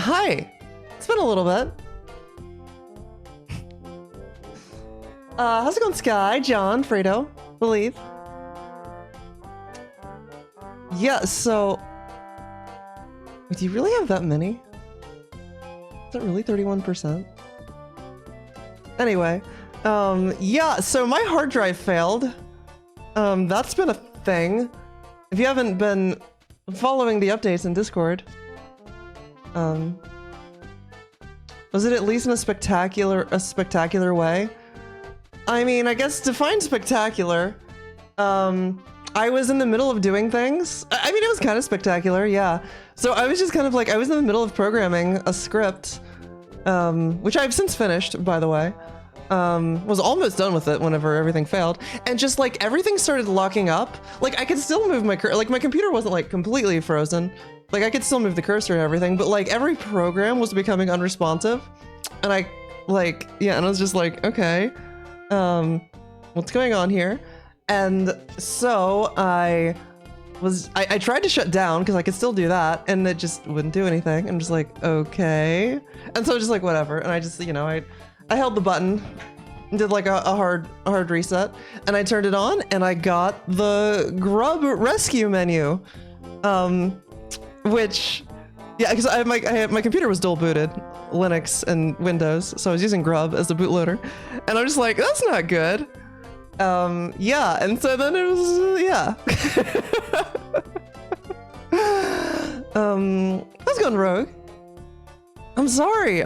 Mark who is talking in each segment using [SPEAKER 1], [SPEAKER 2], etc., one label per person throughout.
[SPEAKER 1] Hi. It's been a little bit. How's it going, Sky, John, Fredo, Believe? Yeah, so... Do you really have that many? Is that really 31%? Anyway, yeah, so my hard drive failed. That's been a thing. If you haven't been following the updates in Discord, was it at least in a spectacular way? I mean, I guess define spectacular. I was in the middle of doing things. I mean, it was kind of spectacular, yeah. So I was just kind of like, I was in the middle of programming a script, which I've since finished, by the way. Was almost done with it whenever everything failed. And just like everything started locking up. Like I could still move my cursor, like my computer wasn't like completely frozen. Like I could still move the cursor and everything, but like every program was becoming unresponsive. And I like, yeah, and I was just like, okay, what's going on here? And so I tried to shut down because I could still do that and it just wouldn't do anything. I'm just like, okay. And so just like, whatever. And I just, you know, I held the button and did like a hard reset and I turned it on and I got the Grub rescue menu, which, yeah, because my computer was dual booted, Linux and Windows. So I was using Grub as the bootloader and I'm just like, that's not good. Yeah, and so then it was, yeah. How's it going, Rogue? I'm sorry.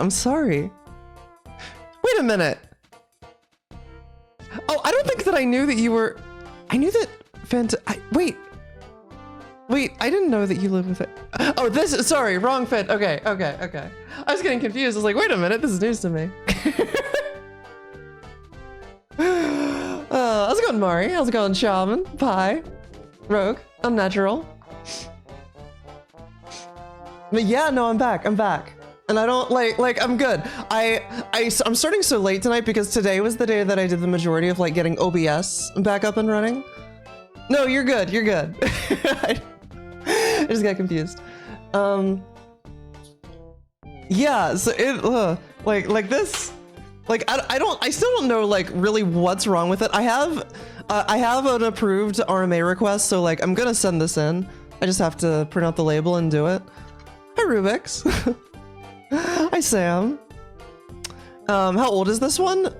[SPEAKER 1] Wait a minute. Oh, I don't think that I knew that you were, I knew that wait, I didn't know that you live with it. Oh, sorry, wrong Fent. Okay. I was getting confused. I was like, wait a minute, this is news to me. How's it going, Mari? How's it going, Shaman? Pie? Rogue? Unnatural? But yeah, no, I'm back. And I don't like I'm good. I'm starting so late tonight because today was the day that I did the majority of like getting OBS back up and running. No, you're good. I just got confused. Yeah, so it like this. Like I still don't know like really what's wrong with it. I have an approved RMA request, so like I'm gonna send this in. I just have to print out the label and do it. Hi Rubix. Hi Sam. How old is this one?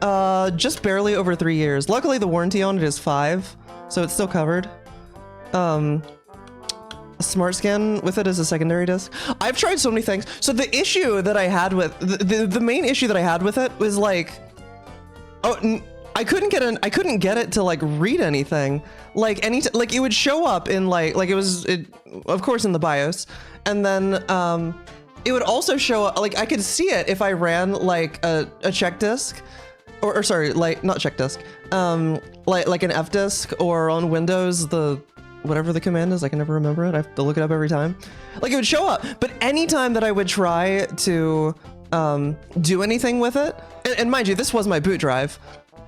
[SPEAKER 1] Just barely over 3 years. Luckily the warranty on it is 5, so it's still covered. Smart scan with it as a secondary disk. I've tried so many things. So the issue that I had with the main issue that I had with it was like, I couldn't get it to like read anything. Like like it would show up in like it was of course in the BIOS, and then it would also show up like I could see it if I ran like a check disk, or sorry, like not check disk, like an F disk, or on Windows whatever the command is, I can never remember it. I have to look it up every time. Like it would show up, but anytime that I would try to do anything with it, and mind you, this was my boot drive,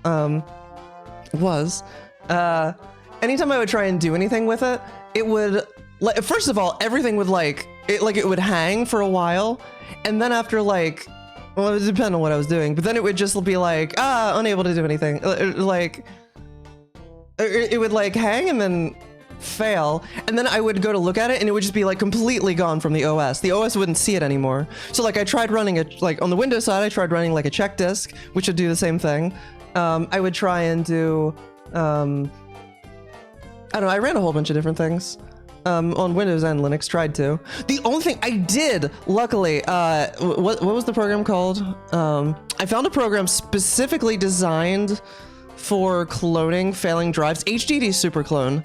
[SPEAKER 1] anytime I would try and do anything with it, it would, like, first of all, everything would it would hang for a while, and then after like, well, it would depend on what I was doing, but then it would just be like, unable to do anything. Like, it would like hang and then fail, and then I would go to look at it and it would just be like completely gone from the OS. The OS wouldn't see it anymore. So like I tried running like on the Windows side, I tried running like a check disk, which would do the same thing. I would try and do, I don't know, I ran a whole bunch of different things. On Windows and Linux, tried to. The only thing I did, luckily, what was the program called? I found a program specifically designed for cloning failing drives, HDD Super Clone.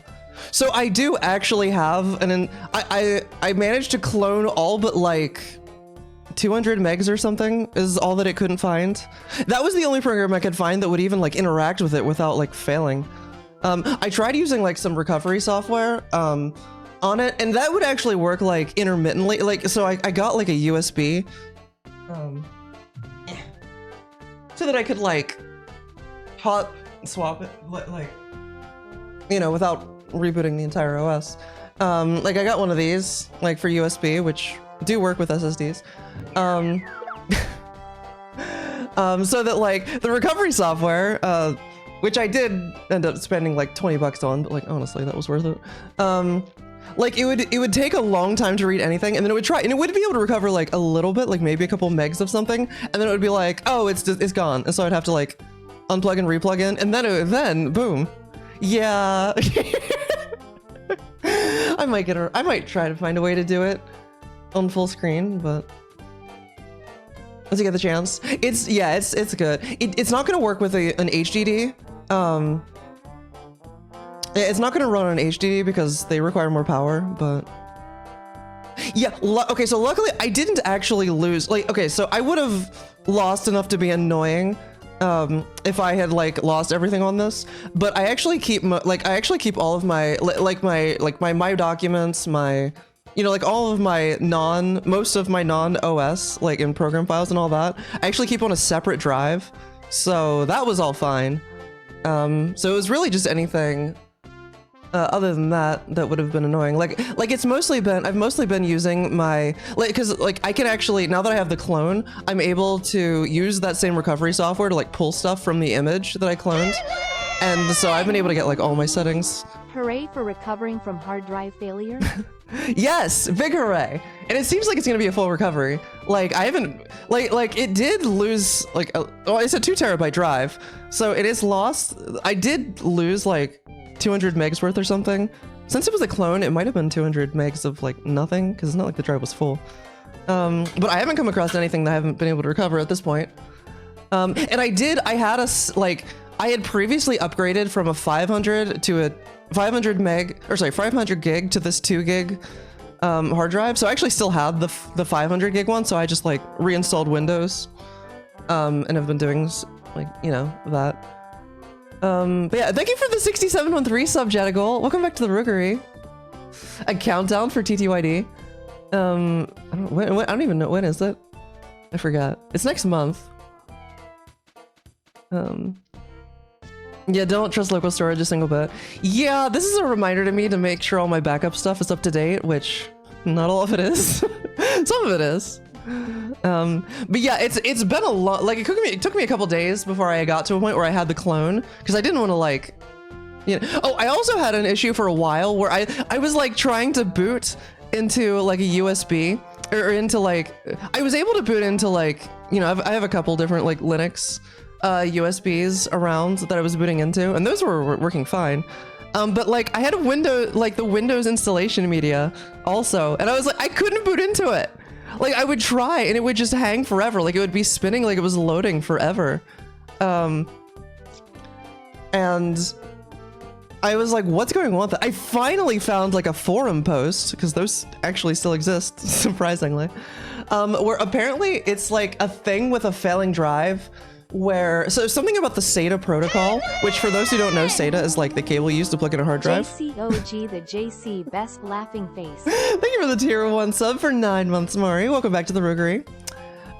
[SPEAKER 1] So I do actually have I managed to clone all but like 200 megs or something is all that it couldn't find. That was the only program I could find that would even like interact with it without like failing. I tried using like some recovery software on it, and that would actually work like intermittently. Like, so I got like a USB so that I could like hot swap it, like, you know, without rebooting the entire OS. Like I got one of these like for USB, which do work with SSDs. So that like the recovery software, which I did end up spending like 20 bucks on, but like honestly that was worth it. Like it would take a long time to read anything, and then it would try, and it would be able to recover like a little bit, like maybe a couple megs of something, and then it would be like, oh, it's gone, and so I'd have to like unplug and replug in, and then boom, yeah. I might try to find a way to do it on full screen, but once you get the chance, it's good. It's not gonna work with an HDD. It's not gonna run on HDD because they require more power, but yeah. Okay, so luckily I didn't actually lose. Like, okay, so I would have lost enough to be annoying if I had like lost everything on this, but I actually keep all of my my documents, my like all of my most of my non-OS like in program files and all that. I actually keep on a separate drive, so that was all fine. So it was really just anything other than that would have been annoying. Like I've mostly been using my because I can actually, now that I have the clone, I'm able to use that same recovery software to like pull stuff from the image that I cloned, and so I've been able to get like all my settings.
[SPEAKER 2] Hooray for recovering from hard drive failure.
[SPEAKER 1] Yes, big hooray. And it seems like it's gonna be a full recovery. Like I haven't like it did lose like it's a 2 terabyte drive, so it is lost. I did lose like 200 megs worth or something. Since it was a clone, it might have been 200 megs of like nothing, because it's not like the drive was full. But I haven't come across anything that I haven't been able to recover at this point. And I had previously upgraded from a 500 to a 500 gig to this 2 gig hard drive. So I actually still had the 500 gig one, so I just like reinstalled Windows and have been doing like, that. But yeah, thank you for the 6713 sub, Jadagol. Welcome back to the Rookery. A countdown for TTYD. I don't even know, when is it? I forgot. It's next month. Yeah, don't trust local storage a single bit. Yeah, this is a reminder to me to make sure all my backup stuff is up to date, which not all of it is. Some of it is. But yeah, it's been a lot. Like it took me a couple days before I got to a point where I had the clone, because I didn't want to like, Oh, I also had an issue for a while where I was like trying to boot into like a USB or into like, I was able to boot into like, I have a couple different like Linux USBs around that I was booting into, and those were working fine. But like I had a window, like the Windows installation media also, and I was like, I couldn't boot into it. Like I would try and it would just hang forever. Like it would be spinning like it was loading forever. And I was like, what's going on with that? I finally found like a forum post, because those actually still exist, surprisingly, where apparently it's like a thing with a failing drive where, so something about the SATA protocol, which for those who don't know, SATA is like the cable used to plug in a hard drive.
[SPEAKER 2] JCOG, the JC best laughing face.
[SPEAKER 1] Thank you for the tier 1 sub for 9 months, Mari. Welcome back to the Rookery.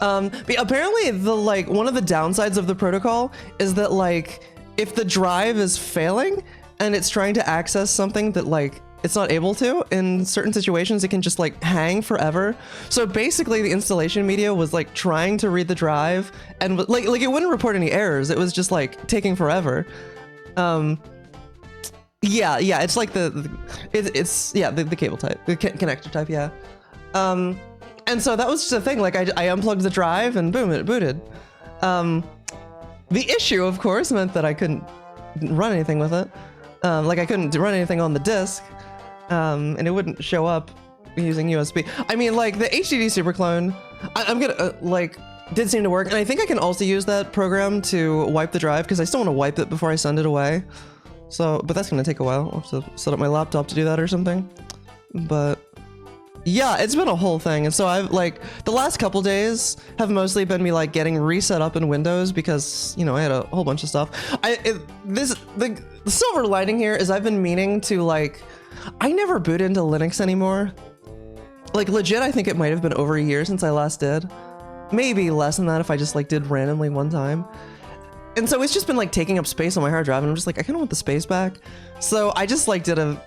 [SPEAKER 1] But apparently one of the downsides of the protocol is that like, if the drive is failing and it's trying to access something that like it's not able to, in certain situations it can just like hang forever. So basically the installation media was like trying to read the drive and like it wouldn't report any errors. It was just like taking forever. Yeah, it's like the cable type, the connector type, yeah. And so that was just a thing. Like I unplugged the drive and boom, it booted. The issue, of course, meant that I couldn't run anything with it. Like I couldn't run anything on the disk, and it wouldn't show up using USB. I mean, like the HDD superclone, I'm gonna did seem to work, and I think I can also use that program to wipe the drive, because I still want to wipe it before I send it away. So, but that's gonna take a while. I'll have to set up my laptop to do that or something. But yeah, it's been a whole thing. And so I've like, the last couple days have mostly been me like getting reset up in Windows, because, I had a whole bunch of stuff. The silver lining here is I've been meaning to like, I never boot into Linux anymore. Like legit, I think it might have been over a year since I last did. Maybe less than that if I just like did randomly one time. And so it's just been like taking up space on my hard drive, and I'm just like, I kind of want the space back. So I just like did a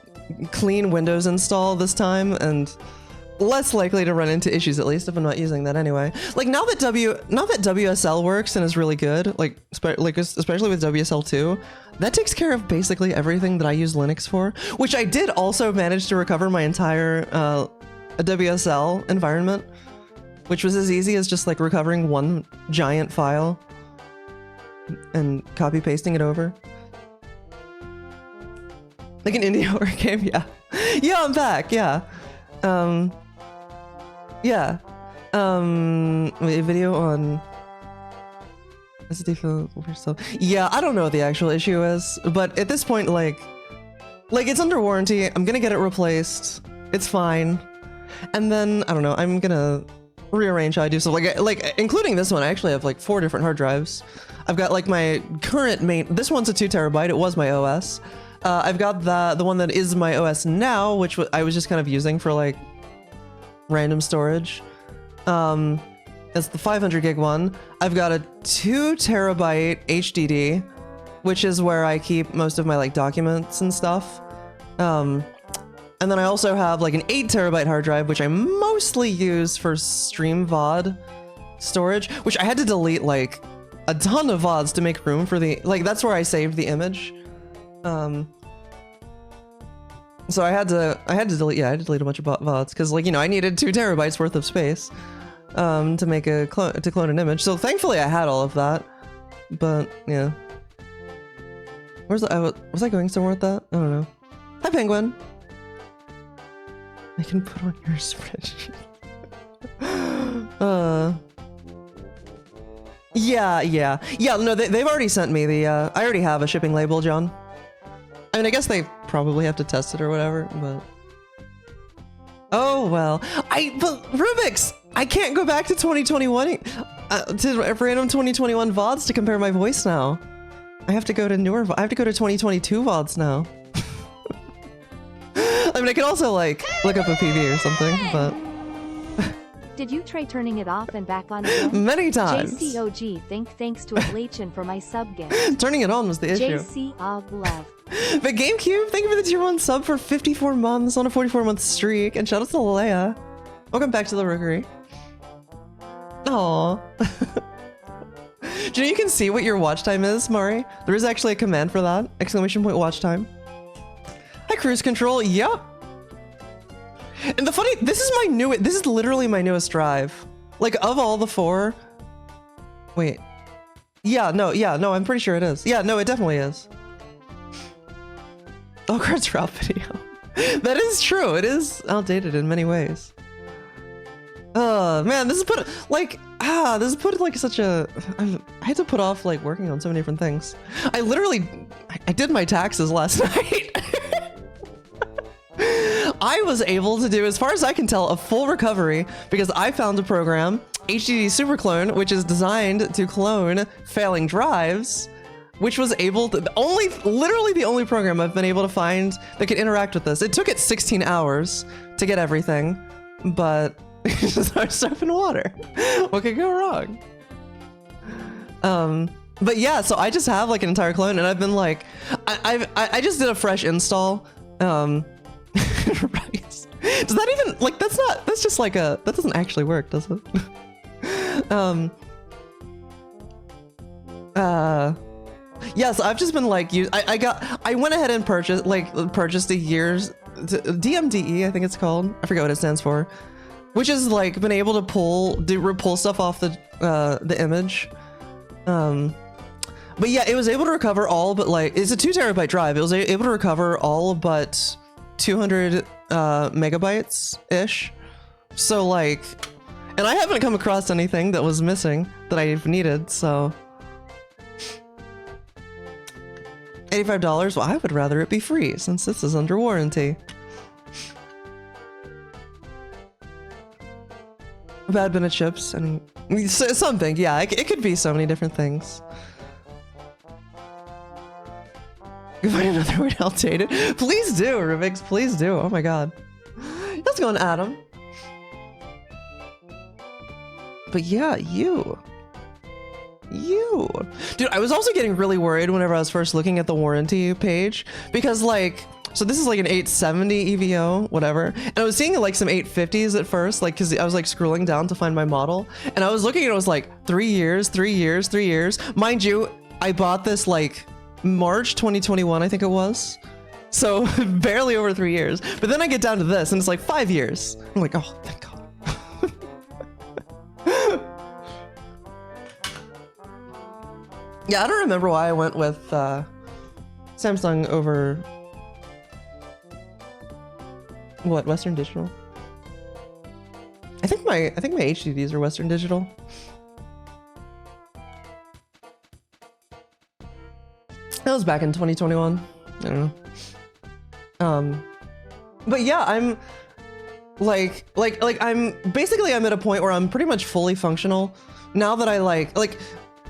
[SPEAKER 1] clean Windows install this time, and less likely to run into issues, at least if I'm not using that anyway. Like now that WSL works and is really good, like especially with WSL 2, that takes care of basically everything that I use Linux for, which I did also manage to recover my entire WSL environment, which was as easy as just like recovering one giant file and copy pasting it over. Like an indie horror game, yeah. Yeah, I'm back, yeah. Yeah. A video on SD for yourself. Yeah, I don't know what the actual issue is, but at this point, like it's under warranty. I'm gonna get it replaced. It's fine. And then I don't know. I'm gonna rearrange how I do stuff. Like including this one. I actually have like 4 different hard drives. I've got like my current main. This one's a 2 terabyte. It was my OS. I've got the one that is my OS now, which I was just kind of using for like random storage. It's the 500 gig one. I've got a 2 terabyte HDD, which is where I keep most of my like documents and stuff. And then I also have like an 8 terabyte hard drive, which I mostly use for stream VOD storage, which I had to delete like a ton of VODs to make room for the, like that's where I saved the image. So I had to delete, yeah, I had to delete a bunch of VODs because, like, you know, I needed 2 terabytes worth of space to make a clone an image. So thankfully I had all of that, but yeah. Was I going somewhere with that? I don't know. Hi, Penguin. I can put on your spreadsheet. Yeah. No, they've already sent me the. I already have a shipping label, John. I mean, I guess they probably have to test it or whatever, but... Oh, well. But Rubik's! I can't go back to 2021, to random 2021 VODs to compare my voice now. I have to go to I have to go to 2022 VODs now. I mean, I could also, like, look up a PV or something, but...
[SPEAKER 2] Did you try turning it off and back on again?
[SPEAKER 1] Many times.
[SPEAKER 2] JCOG, thanks to Ablation for my sub gift.
[SPEAKER 1] Turning it on was the issue.
[SPEAKER 2] JCOG love.
[SPEAKER 1] But GameCube, thank you for the tier 1 sub for 54 months on a 44-month streak. And shout out to Leia. Welcome back to the Rookery. Aww. Do you know you can see what your watch time is, Mari? There is actually a command for that. Exclamation point watch time. Hi, cruise control. Yep. And the funny, this is literally my newest drive. Like, of all the 4... Wait. Yeah, no, I'm pretty sure it is. Yeah, no, it definitely is. Oh, cards route video. That is true. It is outdated in many ways. Man, this is put, like, such a... I had to put off, like, working on so many different things. I did my taxes last night. I was able to do, as far as I can tell, a full recovery because I found a program, HDD Superclone, which is designed to clone failing drives, which was able to, literally the only program I've been able to find that could interact with this. It took it 16 hours to get everything, but it's just our stuff in water. What could go wrong? But yeah, so I just have like an entire clone and I've been like, I just did a fresh install. Right. Does that even, like, that's just like that doesn't actually work, does it? Yeah, so I've just been like, I went ahead and purchased a year's DMDE, I think it's called. I forget what it stands for, which is like been able to pull stuff off the image. But yeah, it was able to recover all but like, it's a 2 terabyte drive. It was able to recover all but 200 megabytes ish. So like, and I haven't come across anything that was missing that I've needed, so $85. Well, I would rather it be free since this is under warranty. Bad bin of chips and something. Yeah, it could be so many different things. Find another word outdated. Please do, Rubik's. Please do. Oh my god. How's it going, Adam? But yeah, you. Dude, I was also getting really worried whenever I was first looking at the warranty page because, like, So this is like an 870 EVO, whatever. And I was seeing like some 850s at first, like, cause I was like scrolling down to find my model. And I was looking and it was like 3 years, 3 years, 3 years. Mind you, I bought this like March 2021, I think it was. So barely over 3 years. But then I get down to this and it's like 5 years. I'm like, oh, thank God. Yeah, I don't remember why I went with Samsung over what, Western Digital? I think my HDDs are Western Digital. That was back in 2021. I don't know. But yeah, I'm like I'm at a point where I'm pretty much fully functional now that I like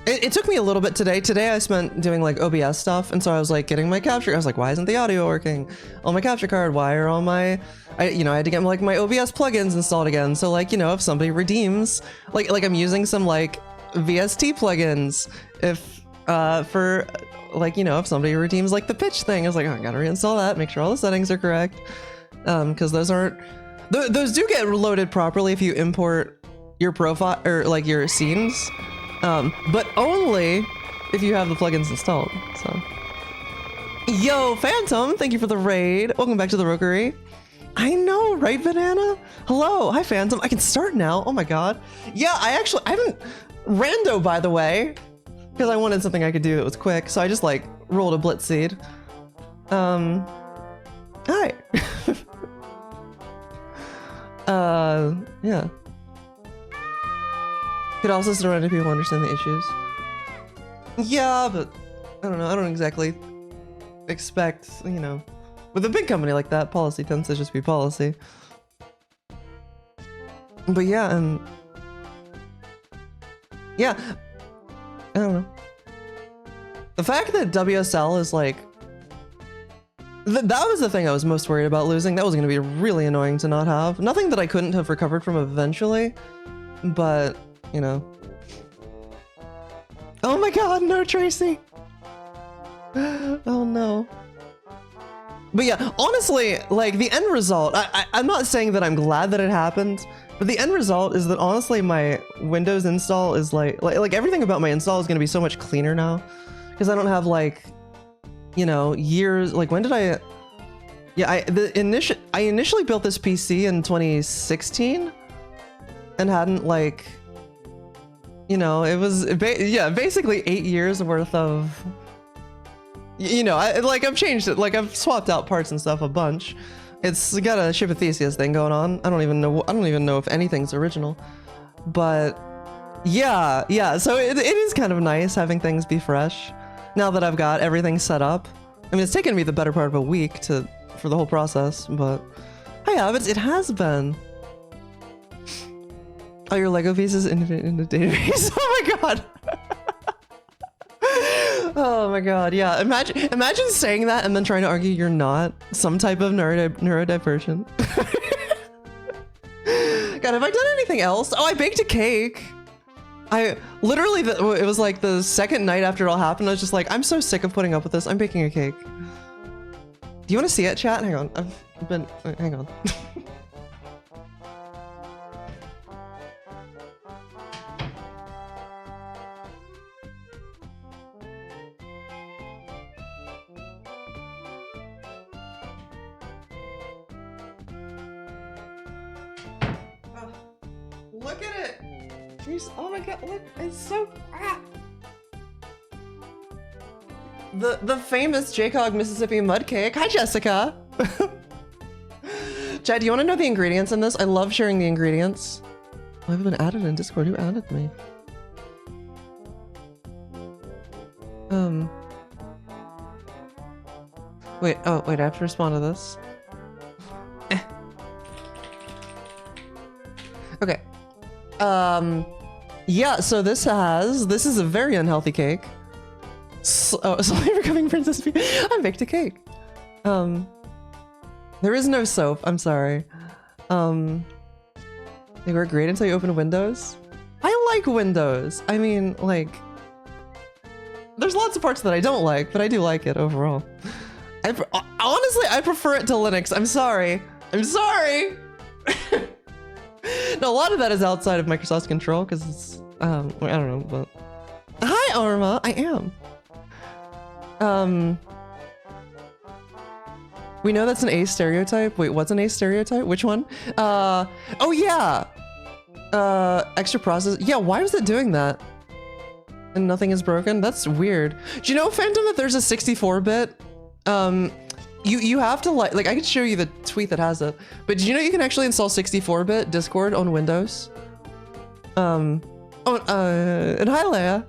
[SPEAKER 1] it took me a little bit today. Today I spent doing like OBS stuff, and so I was like getting my capture. I was like, why isn't the audio working on my capture card? Why are all my, I had to get like my OBS plugins installed again. So like, if somebody redeems, like I'm using some like VST plugins, if for like, if somebody redeems like the pitch thing, I was like, oh, I gotta reinstall that, make sure all the settings are correct, because those do get loaded properly if you import your profile or like your scenes. But only if you have the plugins installed, so. Yo, Phantom, thank you for the raid. Welcome back to the Rookery. I know, right, Banana? Hello, hi, Phantom. I can start now, oh my God. Yeah, I haven't, rando, by the way, because I wanted something I could do that was quick, so I just like rolled a blitz seed. Hi. Yeah. Could also surround people understand the issues. Yeah, but I don't know. I don't exactly expect, with a big company like that, policy tends to just be policy. But yeah, and yeah, I don't know. The fact that WSL is like, that was the thing I was most worried about losing. That was going to be really annoying to not have. Nothing that I couldn't have recovered from eventually, but oh my God, no, Tracy. Oh no. But yeah, honestly, like the end result, I'm not saying that I'm glad that it happened, but the end result is that honestly my Windows install is like everything about my install is going to be so much cleaner now, because I don't have like, years, like when did I, yeah, I initially built this PC in 2016 and hadn't like, it was basically 8 years worth of, I've changed it, like I've swapped out parts and stuff a bunch. It's got a Ship of Theseus thing going on. I don't even know if anything's original, but yeah. So it is kind of nice having things be fresh now that I've got everything set up. I mean, it's taken me the better part of a week for the whole process, but it has been. Oh, your Lego pieces in the database. Oh my God. Oh my God. Yeah. Imagine saying that and then trying to argue you're not some type of neurodivergent. God, have I done anything else? Oh, I baked a cake. I literally, it was like the second night after it all happened. I was just like, I'm so sick of putting up with this. I'm baking a cake. Do you want to see it, chat? Hang on. Hang on. Look at it! Jeez, oh my God, look, it's so, The famous JCOG Mississippi mud cake. Hi, Jessica. Chad, do you want to know the ingredients in this? I love sharing the ingredients. Oh, I've been added in Discord. Who added me? Wait, I have to respond to this. Okay. Yeah, so this is a very unhealthy cake. Slowly becoming Princess P. I baked a cake. There is no soap, I'm sorry. They were great until you open Windows. I like Windows. I mean, like, there's lots of parts that I don't like, but I do like it overall. Honestly, I prefer it to Linux. I'm sorry. I'm sorry. No, a lot of that is outside of Microsoft's control because it's, I don't know, but. Hi, Arma. I am. We know that's an A stereotype. Wait, what's an A stereotype? Which one? Oh yeah. Extra process. Yeah, why was it doing that? And nothing is broken? That's weird. Do you know, Phantom, that there's a 64-bit? You have to like I could show you the tweet that has it, but did you know you can actually install 64-bit Discord on Windows? And hi Leia.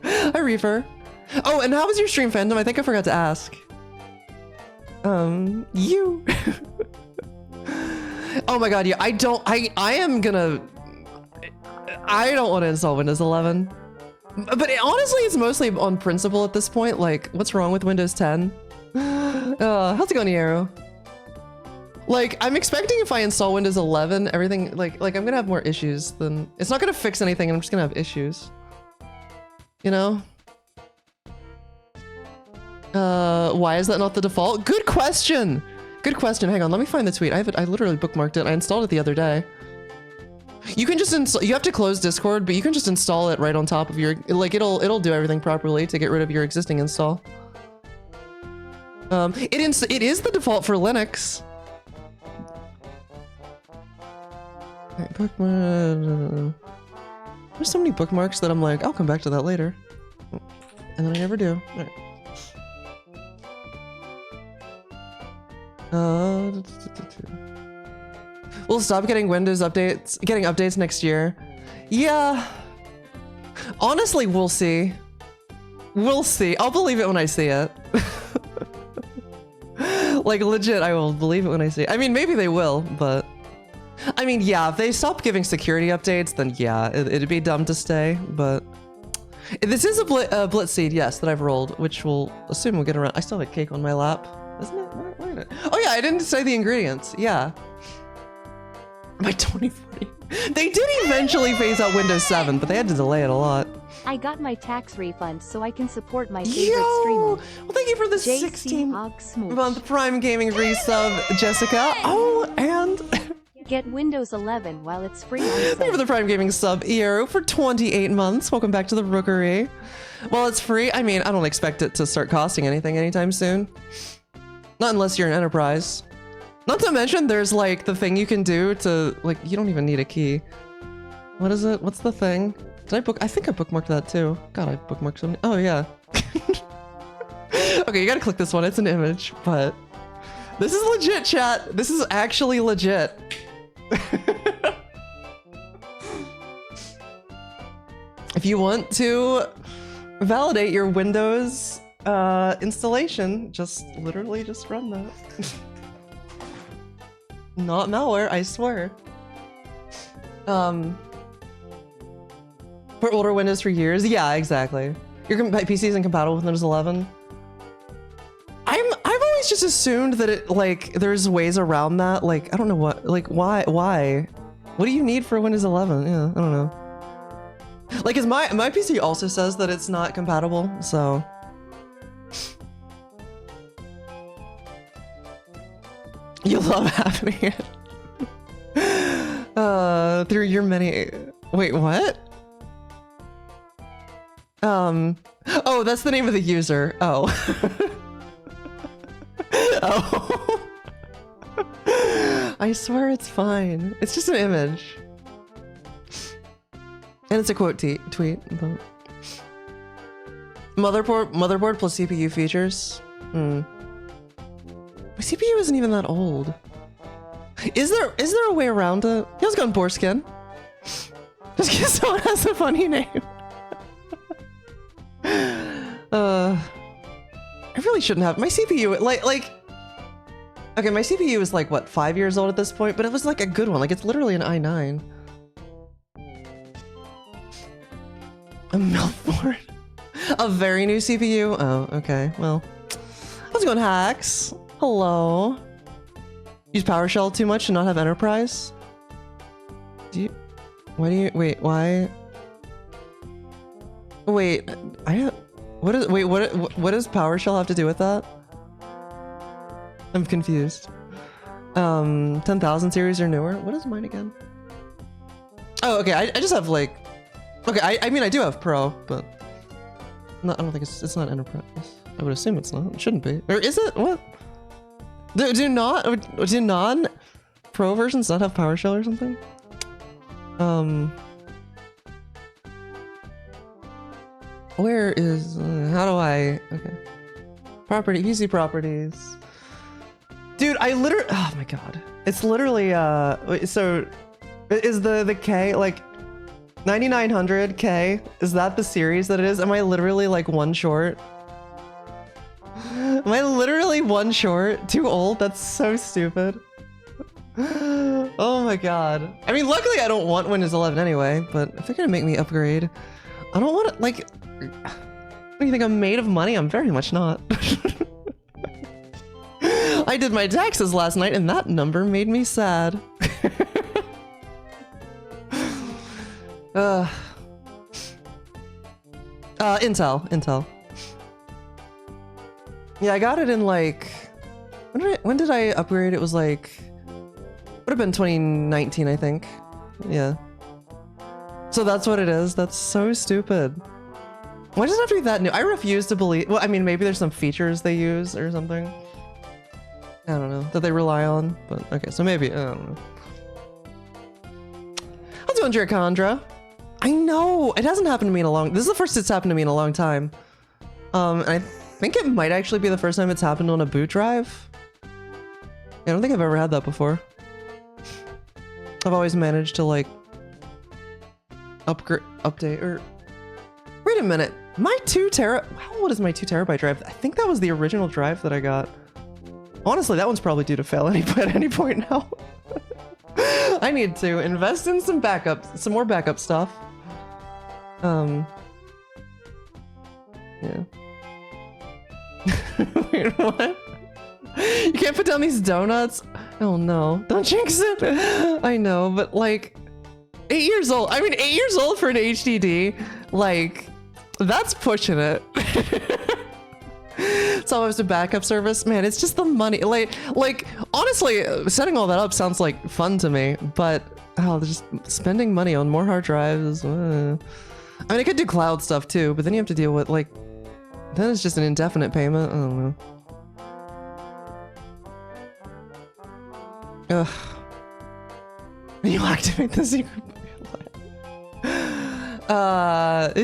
[SPEAKER 1] Hi Reaper. Oh, and how was your stream, Phantom? I think I forgot to ask. You. Oh my god, yeah, I don't want to install Windows 11. But honestly, it's mostly on principle at this point. Like, what's wrong with Windows 10? How's it going, Yaro? Like, I'm expecting if I install Windows 11, everything, like I'm gonna have more issues than... It's not gonna fix anything, I'm just gonna have issues. You know? Why is that not the default? Good question! Good question, hang on, let me find the tweet. I literally bookmarked it, I installed it the other day. You can just install, you have to close Discord, but you can just install it right on top of your, like it'll do everything properly to get rid of your existing install. It is the default for Linux. Right, bookmark. There's so many bookmarks that I'm like, I'll come back to that later. And then I never do. All right. We'll stop getting Windows updates, getting updates next year. Yeah. Honestly, we'll see. We'll see. I'll believe it when I see it. Like, legit, I will believe it when I see it. I mean, maybe they will, but... I mean, yeah, if they stop giving security updates, then yeah, it'd be dumb to stay, but... This is a Blitz seed, yes, that I've rolled, which we'll assume we'll get around. I still have a cake on my lap. Isn't it? Why not? Oh yeah, I didn't say the ingredients. Yeah. By 2040. They did eventually phase out Windows 7, but they had to delay it a lot.
[SPEAKER 2] I got my tax refund so I can support my favorite streamer.
[SPEAKER 1] Well, thank you for the 16-month Prime Gaming resub, Jessica. Oh, and...
[SPEAKER 2] Get Windows 11 while it's free on
[SPEAKER 1] Thank you for the Prime Gaming sub, Eero, for 28 months. Welcome back to the Rookery. Well, it's free. I mean, I don't expect it to start costing anything anytime soon. Not unless you're an enterprise. Not to mention, there's like the thing you can do to, like, you don't even need a key. What is it? What's the thing? Did I book? I think I bookmarked that too. God, I bookmarked something. Oh, yeah. Okay, you gotta click this one. It's an image, but this is legit, chat. This is actually legit. If you want to validate your Windows installation, just literally just run that. Not malware, I swear. For older Windows for years, yeah, exactly. Your PC isn't compatible with Windows 11. I've always just assumed that it, like, there's ways around that. Like, I don't know what, like, why? What do you need for Windows 11? Yeah, I don't know. Like, cause my PC also says that it's not compatible, so. You love having it. Through your many, wait, what? Oh, that's the name of the user. Oh. Oh. I swear it's fine. It's just an image. And it's a quote tweet. But... Motherboard plus CPU features. My CPU isn't even that old. Is there a way around it? How's it going, Borskin? Just because someone has a funny name. I really shouldn't have my CPU. Like. Okay, my CPU is like what, 5 years old at this point, but it was like a good one. Like it's literally an i9. A Milford. A very new CPU? Oh, okay. Well, how's it going, Hacks? Hello. Use PowerShell too much and not have Enterprise? Wait, why? Wait, what does PowerShell have to do with that? I'm confused. 10,000 series or newer. What is mine again? Oh, okay. I just have like, okay. I mean, I do have Pro, but no, I don't think it's not Enterprise. I would assume it's not. It shouldn't be. Or is it? What? Do non-Pro versions not have PowerShell or something? Where is? How do I? Okay. Property. PC properties. Dude, I literally. Oh my god. It's literally. So, is the K like 9900K? Is that the series that it is? Am I literally like one short? Am I literally one short? Too old? That's so stupid. Oh my god. I mean, luckily I don't want Windows 11 anyway, but if they're gonna make me upgrade, I don't want to, like... What do you think, I'm made of money? I'm very much not. I did my taxes last night and that number made me sad. Intel. Yeah, I got it in like... When did I upgrade? It was like... Would have been 2019, I think. Yeah. So that's what it is. That's so stupid. Why does it have to be that new? I refuse to believe... Well, I mean, maybe there's some features they use or something. I don't know. That they rely on. But okay, so maybe... I don't know. How's it going, Dracondra? I know! It hasn't happened to me in a long... This is the first it's happened to me in a long time. And I think it might actually be the first time it's happened on a boot drive. I don't think I've ever had that before. I've always managed to like update or wait a minute. My 2 tera, how old is my 2 terabyte drive? I think that was the original drive that I got. Honestly, that one's probably due to fail at any point now. I need to invest in some backups, some more backup stuff. Yeah. Wait, what? You can't put down these donuts? Oh no, don't jinx it. I know, but like 8 years old. I mean, 8 years old for an HDD, like that's pushing it. It's almost a backup service. Man, it's just the money. Like honestly, setting all that up sounds like fun to me, but oh, just spending money on more hard drives. I mean, I could do cloud stuff too, but then you have to deal with like, then it's just an indefinite payment. I don't know. Ugh. You activate the secret.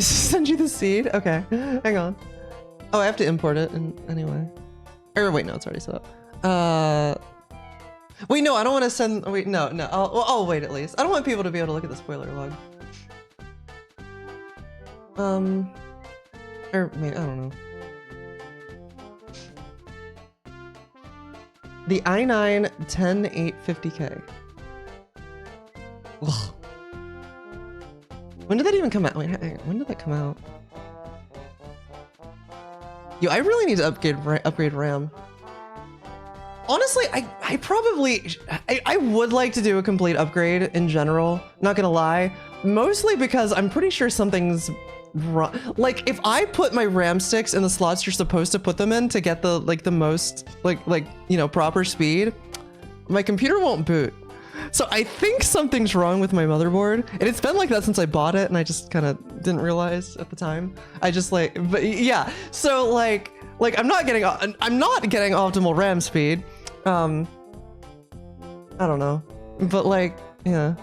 [SPEAKER 1] Send you the seed? Okay, hang on. Oh, I have to import it anyway. Or wait, no, it's already set up. Wait, no, I don't want to send. Wait, no. I'll wait at least. I don't want people to be able to look at the spoiler log. Or maybe, I don't know. The i9 10850K. Ugh. When did that even come out? Wait, when did that come out? Yo, I really need to upgrade RAM. Honestly, I would like to do a complete upgrade in general. Not gonna lie, mostly because I'm pretty sure something's wrong. Like if I put my RAM sticks in the slots you're supposed to put them in to get the the most you know, proper speed, my computer won't boot. So I think something's wrong with my motherboard, and it's been like that since I bought it, and I just kind of didn't realize at the time. I just but yeah. So like I'm not getting optimal RAM speed. I don't know, but like yeah.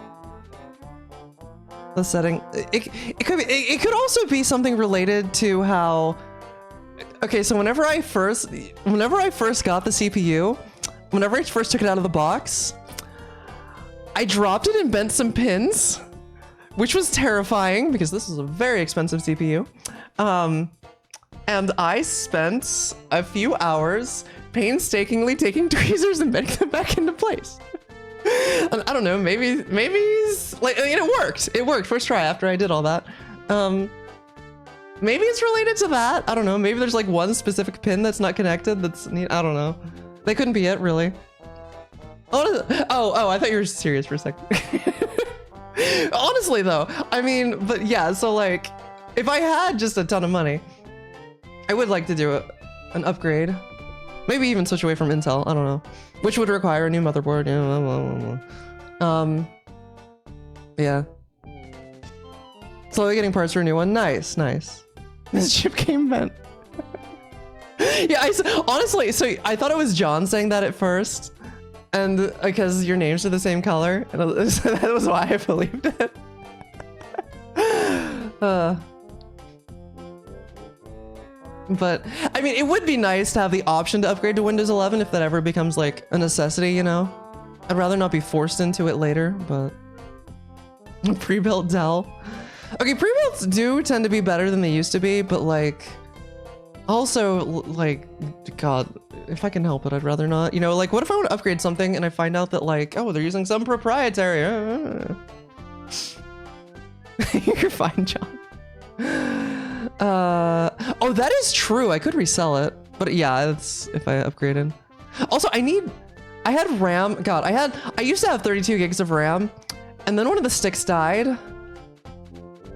[SPEAKER 1] The setting, it could also be something related to how. Okay, so whenever I first got the CPU, whenever I first took it out of the box, I dropped it and bent some pins, which was terrifying because this is a very expensive CPU. And I spent a few hours painstakingly taking tweezers and bending them back into place. And I don't know, maybe like, I mean, it worked. It worked first try after I did all that. Maybe it's related to that. I don't know. Maybe there's like one specific pin that's not connected. That's neat. I don't know. That couldn't be it, really. Oh, I thought you were serious for a second. Honestly, though, I mean, but yeah. So like, if I had just a ton of money, I would like to do an upgrade. Maybe even switch away from Intel. I don't know. Which would require a new motherboard. Yeah. Slowly getting parts for a new one. Nice, nice. This chip came bent. Yeah, honestly, so I thought it was John saying that at first. And because your names are the same color. And that was why I believed it. But I mean, it would be nice to have the option to upgrade to Windows 11 if that ever becomes like a necessity, you know? I'd rather not be forced into it later, but pre-built Dell. Okay, pre-builts do tend to be better than they used to be, but like also like, God, if I can help it, I'd rather not, you know, like what if I want to upgrade something and I find out that like, oh, they're using some proprietary. You're fine, John. Oh, that is true. I could resell it, but yeah, that's if I upgraded. Also, I had RAM. God, I used to have 32 gigs of RAM, and then one of the sticks died,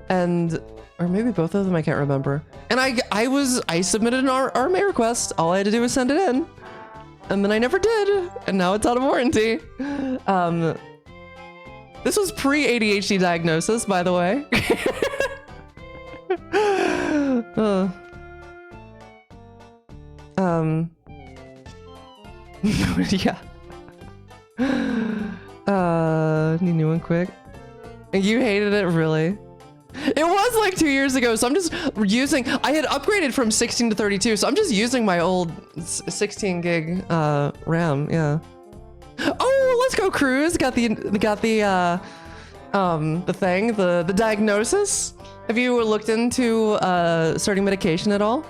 [SPEAKER 1] or maybe both of them. I can't remember. And I submitted an RMA request. All I had to do was send it in, and then I never did, and now it's out of warranty. This was pre-ADHD diagnosis, by the way. Yeah. Need new one quick. You hated it, really? It was like 2 years ago, so I'm just using, I had upgraded from 16 to 32, so I'm just using my old 16 gig RAM, yeah. Oh, let's go cruise. Got the thing, the diagnosis. Have you looked into starting medication at all?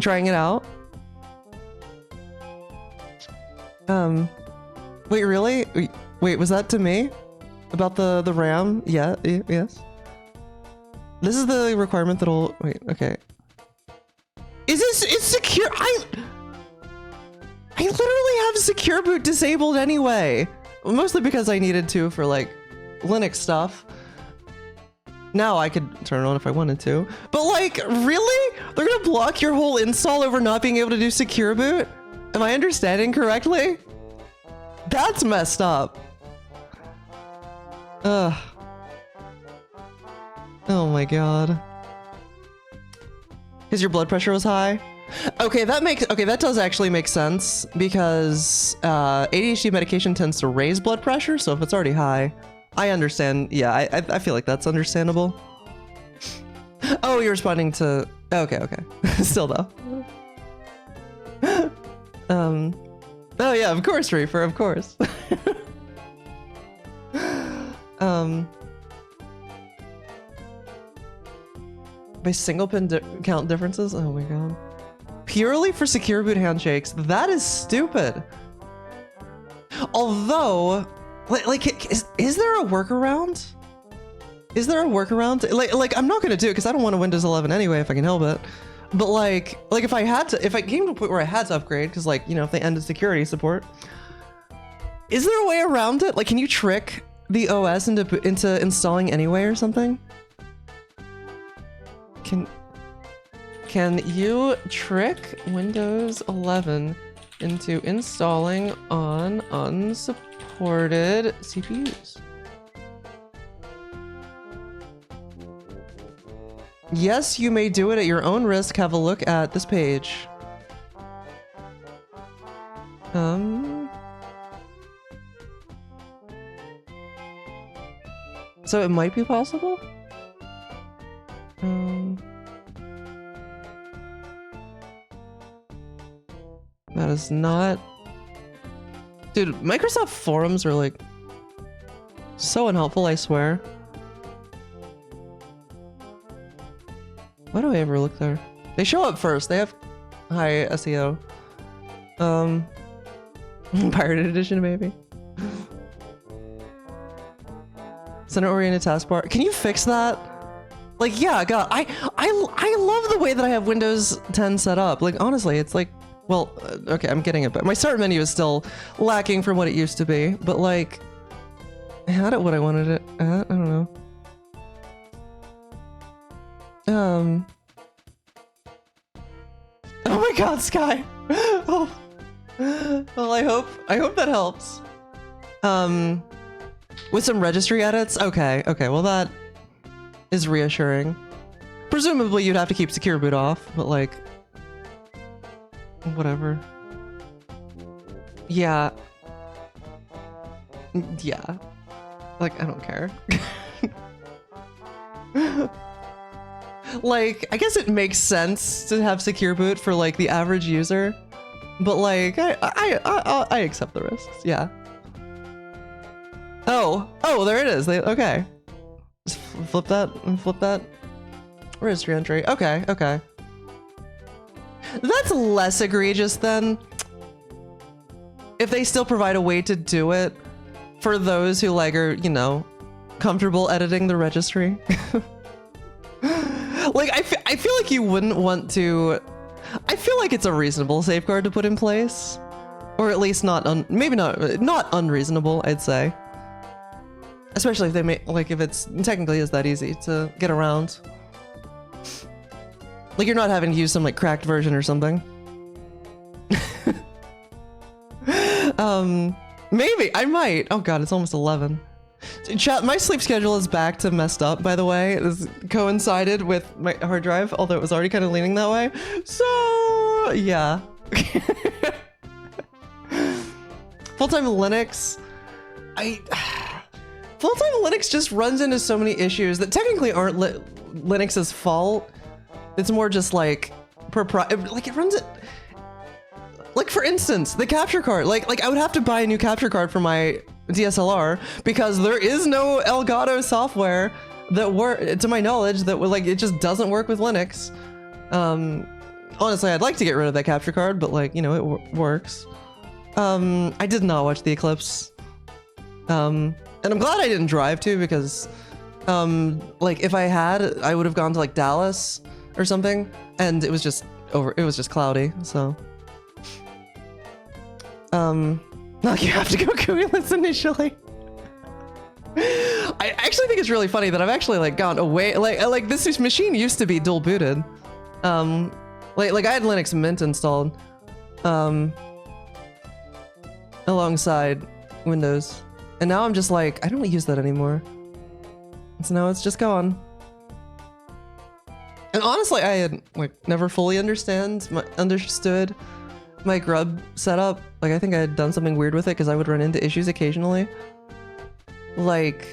[SPEAKER 1] Trying it out? Wait, really? Wait, was that to me? About the RAM? Yeah, yes. This is the requirement that'll, wait, okay. It's secure? I literally have secure boot disabled anyway. Mostly because I needed to for like Linux stuff. Now I could turn it on if I wanted to. But like, really? They're gonna block your whole install over not being able to do secure boot? Am I understanding correctly? That's messed up. Ugh. Oh my god. Because your blood pressure was high? Okay, that does actually make sense because ADHD medication tends to raise blood pressure, so if it's already high, I understand. Yeah, I feel like that's understandable. Oh, you're responding to, okay. Still though. Oh yeah, of course, Reaper, of course. By single pin count differences? Oh my god. Purely for secure boot handshakes? That is stupid. Although, like, is there a workaround? Is there a workaround? Like I'm not gonna do it because I don't want a Windows 11 anyway if I can help it. But like if I came to a point where I had to upgrade, because like, you know, if they ended security support, is there a way around it? Like, can you trick the OS into installing anyway or something? Can you trick Windows 11 into installing on unsupported CPUs? Yes, you may do it at your own risk. Have a look at this page. So it might be possible? That is not... Dude, Microsoft forums are like so unhelpful, I swear. Why do I ever look there? They show up first. They have high SEO. Pirated edition, maybe. Center-oriented taskbar. Can you fix that? Like, yeah, God, I love the way that I have Windows 10 set up. Like, honestly, it's like, well, okay, I'm getting it, but my start menu is still lacking from what it used to be. But like, I had it what I wanted it at. I don't know. Oh my God, Sky. Oh, Well, I hope that helps. With some registry edits? Okay, well that is reassuring. Presumably you'd have to keep secure boot off, but like, whatever. Yeah. Yeah. Like, I don't care. Like, I guess it makes sense to have secure boot for like the average user, but like, I accept the risks. Yeah. Oh, there it is. Okay. Just flip that and flip that. Registry entry. Okay. That's less egregious then. If they still provide a way to do it for those who like are, you know, comfortable editing the registry. Like, I feel like you wouldn't want to. I feel like it's a reasonable safeguard to put in place, or at least not unreasonable, I'd say. Especially if they make, like, if it's technically is that easy to get around. Like, you're not having to use some like cracked version or something. Maybe I might. Oh god, it's almost 11. Chat, my sleep schedule is back to messed up, by the way. It has coincided with my hard drive, although it was already kind of leaning that way. So, yeah. Full-time Linux. Full-time Linux just runs into so many issues that technically aren't Linux's fault. It's more just like it runs it. Like, for instance, the capture card. Like I would have to buy a new capture card for my DSLR because there is no Elgato software that to my knowledge, that would, like, it just doesn't work with Linux. Honestly, I'd like to get rid of that capture card, but like, you know, it works. I did not watch the eclipse. And I'm glad I didn't drive too, because like, if I had, I would have gone to like Dallas or something, and it was just cloudy, so. No, you have to go GUI-less initially. I actually think it's really funny that I've actually like gone away. Like this machine used to be dual booted. Like I had Linux Mint installed, alongside Windows, and now I'm just like, I don't use that anymore. So now it's just gone. And honestly, I had like never fully understood my grub setup. Like, I think I had done something weird with it because I would run into issues occasionally. Like,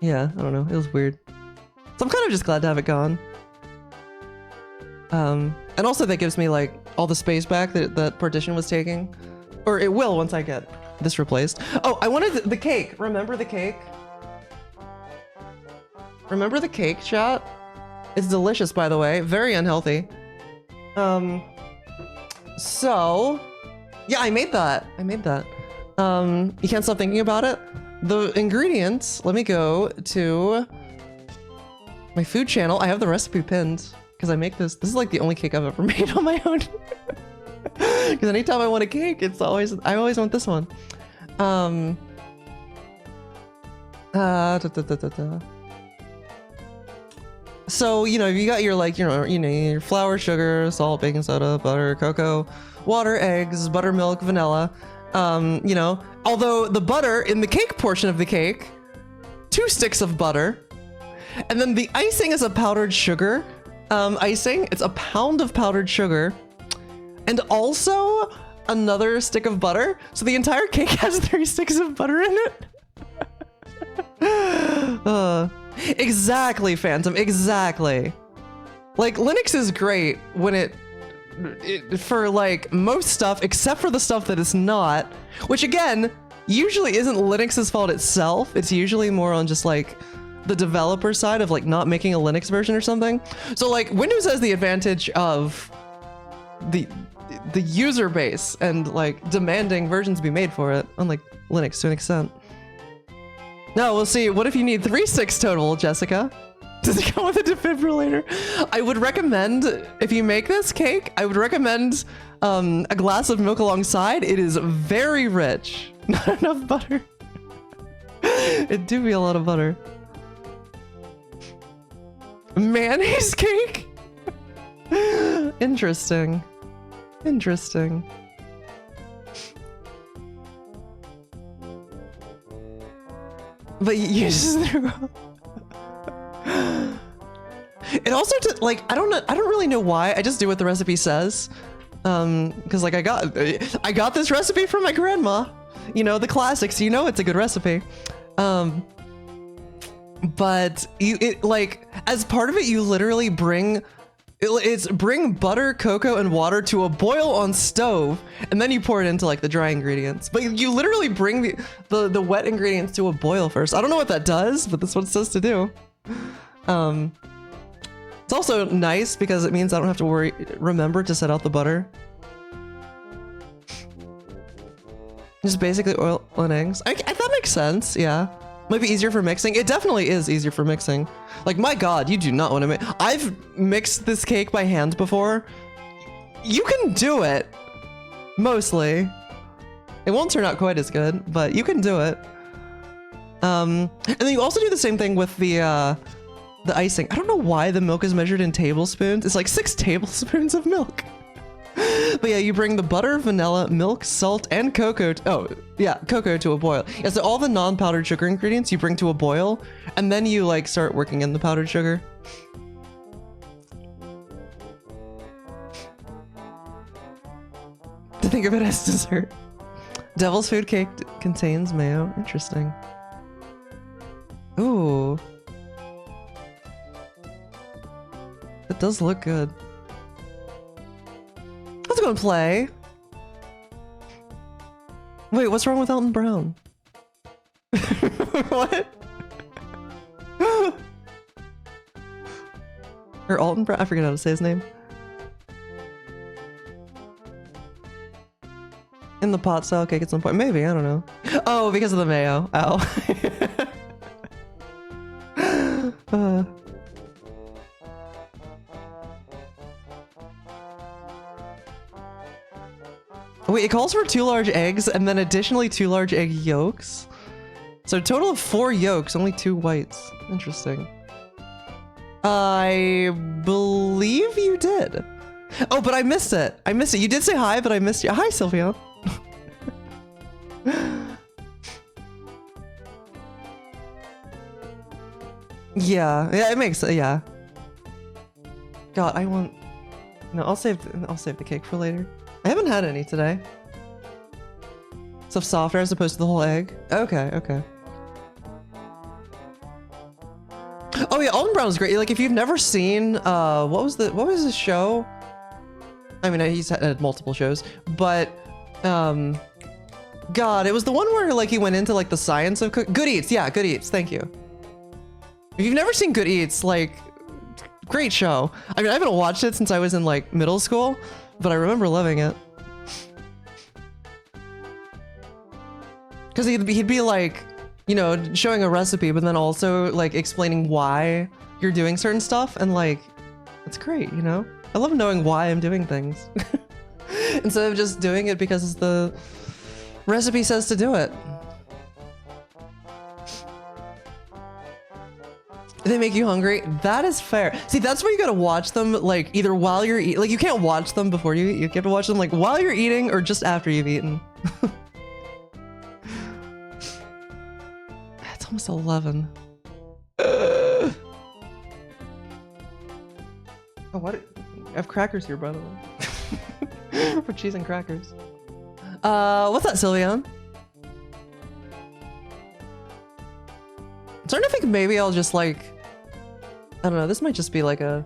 [SPEAKER 1] yeah, I don't know, it was weird. So I'm kind of just glad to have it gone. And also that gives me like all the space back that partition was taking, or it will once I get this replaced. Oh, I wanted the cake. Remember the cake? Remember the cake, chat? It's delicious, by the way. Very unhealthy. So, yeah, I made that. You can't stop thinking about it. The ingredients, let me go to my food channel. I have the recipe pinned because I make this. This is like the only cake I've ever made on my own. Because anytime I want a cake, I always want this one. So, you know, you got your, like, you know, your flour, sugar, salt, baking soda, butter, cocoa, water, eggs, buttermilk, vanilla. You know, although the butter in the cake portion of the cake, 2 sticks of butter. And then the icing is a powdered sugar icing. It's a pound of powdered sugar. And also another stick of butter. So the entire cake has 3 sticks of butter in it. Exactly, Phantom, exactly. Like, Linux is great when it for like most stuff, except for the stuff that it's not, which again, usually isn't Linux's fault itself. It's usually more on just like the developer side of like not making a Linux version or something. So like Windows has the advantage of the user base and like demanding versions be made for it, unlike Linux to an extent. No, we'll see. What if you need 3 sticks total, Jessica? Does it come with a defibrillator? I would recommend, if you make this cake, I would recommend a glass of milk alongside. It is very rich. Not enough butter. It do be a lot of butter. Mayonnaise cake? Interesting. Interesting. But you just it also like I don't really know why. I just do what the recipe says. Because like I got this recipe from my grandma. You know, the classics. You know, it's a good recipe. But like as part of it, you literally bring butter, cocoa, and water to a boil on stove, and then you pour it into like the dry ingredients. But you literally bring the wet ingredients to a boil first. I don't know what that does, but that's what it says to do. It's also nice because it means I don't have to remember to set out the butter. Just basically oil and eggs. That makes sense, yeah. Might be easier for mixing. It definitely is easier for mixing. Like, my God, you do not want to make... I've mixed this cake by hand before. You can do it. Mostly. It won't turn out quite as good, but you can do it. And then you also do the same thing with the icing. I don't know why the milk is measured in tablespoons. It's like 6 tablespoons of milk. But yeah, you bring the butter, vanilla, milk, salt, and cocoa. Cocoa to a boil. Yeah, so all the non-powdered sugar ingredients you bring to a boil, and then you like start working in the powdered sugar. To think of it as dessert. Devil's food cake contains mayo. Interesting. Ooh. It does look good. Let's go and play. Wait, what's wrong with Elton Brown? What? Or Alton Brown? I forget how to say his name. In the pot style cake at some point. Maybe, I don't know. Oh, because of the mayo. Ow. Wait, it calls for 2 large eggs and then additionally 2 large egg yolks. So a total of 4 yolks, only 2 whites. Interesting. I believe you did. Oh, but I missed it. I missed it. You did say hi, but I missed you. Hi, Sylvia. Yeah, it makes it. Yeah. God, I want. No, I'll save the cake for later. I haven't had any today. Stuff softer as opposed to the whole egg. Okay, okay. Oh yeah, Alton Brown is great. Like if you've never seen what was the show? I mean, he's had multiple shows, but God, it was the one where like he went into like the science of Good Eats. Yeah, Good Eats. Thank you. If you've never seen Good Eats, like great show. I mean, I haven't watched it since I was in like middle school, but I remember loving it. Because he'd be like, you know, showing a recipe, but then also like explaining why you're doing certain stuff. And like, it's great, you know? I love knowing why I'm doing things. Instead of just doing it because the recipe says to do it. They make you hungry? That is fair. See, that's where you gotta watch them, like, either while you're eating. Like, you can't watch them before you eat. You have to watch them, like, while you're eating or just after you've eaten. It's almost 11. Oh, what? I have crackers here, by the way. For cheese and crackers. What's that, Sylvia? I'm starting to think maybe I'll just, like... I don't know, this might just be like a...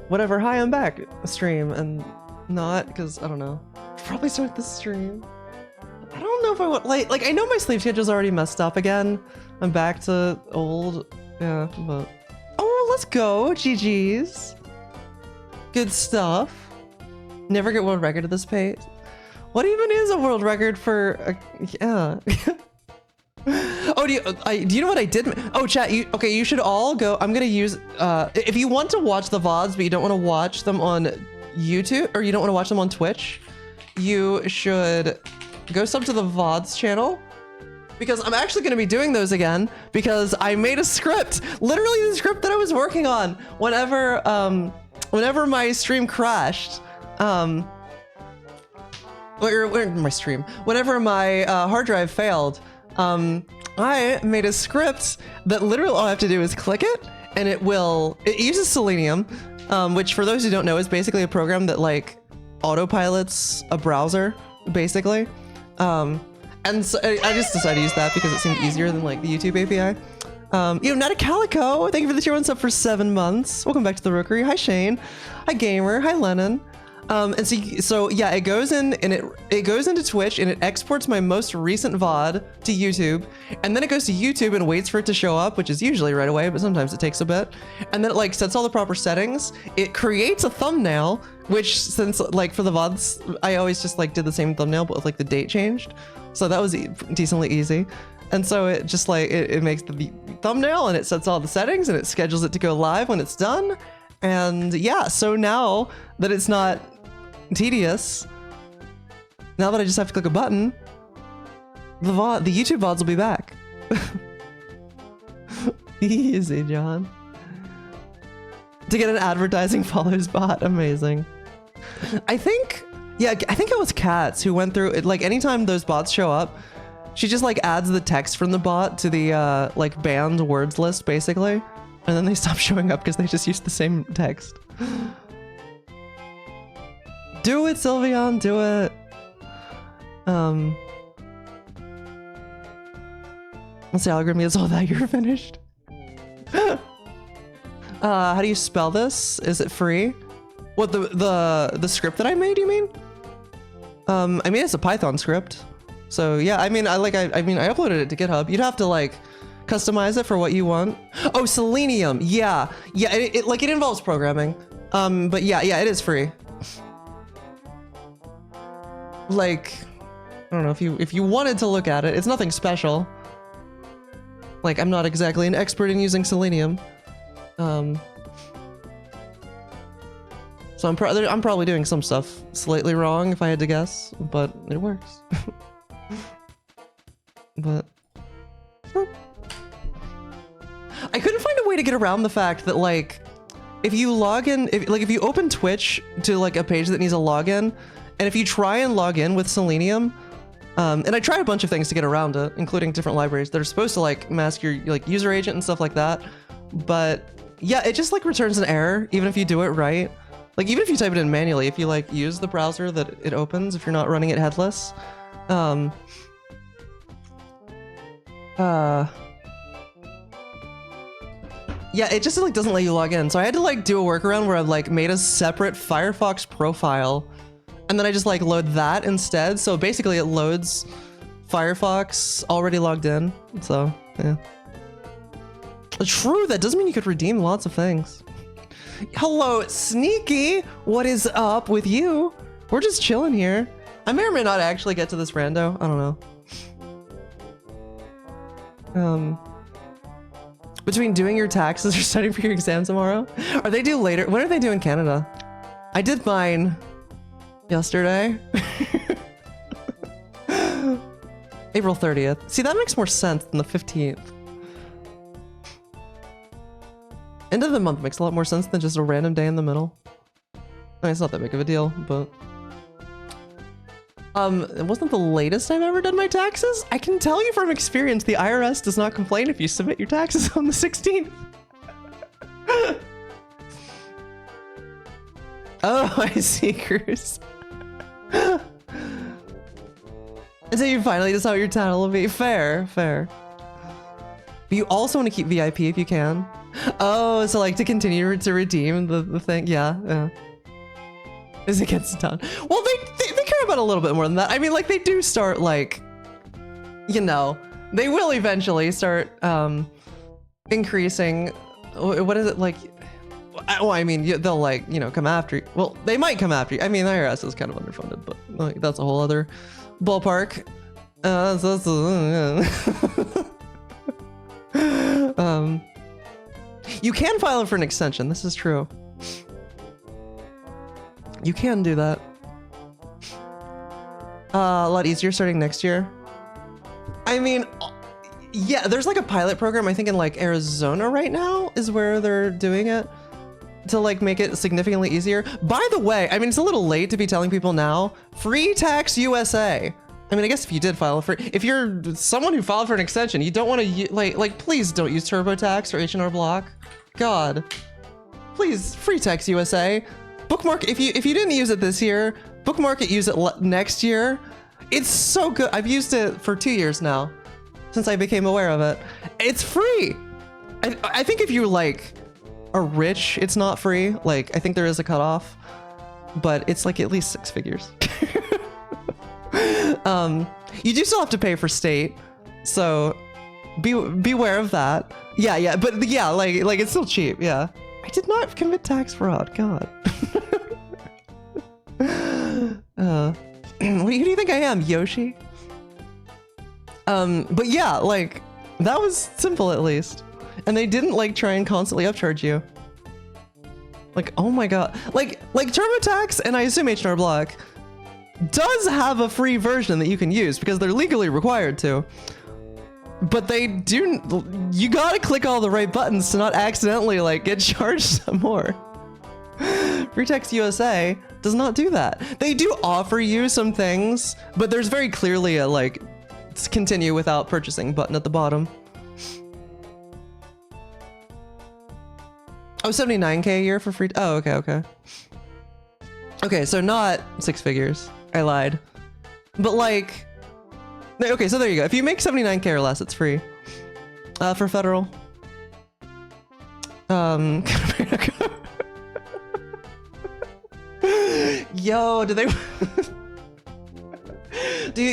[SPEAKER 1] whatever, hi, I'm back stream, and not, because, I don't know. Probably start this stream. I don't know if I want... Like, I know my sleep schedule's already messed up again. I'm back to old... Yeah, but... Oh, let's go, GG's. Good stuff. Never get world record at this pace. What even is a world record for... yeah. Oh, do you know what I did? Oh, chat, you should all go. I'm gonna use, if you want to watch the VODs, but you don't want to watch them on YouTube, or you don't want to watch them on Twitch, you should go sub to the VODs channel, because I'm actually gonna be doing those again, because I made a script, literally the script that I was working on whenever my stream crashed, whenever my hard drive failed. I made a script that literally all I have to do is click it, and it uses Selenium, which for those who don't know is basically a program that like autopilots a browser, basically. And so I just decided to use that because it seemed easier than like the YouTube API. Not a Calico. Thank you for the tier 1 sub for 7 months. Welcome back to the Rookery. Hi Shane. Hi Gamer. Hi Lennon. And so yeah, it goes in and it goes into Twitch and it exports my most recent VOD to YouTube, and then it goes to YouTube and waits for it to show up, which is usually right away, but sometimes it takes a bit. And then it like sets all the proper settings. It creates a thumbnail, which since like for the VODs, I always just like did the same thumbnail, but with like the date changed. So that was decently easy. And so it just like, it makes the thumbnail and it sets all the settings and it schedules it to go live when it's done. And yeah, so now that it's not tedious, now that I just have to click a button, the YouTube VODs will be back. Easy, John. To get an advertising follows bot, amazing. I think it was Cats who went through it. Like anytime those bots show up, she just like adds the text from the bot to the like banned words list basically, and then they stop showing up because they just use the same text. Do it, Sylveon, do it. Let's see, algorithm is all that you're finished. How do you spell this? Is it free? What, the script that I made, you mean? I mean, it's a Python script. So yeah, I mean, I uploaded it to GitHub. You'd have to like customize it for what you want. Oh, Selenium. Yeah. Yeah, it involves programming. But yeah, it is free. Like, I don't know, if you wanted to look at it, it's nothing special. Like, I'm not exactly an expert in using Selenium. So I'm probably doing some stuff slightly wrong if I had to guess, but it works. But I couldn't find a way to get around the fact that like, if you log in, if you open Twitch to like a page that needs a login, and if you try and log in with Selenium, and I tried a bunch of things to get around it, including different libraries that are supposed to like mask your like user agent and stuff like that. But yeah, it just like returns an error, even if you do it right. Like even if you type it in manually, if you like use the browser that it opens, if you're not running it headless. Yeah, it just like doesn't let you log in. So I had to like do a workaround where I've like made a separate Firefox profile, and then I just like load that instead. So basically it loads Firefox already logged in. So yeah. True, that doesn't mean you could redeem lots of things. Hello, Sneaky. What is up with you? We're just chilling here. I may or may not actually get to this rando. I don't know. Between doing your taxes or studying for your exam tomorrow? Are they due later? When are they due in Canada? I did mine yesterday. April 30th. See, that makes more sense than the 15th. End of the month makes a lot more sense than just a random day in the middle. I mean, it's not that big of a deal, but... it wasn't the latest I've ever done my taxes. I can tell you from experience, the IRS does not complain if you submit your taxes on the 16th. Oh, I see, Cruz. Until you finally decide what your title will be. Fair, fair. But you also want to keep VIP if you can. Oh, so like to continue to redeem the thing. Yeah. As it gets done. Well, they care about a little bit more than that. I mean, like they do start like, you know, they will eventually start increasing. What is it like? Oh, I mean, they'll like, you know, come after you. Well, they might come after you. I mean, the IRS is kind of underfunded, but like that's a whole other ballpark. You can file for an extension. This is true. You can do that. A lot easier starting next year. I mean, yeah, there's like a pilot program, I think in like Arizona right now is where they're doing it to like make it significantly easier. By the way, I mean, it's a little late to be telling people now, free tax USA. I mean, I guess if you did file for, if you're someone who filed for an extension, you don't want to like please don't use TurboTax or H&R Block. God, please, free tax USA. Bookmark, if you didn't use it this year, bookmark it, use it next year. It's so good. I've used it for 2 years now, since I became aware of it. It's free. I think if you like are rich, it's not free. Like, I think there is a cutoff, but it's like at least 6 figures. You do still have to pay for state, so beware of that. Yeah, but yeah, like it's still cheap. Yeah, I did not commit tax fraud. God. Who do you think I am, Yoshi? But yeah, like that was simple at least, and they didn't like try and constantly upcharge you. Like, oh my god, like TurboTax and I assume H&R Block does have a free version that you can use because they're legally required to. But they do, you gotta click all the right buttons to not accidentally like get charged some more. Free Tax USA does not do that. They do offer you some things, but there's very clearly a like continue without purchasing button at the bottom. Oh, 79K a year for free. Oh, okay. Okay, so not 6 figures. I lied. But like, okay, so there you go. If you make 79K or less, it's free. For federal. Yo, do they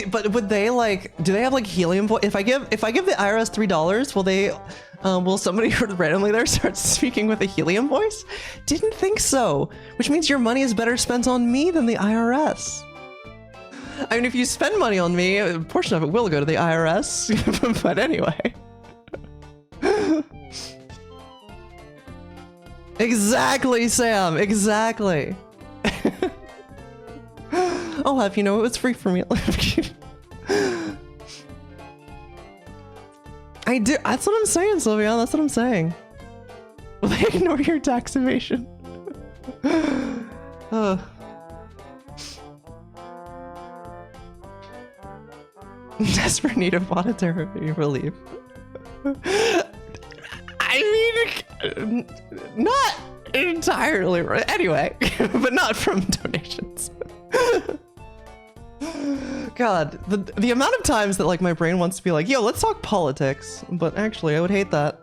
[SPEAKER 1] but would they like, do they have like helium voice? If I give the IRS $3, will they will somebody randomly there start speaking with a helium voice? Didn't think so. Which means your money is better spent on me than the IRS. I mean, if you spend money on me, a portion of it will go to the IRS. But anyway. Exactly, Sam. Exactly. I'll have you know it was free for me. I do. That's what I'm saying, Sylvia. That's what I'm saying. Will they ignore your tax evasion? Desperate need of monetary relief. I mean, not entirely right. Anyway, but not from donations. God, the amount of times that like my brain wants to be like, yo, let's talk politics, but actually I would hate that.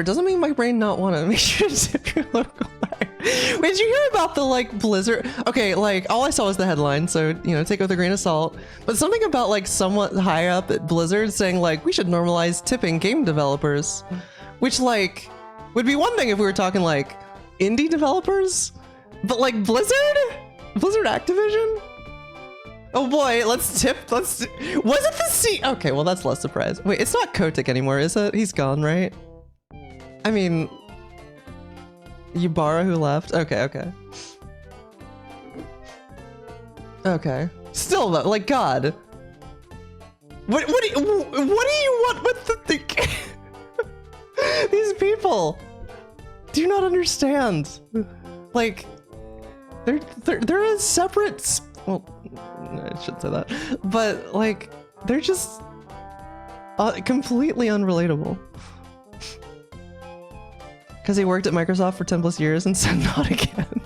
[SPEAKER 1] Doesn't mean my brain not want to make sure to zip your local line. Wait, did you hear about the like Blizzard? Okay, like all I saw was the headline, so you know, take it with a grain of salt. But something about like somewhat higher up at Blizzard saying like we should normalize tipping game developers, which like would be one thing if we were talking like indie developers, but like Blizzard Activision. Oh boy, let's tip. Was it the C? Okay, well that's less surprise. Wait, it's not Kotick anymore, is it? He's gone, right? I mean, Yubara who left? Okay. Okay. Still though, like God. What do you want with the these people do not understand. Like they're a separate well, I shouldn't say that. But like they're just completely unrelatable. Because he worked at Microsoft for 10 plus years and said not again.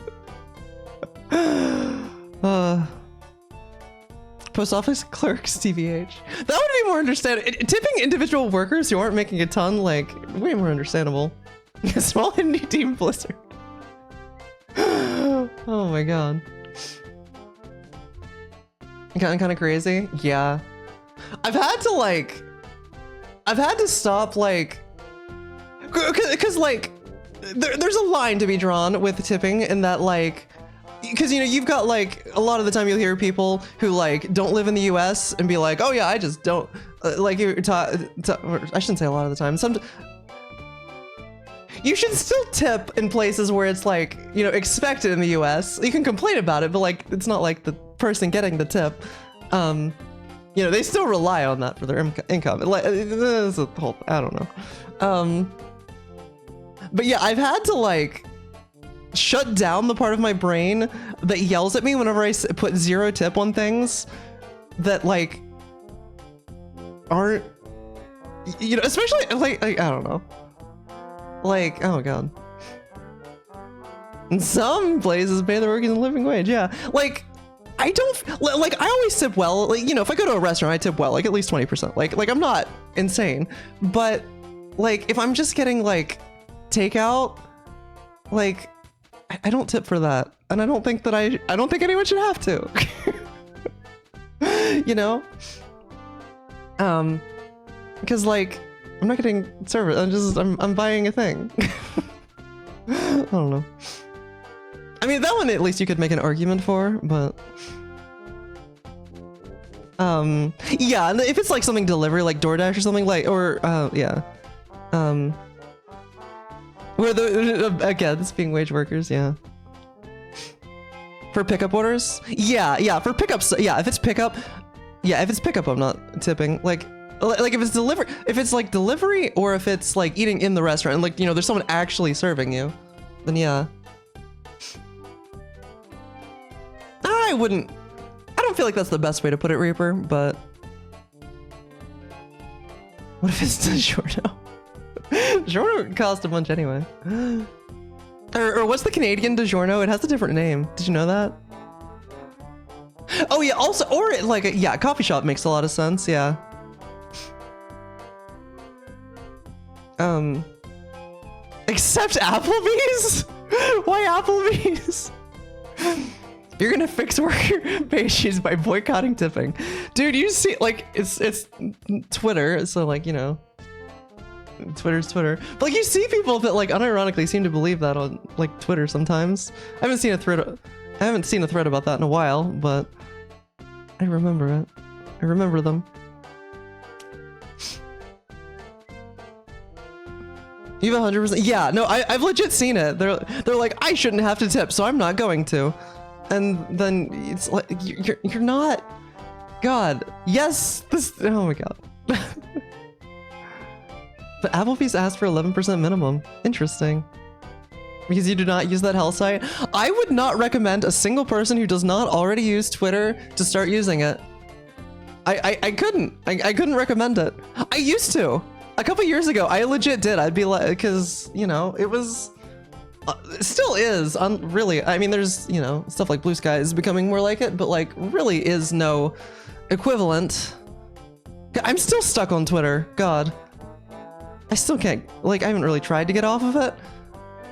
[SPEAKER 1] Post office clerks, TVH. That would be more understandable. Tipping individual workers who aren't making a ton, like, way more understandable. Small indie team Blizzard. Oh my god. Kind of crazy? Yeah. I've had to stop, like, because like, there's a line to be drawn with tipping in that like, because you know you've got like a lot of the time you'll hear people who like don't live in the US and be like, oh yeah, I just don't like I shouldn't say a lot of the time. You should still tip in places where it's like, you know, expected in the US. You can complain about it, but like it's not like the person getting the tip. You know, they still rely on that for their income. Like, this is a whole, I don't know. But yeah, I've had to like shut down the part of my brain that yells at me whenever I put 0 tip on things that like aren't, you know, especially like I don't know, like, oh god. In some places pay the workers a living wage, yeah. Like, I don't, like, I always tip well, like, you know, if I go to a restaurant, I tip well, like at least 20%. Like I'm not insane, but like, if I'm just getting like takeout, like, I don't tip for that. And I don't think that I don't think anyone should have to, you know? Because like, I'm not getting service, I'm buying a thing. I don't know. I mean, that one at least you could make an argument for, but yeah, and if it's like something delivery, like DoorDash or something, like, or yeah, where the again, this being wage workers, yeah. For pickup orders, yeah, for pickups, yeah, if it's pickup, I'm not tipping. Like if it's delivery, if it's like delivery, or if it's like eating in the restaurant, and like, you know, there's someone actually serving you, then yeah. I don't feel like that's the best way to put it, Reaper, but what if it's DiGiorno? DiGiorno cost a bunch anyway. Or what's the Canadian DiGiorno? It has a different name. Did you know that? Oh yeah, also, or like, yeah, coffee shop makes a lot of sense, yeah. Except Applebee's? Why Applebee's? You're gonna fix worker pay issues by boycotting tipping. Dude, you see, like, it's Twitter, so like, you know, Twitter's Twitter. But like, you see people that like unironically seem to believe that on like Twitter sometimes. I haven't seen a thread about that in a while, but I remember it. I remember them. You have 100%. Yeah, no, I've legit seen it. They're like, I shouldn't have to tip, so I'm not going to. And then it's like, you're not. God, yes, this. Oh my god. But Applebee's asked for 11% minimum. Interesting. Because you do not use that hell site. I would not recommend a single person who does not already use Twitter to start using it. I couldn't. I couldn't recommend it. I used to. A couple years ago, I legit did. I'd be like, because, you know, it was, it still is, really. I mean, there's, you know, stuff like Blue Sky is becoming more like it, but like really is no equivalent. I'm still stuck on Twitter. God. I still can't, like, I haven't really tried to get off of it,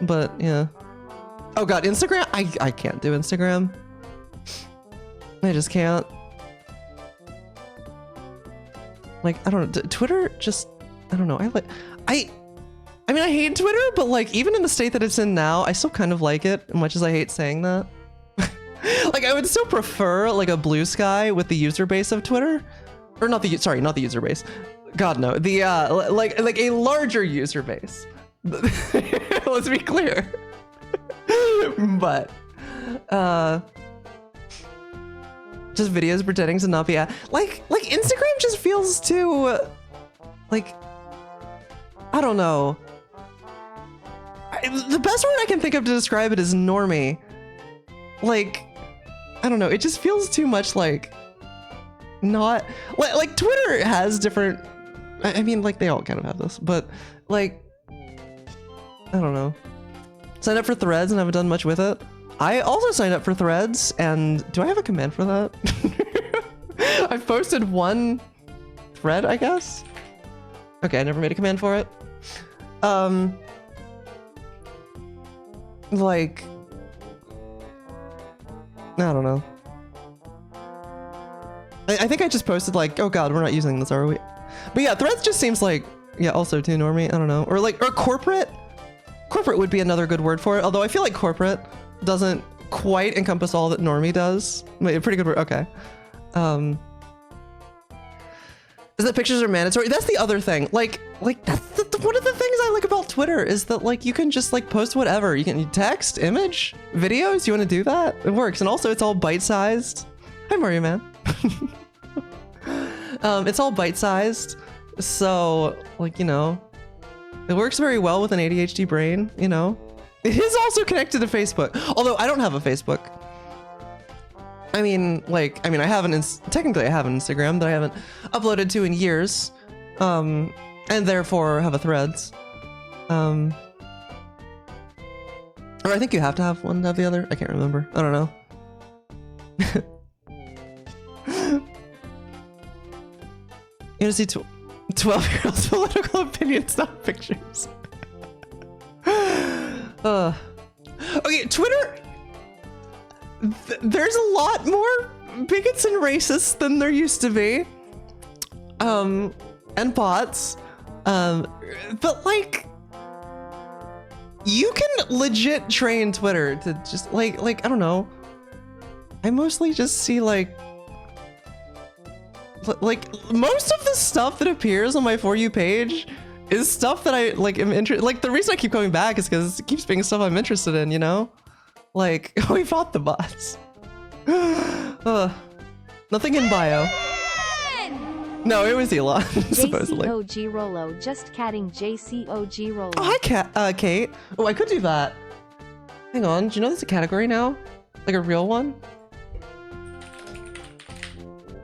[SPEAKER 1] but yeah. Oh God, Instagram? I can't do Instagram. I just can't. Like, I don't know, Twitter just, I don't know. I mean, I hate Twitter, but like, even in the state that it's in now, I still kind of like it, as much as I hate saying that. Like, I would still prefer like a Blue Sky with the user base of Twitter, or not the, sorry, not the user base. God no, the like a larger user base. Let's be clear. But just videos pretending to not be like Instagram just feels too like, I don't know. The best word I can think of to describe it is normie. Like, I don't know, it just feels too much like not like Twitter has different, I mean, like they all kind of have this, but like, I don't know. Signed up for Threads and haven't done much with it. I also signed up for Threads, and do I have a command for that? I've posted one thread, I guess. Okay, I never made a command for it. Like, I don't know. I think I just posted like, oh god, we're not using this, are we? But yeah, Threads just seems like, yeah, also too normie, I don't know. Or like, or corporate. Corporate would be another good word for it, although I feel like corporate doesn't quite encompass all that normie does. Wait, a pretty good word, okay. Is that pictures are mandatory? That's the other thing. Like that's one of the things I like about Twitter is that like you can just like post whatever. You can text, image, videos. You want to do that? It works. And also it's all bite-sized. Hi Mario Man. It's all bite-sized. So like, you know, It works very well with an ADHD brain, you know. It is also connected to Facebook, although I don't have a Facebook. I mean, like, I have technically I have an Instagram that I haven't uploaded to in years, and therefore have a Threads. Or I think you have to have one to have the other. I can't remember. I don't know. You want to see 12-year-olds' political opinions, not pictures. Okay, Twitter. There's a lot more bigots and racists than there used to be. And bots. But like, you can legit train Twitter to just like I don't know. I mostly just see like most of the stuff that appears on my For You page is stuff that I like am interested. Like the reason I keep coming back is because it keeps being stuff I'm interested in, you know? Like we fought the bots. Nothing in bio. No, it was Elon, supposedly.
[SPEAKER 2] JCOG Rolo, just catting JCOG Rolo.
[SPEAKER 1] Oh, hi, Kate. Oh, I could do that. Hang on, do you know there's a category now? Like a real one?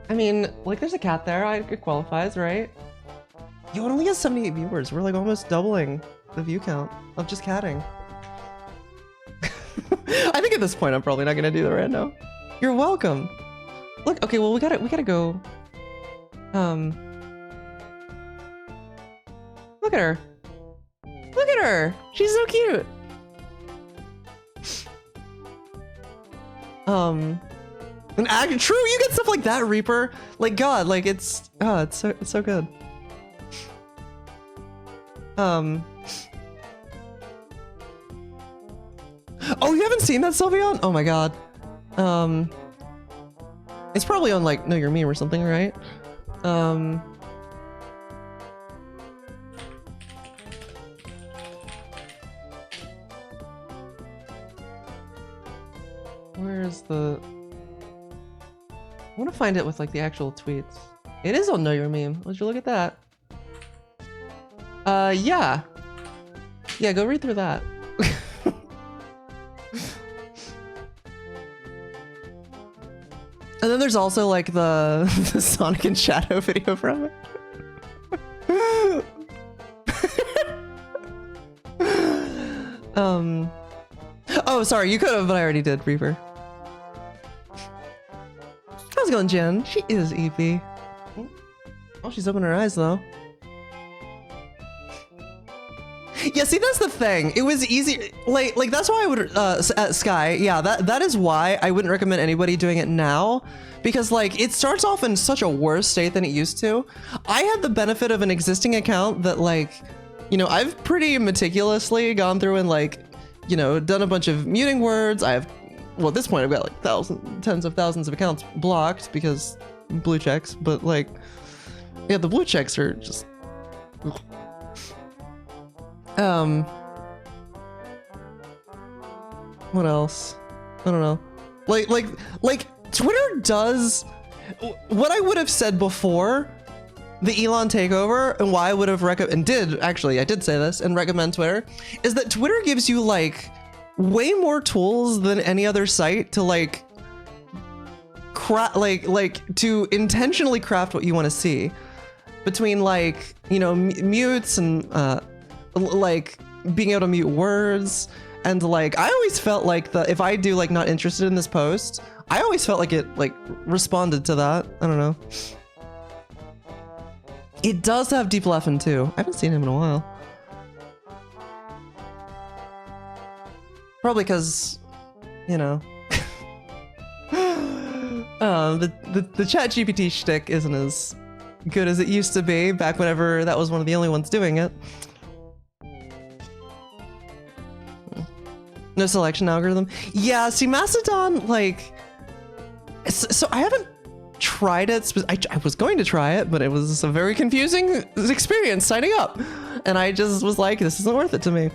[SPEAKER 1] I mean, like there's a cat there, it qualifies, right? Yo, it only has 78 viewers. We're like almost doubling the view count of just catting. I think at this point I'm probably not gonna do the rando. You're welcome. Look, okay, well we gotta go. Look at her. Look at her. She's so cute. And true, you get stuff like that, Reaper. Like God, like it's so good. Oh, you haven't seen that, Sylveon? Oh my God. It's probably on like Know Your Meme or something, right? Where's the... I want to find it with like the actual tweets. It is on Know Your Meme. Would you look at that? Yeah. Yeah, go read through that. And then there's also like the Sonic and Shadow video from it. Oh, sorry, you could have, but I already did, Reaper. How's it going, Jen? She is EP. Oh, she's opening her eyes though. Yeah, see, that's the thing. It was easy. Like that's why I would at Sky. Yeah, that is why I wouldn't recommend anybody doing it now, because like it starts off in such a worse state than it used to. I had the benefit of an existing account that like, you know, I've pretty meticulously gone through and like, you know, done a bunch of muting words. I have, well, at this point I've got like tens of thousands of accounts blocked because blue checks, but like, yeah, the blue checks are just. What else? I don't know. Like Twitter does what I would have said before the Elon takeover, and why I would have I did say this and recommend Twitter, is that Twitter gives you like way more tools than any other site to like to intentionally craft what you want to see, between like, you know, mutes and like being able to mute words, and like I always felt like if I do like not interested in this post, I always felt like it like responded to that. I don't know. It does have Deep Leffen too. I haven't seen him in a while. Probably because, you know, the chat GPT shtick isn't as good as it used to be back whenever that was one of the only ones doing it. No selection algorithm. Yeah, see, Mastodon, like, so I haven't tried it. I was going to try it, but it was a very confusing experience signing up, and I just was like, this isn't worth it to me.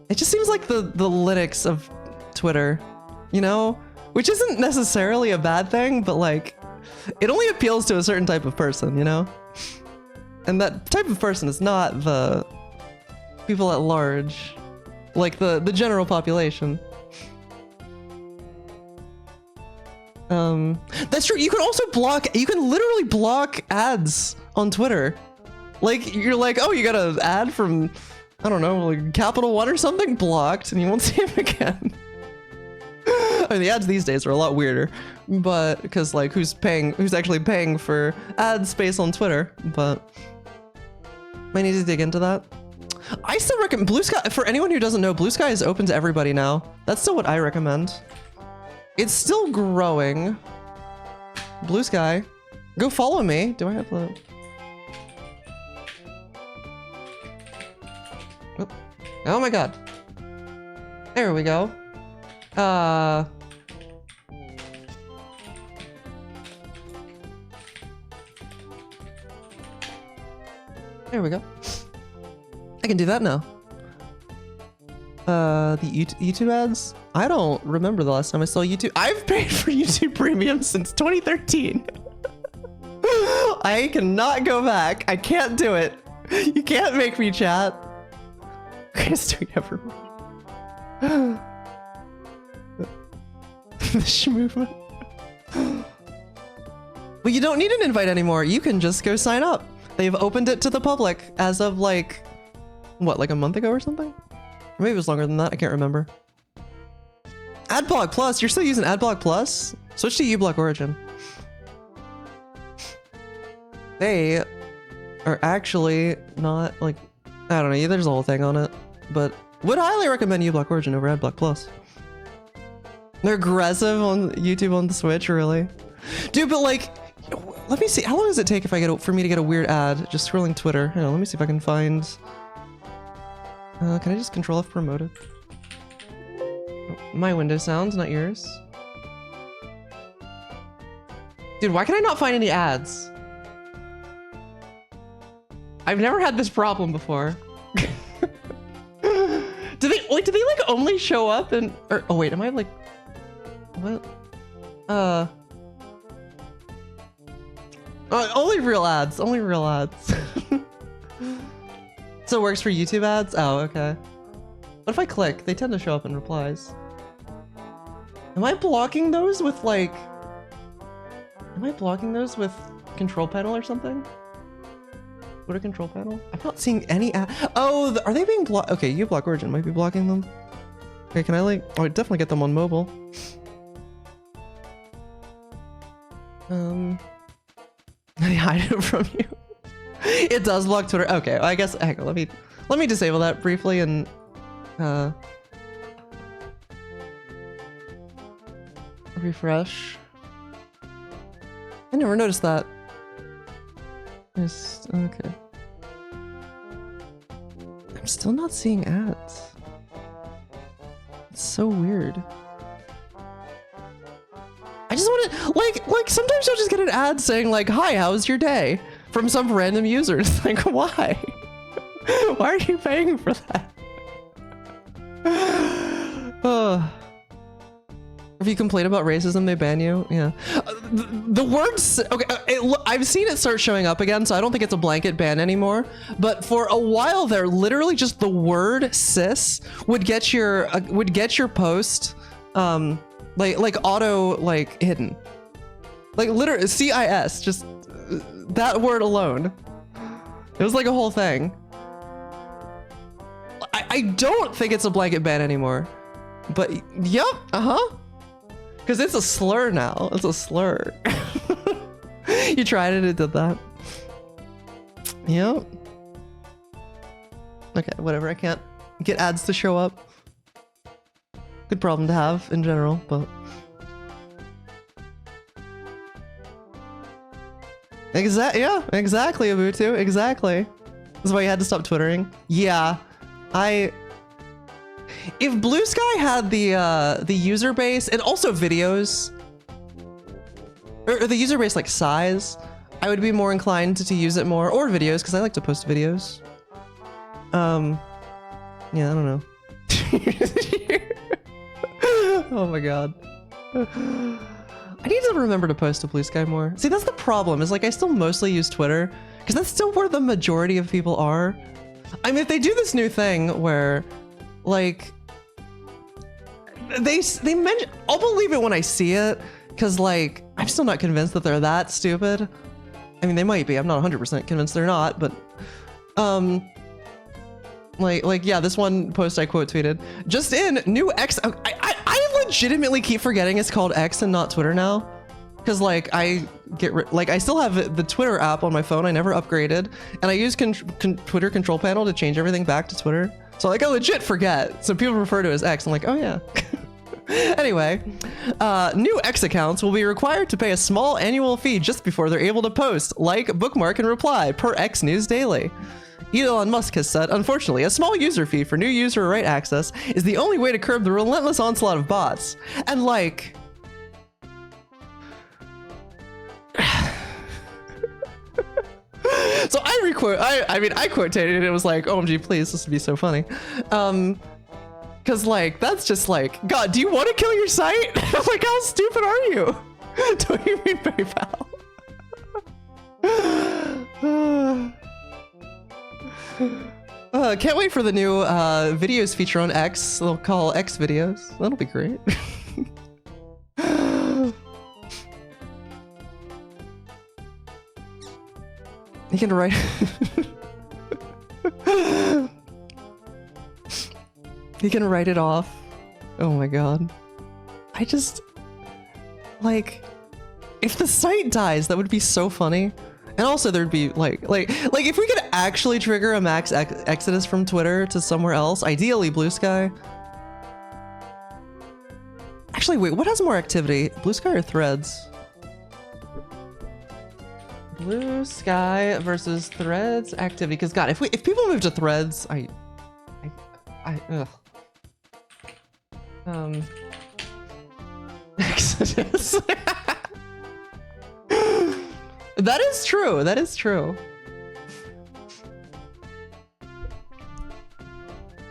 [SPEAKER 1] It just seems like the Linux of Twitter, you know, which isn't necessarily a bad thing, but like, it only appeals to a certain type of person, you know. And that type of person is not the people at large, like the general population. That's true. You can also block, you can literally block ads on Twitter. Like, you're like, oh, you got an ad from, I don't know, like Capital One or something, blocked, and you won't see him again. I mean, the ads these days are a lot weirder, but because like who's actually paying for ad space on Twitter, but might need to dig into that. I still recommend Blue Sky. For anyone who doesn't know, Blue Sky is open to everybody now. That's still what I recommend. It's still growing. Blue Sky. Go follow me. Do I have the... Oh my god. There we go. There we go. I can do that now. The YouTube ads? I don't remember the last time I saw YouTube. I've paid for YouTube Premium since 2013. I cannot go back. I can't do it. You can't make me chat. Greatest tweet ever. The Sh movement. Well, you don't need an invite anymore. You can just go sign up. They've opened it to the public as of like, what, like a month ago or something? Maybe it was longer than that. I can't remember. Adblock Plus. You're still using Adblock Plus? Switch to uBlock Origin. They are actually not like, I don't know. There's a whole thing on it, but would highly recommend uBlock Origin over Adblock Plus. They're aggressive on YouTube on the Switch, really, dude. But like, let me see. How long does it take if I get for me to get a weird ad? Just scrolling Twitter. Hang on, let me see if I can find. Can I just Control F promote it? My window sounds, not yours. Dude, why can I not find any ads? I've never had this problem before. Do they like only show up and oh wait, am I like what? Only real ads, only real ads. So it works for YouTube ads? Oh, okay. What if I click? They tend to show up in replies. Am I blocking those with like... Am I blocking those with control panel or something? Go to control panel? I'm not seeing any ad. Oh, are they being blocked? Okay, uBlock Origin might be blocking them. Okay, can I like... Oh, I definitely get them on mobile. They hide it from you. It does block Twitter. Okay, I guess. Hang on, let me disable that briefly and refresh. I never noticed that. Okay. I'm still not seeing ads. It's so weird. I just want to like sometimes you'll just get an ad saying like, "Hi, how's your day?" from some random user. It's like, why? Why are you paying for that? If you complain about racism, they ban you. Yeah. The words. Okay, I've seen it start showing up again, so I don't think it's a blanket ban anymore. But for a while there, literally just the word "cis" would get your post, like auto like hidden, like literally CIS, just that word alone. It was like a whole thing. I don't think it's a blanket ban anymore, but yep, because it's a slur now. It's a slur. You tried it, it did that. Yep. Okay, whatever. I can't get ads to show up. Good problem to have in general, but yeah, exactly, Ubuntu, exactly. That's why you had to stop twittering. Yeah, if Blue Sky had the user base and also videos, or the user base like size, I would be more inclined to use it more, or videos, because I like to post videos. Yeah, I don't know. Oh my god. I need to remember to post to Blue Sky more. See, that's the problem, is like I still mostly use Twitter because that's still where the majority of people are. I mean, if they do this new thing where, like, they mention, I'll believe it when I see it, because, like, I'm still not convinced that they're that stupid. I mean, they might be. I'm not 100% convinced they're not, but, like, yeah, this one post I quote tweeted, just in, new X, I legitimately keep forgetting it's called X and not Twitter now. Because, like, I still have the Twitter app on my phone. I never upgraded. And I use Twitter control panel to change everything back to Twitter. So, like, I legit forget. So people refer to it as X. I'm like, oh, yeah. Anyway, new X accounts will be required to pay a small annual fee just before they're able to post, like, bookmark, and reply per X News Daily. Elon Musk has said, unfortunately, a small user fee for new user right access is the only way to curb the relentless onslaught of bots. And, like... So I quotated it. It was like, OMG, please, this would be so funny. Cause like, that's just like, God, do you want to kill your site? Like, how stupid are you? Don't you mean PayPal? Can't wait for the new videos feature on X. They'll call X videos. That'll be great. You can write. You can write it off. Oh my god. I just like, if the site dies, that would be so funny. And also there'd be like if we could actually trigger a max exodus from Twitter to somewhere else, ideally Blue Sky. Actually, wait, what has more activity? Blue Sky or Threads? Blue Sky versus Threads activity. Because God, if people move to Threads, ugh. Exodus. That is true. That is true.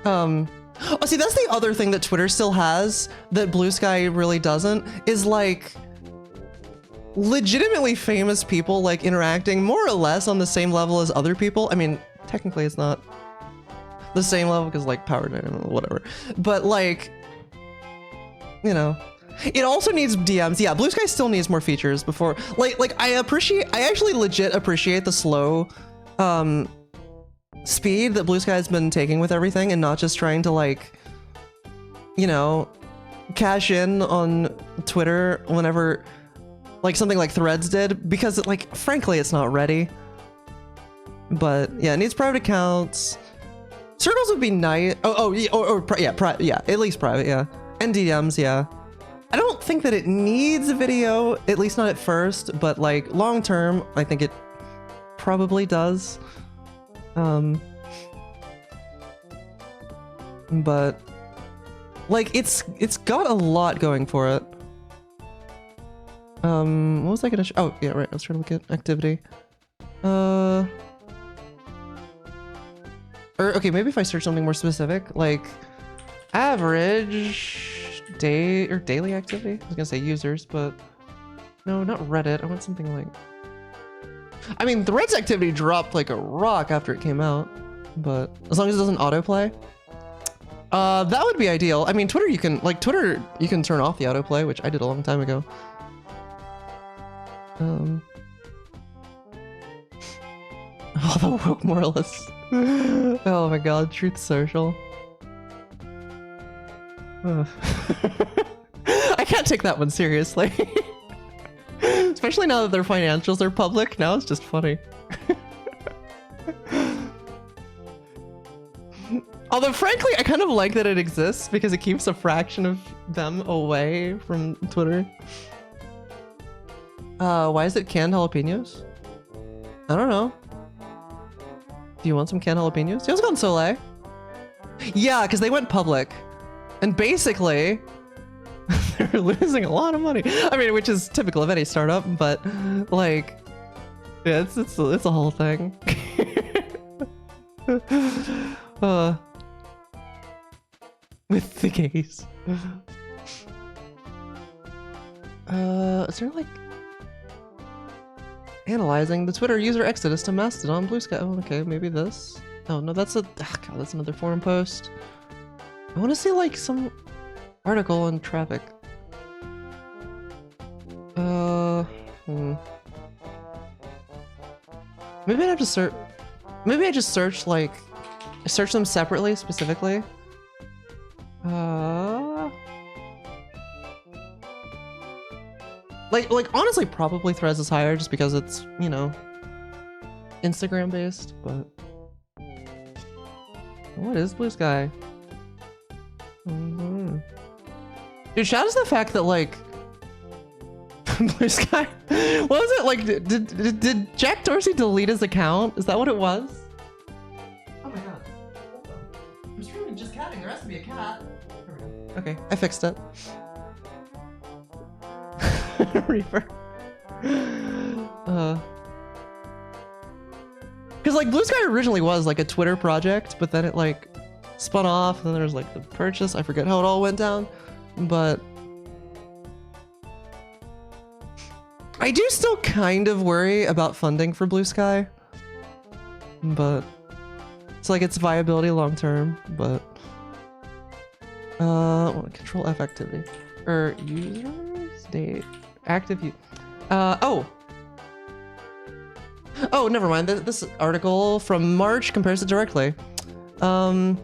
[SPEAKER 1] Oh, see, that's the other thing that Twitter still has that Blue Sky really doesn't, is like legitimately famous people like interacting more or less on the same level as other people. I mean, technically it's not the same level because like power, whatever, but like, you know, it also needs DMs. Yeah, Blue Sky still needs more features before, like I actually legit appreciate the slow speed that Blue Sky has been taking with everything and not just trying to, like, you know, cash in on Twitter whenever like something like Threads did, because like frankly it's not ready. But yeah, it needs private accounts. Circles would be nice. Yeah, at least private, yeah. And DMs, yeah. I don't think that it needs a video, at least not at first, but like long term, I think it probably does. But like it's got a lot going for it. What was I gonna oh yeah, right, I was trying to look at activity. Or okay, maybe if I search something more specific, like average day or daily activity. I was gonna say users, but no, not Reddit. I want something like, I mean, Threads activity dropped like a rock after it came out, but as long as it doesn't autoplay, that would be ideal. I mean, Twitter you can turn off the autoplay, which I did a long time ago. Oh, the woke moralists. Oh my god, Truth Social. I can't take that one seriously. Especially now that their financials are public. Now it's just funny. Although frankly, I kind of like that it exists because it keeps a fraction of them away from Twitter. Why is it canned jalapenos? I don't know. Do you want some canned jalapenos? Let's go on Soleil. Yeah, because they went public. And basically, they're losing a lot of money. I mean, which is typical of any startup, but like, yeah, it's a whole thing. With the gays. Is there like, Analyzing the Twitter user exodus to Mastodon, Blue Sky. Oh, okay, maybe this. Oh no, that's a God, that's another forum post. I want to see like some article on traffic. Maybe I'd have to search. Maybe I just search like search them separately, specifically. Like honestly, probably Threads is higher just because it's, you know, Instagram based. But what is Blue Sky? Dude, shout out to the fact that like Blue Sky. What was it like? Did Jack Dorsey delete his account? Is that what it was? Oh my god! I'm streaming just catting. There has to be a cat. There we go. Okay, I fixed it. Reaper. Because like Blue Sky originally was like a Twitter project, but then it like spun off, and then there's like the purchase. I forget how it all went down, but I do still kind of worry about funding for Blue Sky, but it's like its viability long term. But control F activity or users date active oh, never mind. This article from March compares it directly. So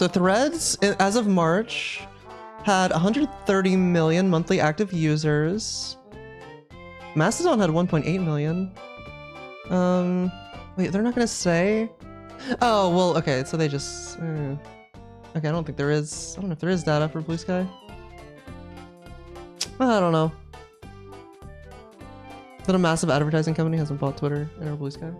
[SPEAKER 1] Threads, as of March, had 130 million monthly active users. Mastodon had 1.8 million. Wait, they're not gonna say? Oh, well, okay, so they just... okay, I don't think there is... I don't know if there is data for Blue Sky. I don't know. That a massive advertising company hasn't bought Twitter or Blue Sky.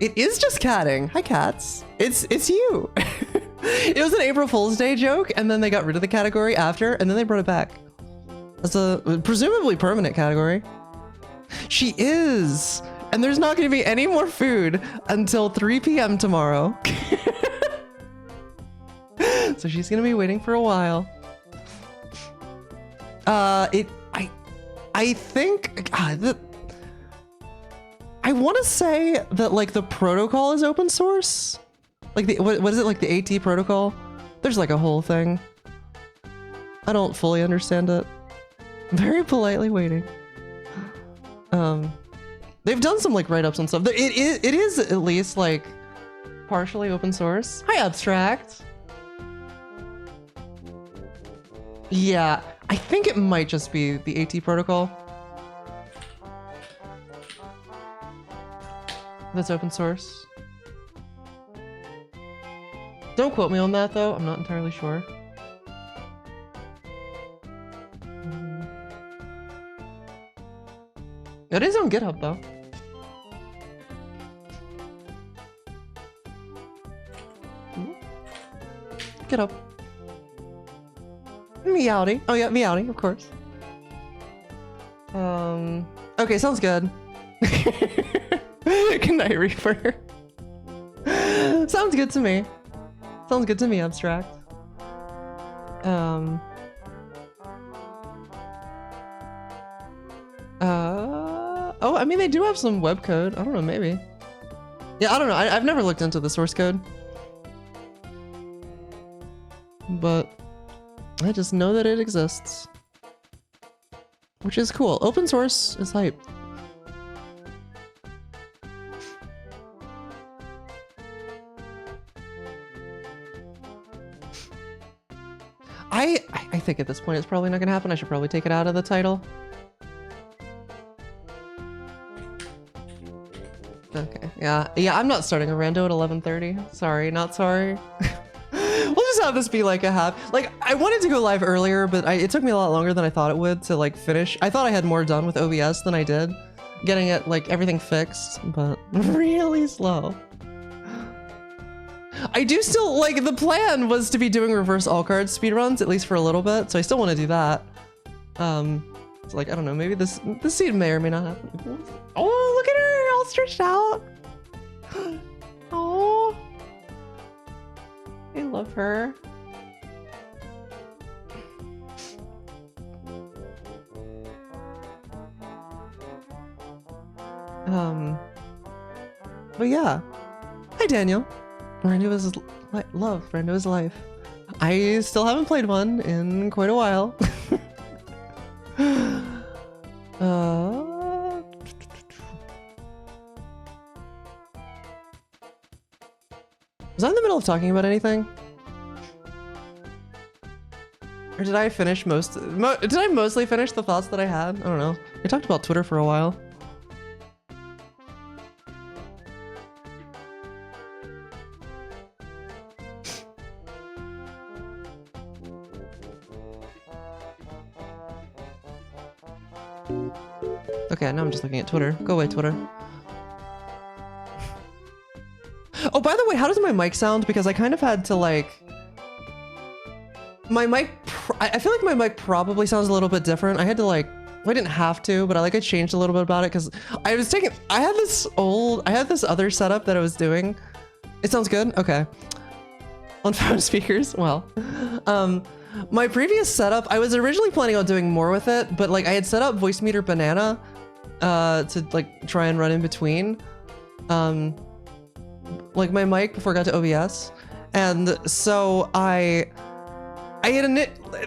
[SPEAKER 1] It is just catting. Hi, cats. It's you. It was an April Fool's Day joke, and then they got rid of the category after, and then they brought it back. That's a presumably permanent category. She is, and there's not going to be any more food until 3 p.m. tomorrow. So she's going to be waiting for a while. I think I want to say that like the protocol is open source. Like the what is it, like the AT protocol? There's like a whole thing. I don't fully understand it. Very politely waiting. They've done some like write-ups and stuff. It is at least like partially open source. Hi, Abstract. Yeah, I think it might just be the AT protocol. That's open source. Don't quote me on that though, I'm not entirely sure. It is on GitHub though. GitHub. Meowdy. Oh yeah, Meowdy, of course. Okay, sounds good. Good night, Reaper. Sounds good to me. Sounds good to me, Abstract. Oh, I mean, they do have some web code. I don't know, maybe. Yeah, I don't know. I've never looked into the source code. But I just know that it exists. Which is cool. Open source is hype. I think at this point it's probably not gonna happen. I should probably take it out of the title. Okay, yeah, I'm not starting a rando at 11:30. Sorry, not sorry. We'll just have this be like a half. Like, I wanted to go live earlier, but it took me a lot longer than I thought it would to like finish. I thought I had more done with OBS than I did. Getting it, like, everything fixed, but really slow. I do still, like, the plan was to be doing reverse all cards speedruns, at least for a little bit, so I still want to do that. It's like, I don't know, maybe this seed may or may not happen. Oh, look at her, all stretched out. Oh, I love her. But yeah. Hi, Daniel. Rando is love. Rando is life. I still haven't played one in quite a while. Was I in the middle of talking about anything? Or did I finish did I mostly finish the thoughts that I had? I don't know. I talked about Twitter for a while. Okay, now I'm just looking at Twitter. Go away, Twitter. Oh, by the way, how does my mic sound? Because I kind of had to like... My mic... I feel like my mic probably sounds a little bit different. I had to like... Well, I didn't have to, but I changed a little bit about it because I was taking... I had this other setup that I was doing. It sounds good? Okay. On phone speakers? Well. My previous setup, I was originally planning on doing more with it, but like I had set up Voice Meter Banana to like try and run in between like my mic before I got to OBS. And so I had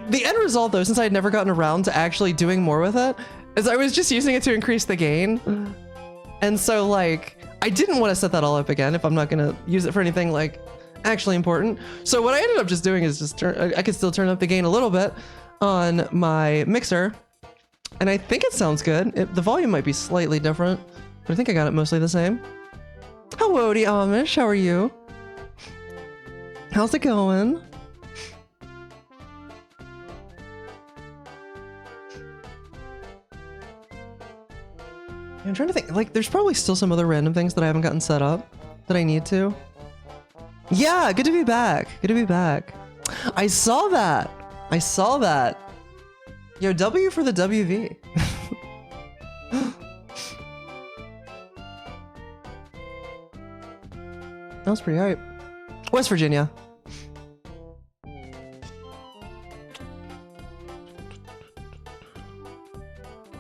[SPEAKER 1] the end result though, since I had never gotten around to actually doing more with it, is I was just using it to increase the gain. And so like, I didn't want to set that all up again if I'm not gonna use it for anything like actually important. So what I ended up just doing is just I could still turn up the gain a little bit on my mixer. And I think it sounds good. The volume might be slightly different, but I think I got it mostly the same. Hello, VOD Amish, how are you? How's it going? I'm trying to think, like, there's probably still some other random things that I haven't gotten set up that I need to. Yeah, good to be back. Good to be back. I saw that. I saw that. Yo, W for the WV. That was pretty hype. West Virginia.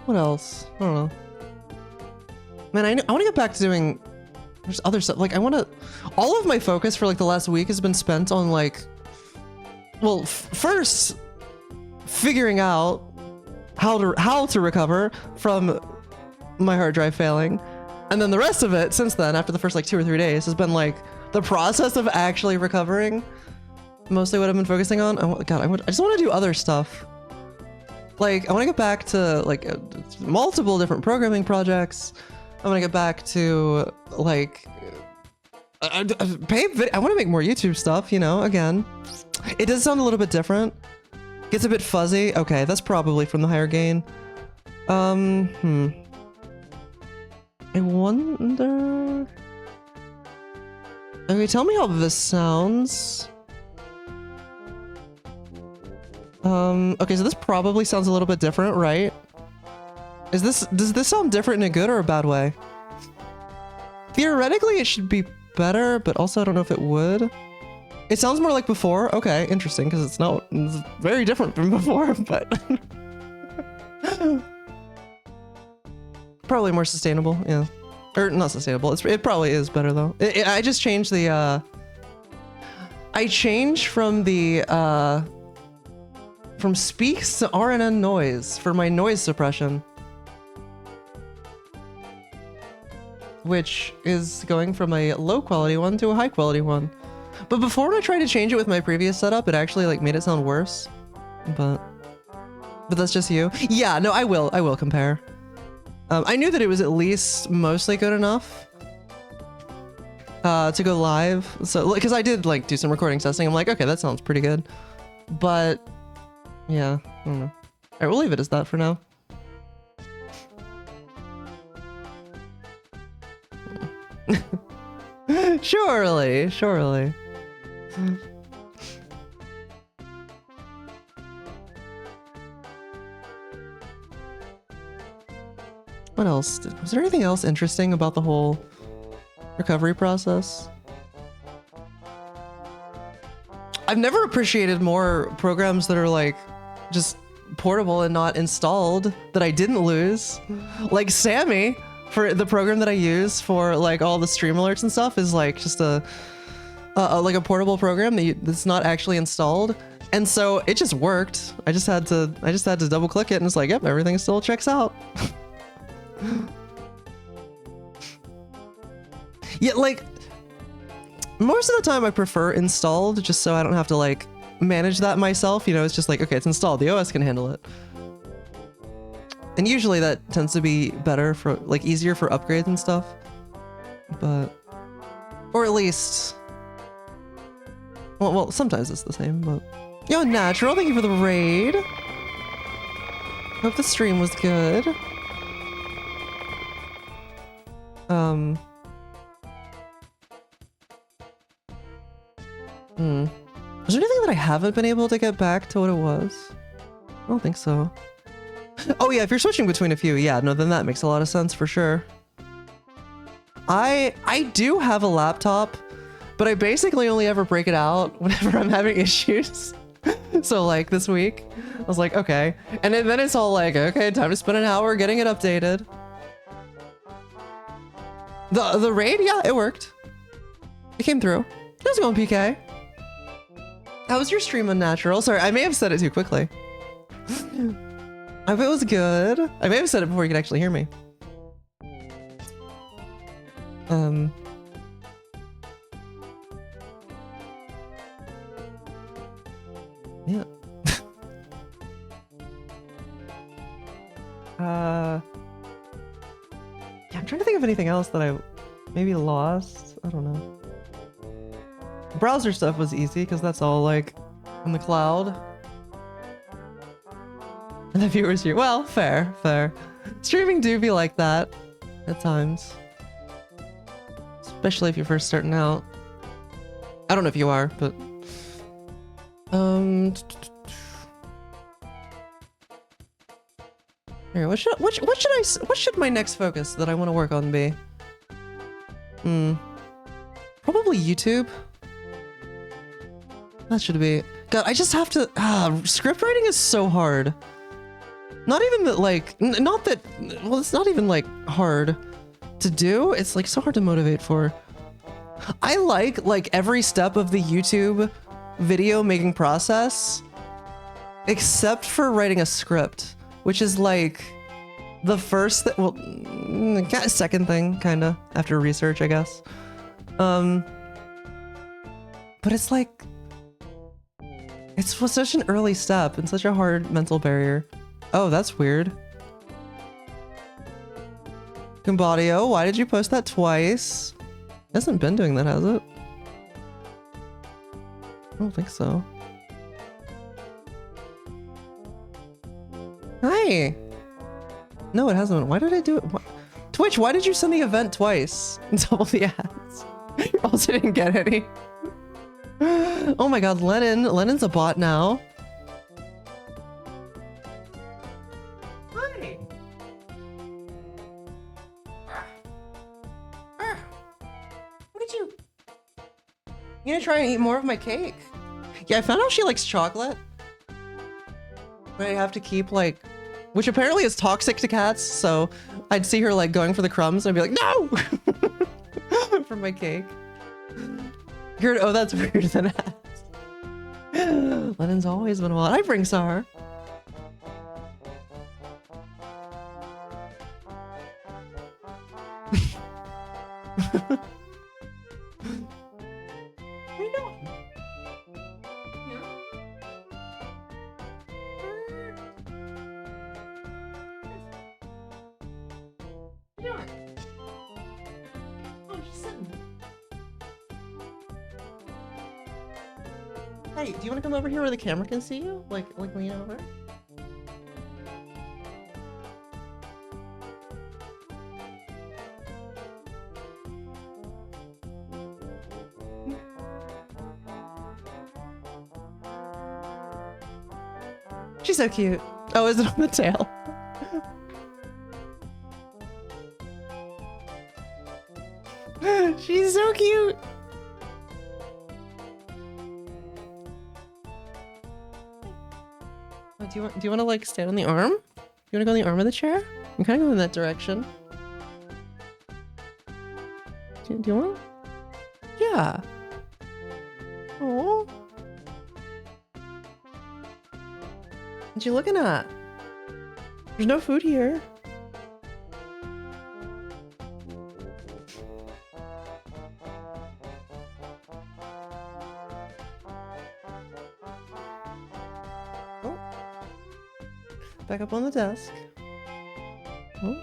[SPEAKER 1] What else? I don't know. Man, I want to get back to doing... There's other stuff. Like, I want to... All of my focus for, like, the last week has been spent on, like... Well, first, figuring out how to recover from my hard drive failing. And then the rest of it, since then, after the first, like, 2 or 3 days, has been, like, the process of actually recovering. Mostly what I've been focusing on. I just want to do other stuff. Like, I want to get back to, like, multiple different programming projects. I want to get back to, like, I want to make more YouTube stuff, you know, again. It does sound a little bit different. Gets a bit fuzzy. Okay, that's probably from the higher gain. I wonder... Okay, tell me how this sounds. Okay, so this probably sounds a little bit different, right? Does this sound different in a good or a bad way? Theoretically, it should be better, but also I don't know if it would. It sounds more like before. Okay, interesting, because it's very different from before, but probably more sustainable, yeah. Or not sustainable. It probably is better though. I just changed the I changed from the from speaks to RNN noise for my noise suppression, which is going from a low quality one to a high quality one. But before, when I tried to change it with my previous setup, it actually like made it sound worse. But that's just you. Yeah, no, I will compare. I knew that it was at least mostly good enough to go live. So, because I did like do some recording testing. I'm like, okay, that sounds pretty good. But yeah, I don't know. All right, we'll leave it as that for now. Surely. What else? Was there anything else interesting about the whole recovery process? I've never appreciated more programs that are like just portable and not installed that I didn't lose. Like Sammy. for the program that I use for like all the stream alerts and stuff is like just a like a portable program that's not actually installed. And so it just worked. I just had to double click it and it's like, yep, everything still checks out. Yeah, like most of the time I prefer installed just so I don't have to like manage that myself. You know, it's just like, okay, it's installed. The OS can handle it. And usually that tends to be better for like easier for upgrades and stuff. But, or at least, well, sometimes it's the same, but. Yo, Natural, thank you for the raid. Hope the stream was good. Is there anything that I haven't been able to get back to what it was? I don't think so. Oh yeah, if you're switching between a few, yeah, no, then that makes a lot of sense for sure. I do have a laptop, but I basically only ever break it out whenever I'm having issues. So like this week, I was like, okay. And then it's all like, okay, time to spend an hour getting it updated. The raid, yeah, it worked. It came through. How's it going, PK? How was your stream Unnatural? Sorry, I may have said it too quickly. I hope it was good. I may have said it before you could actually hear me. Yeah. Yeah, I'm trying to think of anything else that I maybe lost. I don't know. Browser stuff was easy because that's all like in the cloud. And the viewers here. Well, fair. Streaming do be like that at times. Especially if you're first starting out. I don't know if you are, but here, what should my next focus that I want to work on be? Probably YouTube. That should be. God, I just have to. Script writing is so hard. Not even that, like, not that. Well, it's not even like hard to do. It's like so hard to motivate for. I like every step of the YouTube video making process, except for writing a script, which is like the first well, second thing, kind of after research, I guess. But it's like. It's such an early step and such a hard mental barrier. Oh, that's weird. Gambadio, why did you post that twice? It hasn't been doing that, has it? I don't think so. Hi! No, it hasn't. Why did I do it? Twitch, why did you send the event twice? Double the ads. You also didn't get any. Oh my god, Lennon's a bot now. Hi. What did you? You gonna try and eat more of my cake? Yeah, I found out she likes chocolate. But I have to keep like, which apparently is toxic to cats. So I'd see her like going for the crumbs and I'd be like, no, for my cake. Good. Oh, that's weirder than that. Lennon's always been a lot. I bring Sar. What are you doing? What are you doing? Oh, she's sitting. Hey, do you want to come over here where the camera can see you? Like lean over? She's so cute. Oh, is it on the tail? She's so cute. Do you want to like stand on the arm? You want to go on the arm of the chair? I'm kind of going in that direction. Do you want? Yeah. Oh. What you looking at? There's no food here. Oh. Back up on the desk. Oh.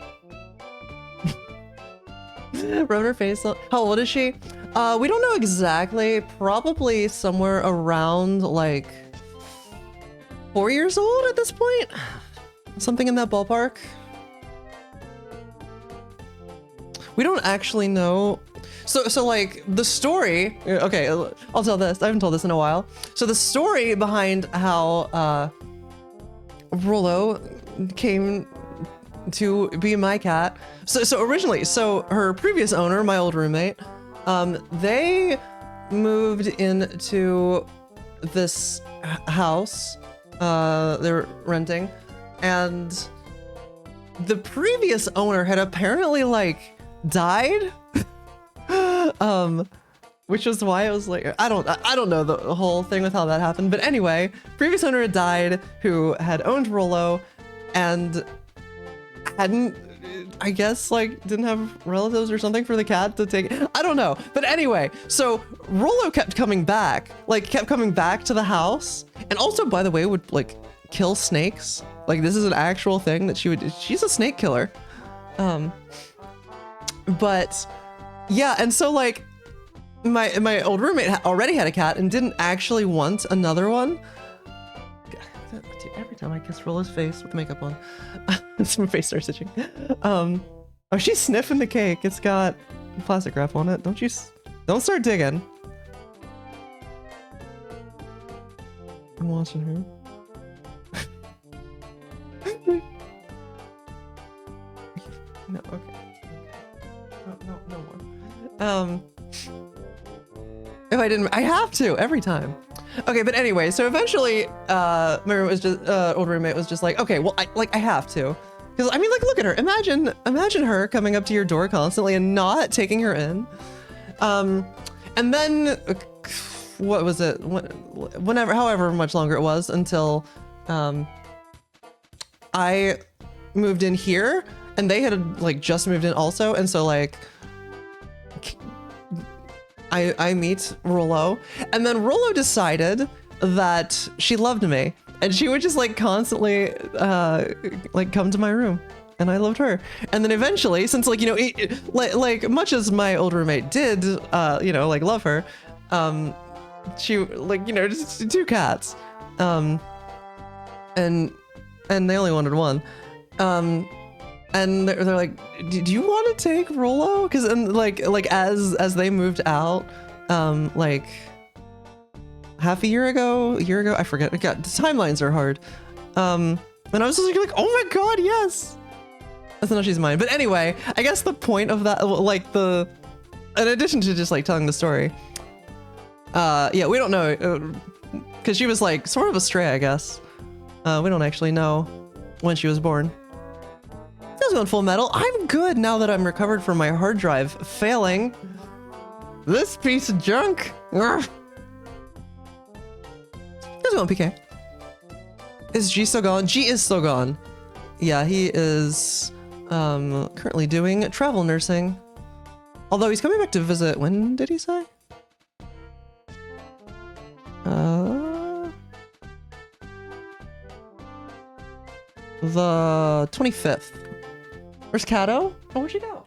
[SPEAKER 1] Rubbed her face. How old is she? We don't know exactly. Probably somewhere around like 4 years old at this point. Something in that ballpark. We don't actually know. So like the story. Okay, I'll tell this. I haven't told this in a while. So the story behind how Rollo came to be my cat. So originally, her previous owner, my old roommate, they moved into this house they're renting, and the previous owner had apparently like died, which was why I was like, I don't know the whole thing with how that happened, but anyway, previous owner had died who had owned Rollo and hadn't, I guess, like didn't have relatives or something for the cat to take. I don't know, but anyway, so Rollo kept coming back to the house, and also, by the way, would like kill snakes. Like this is an actual thing that she's a snake killer. But yeah, and so like my old roommate already had a cat and didn't actually want another one. Dude, every time I kiss Rollo's face with makeup on, my face starts itching. Oh, she's sniffing the cake. It's got plastic wrap on it. Don't start digging. I'm watching her. No, okay. No more. If I didn't, I have to every time. Okay, but anyway, so eventually, my roommate was just, old roommate was just like, okay, well, I have to, because I mean, like, look at her. Imagine her coming up to your door constantly and not taking her in. And then, what was it? However much longer it was until, I moved in here, and they had like just moved in also, and so like I meet Rollo, and then Rollo decided that she loved me, and she would just like constantly like come to my room, and I loved her. And then eventually, since like, you know, like much as my old roommate did, you know, like love her, she like, you know, just two cats, and they only wanted one. And they're like, do you want to take Rollo? Because like as they moved out, like half a year ago, I forget. God, the timelines are hard. And I was just like, oh my god, yes. And so now she's mine. But anyway, I guess the point of that, like in addition to just like telling the story, yeah, we don't know, because she was like sort of a stray, I guess. We don't actually know when she was born. Feels going full metal. I'm good now that I'm recovered from my hard drive failing. This piece of junk. Feels going PK. Is G still gone? G is still gone. Yeah, he is currently doing travel nursing. Although he's coming back to visit. When did he say? The 25th. Where's Kato? Oh, where'd she go?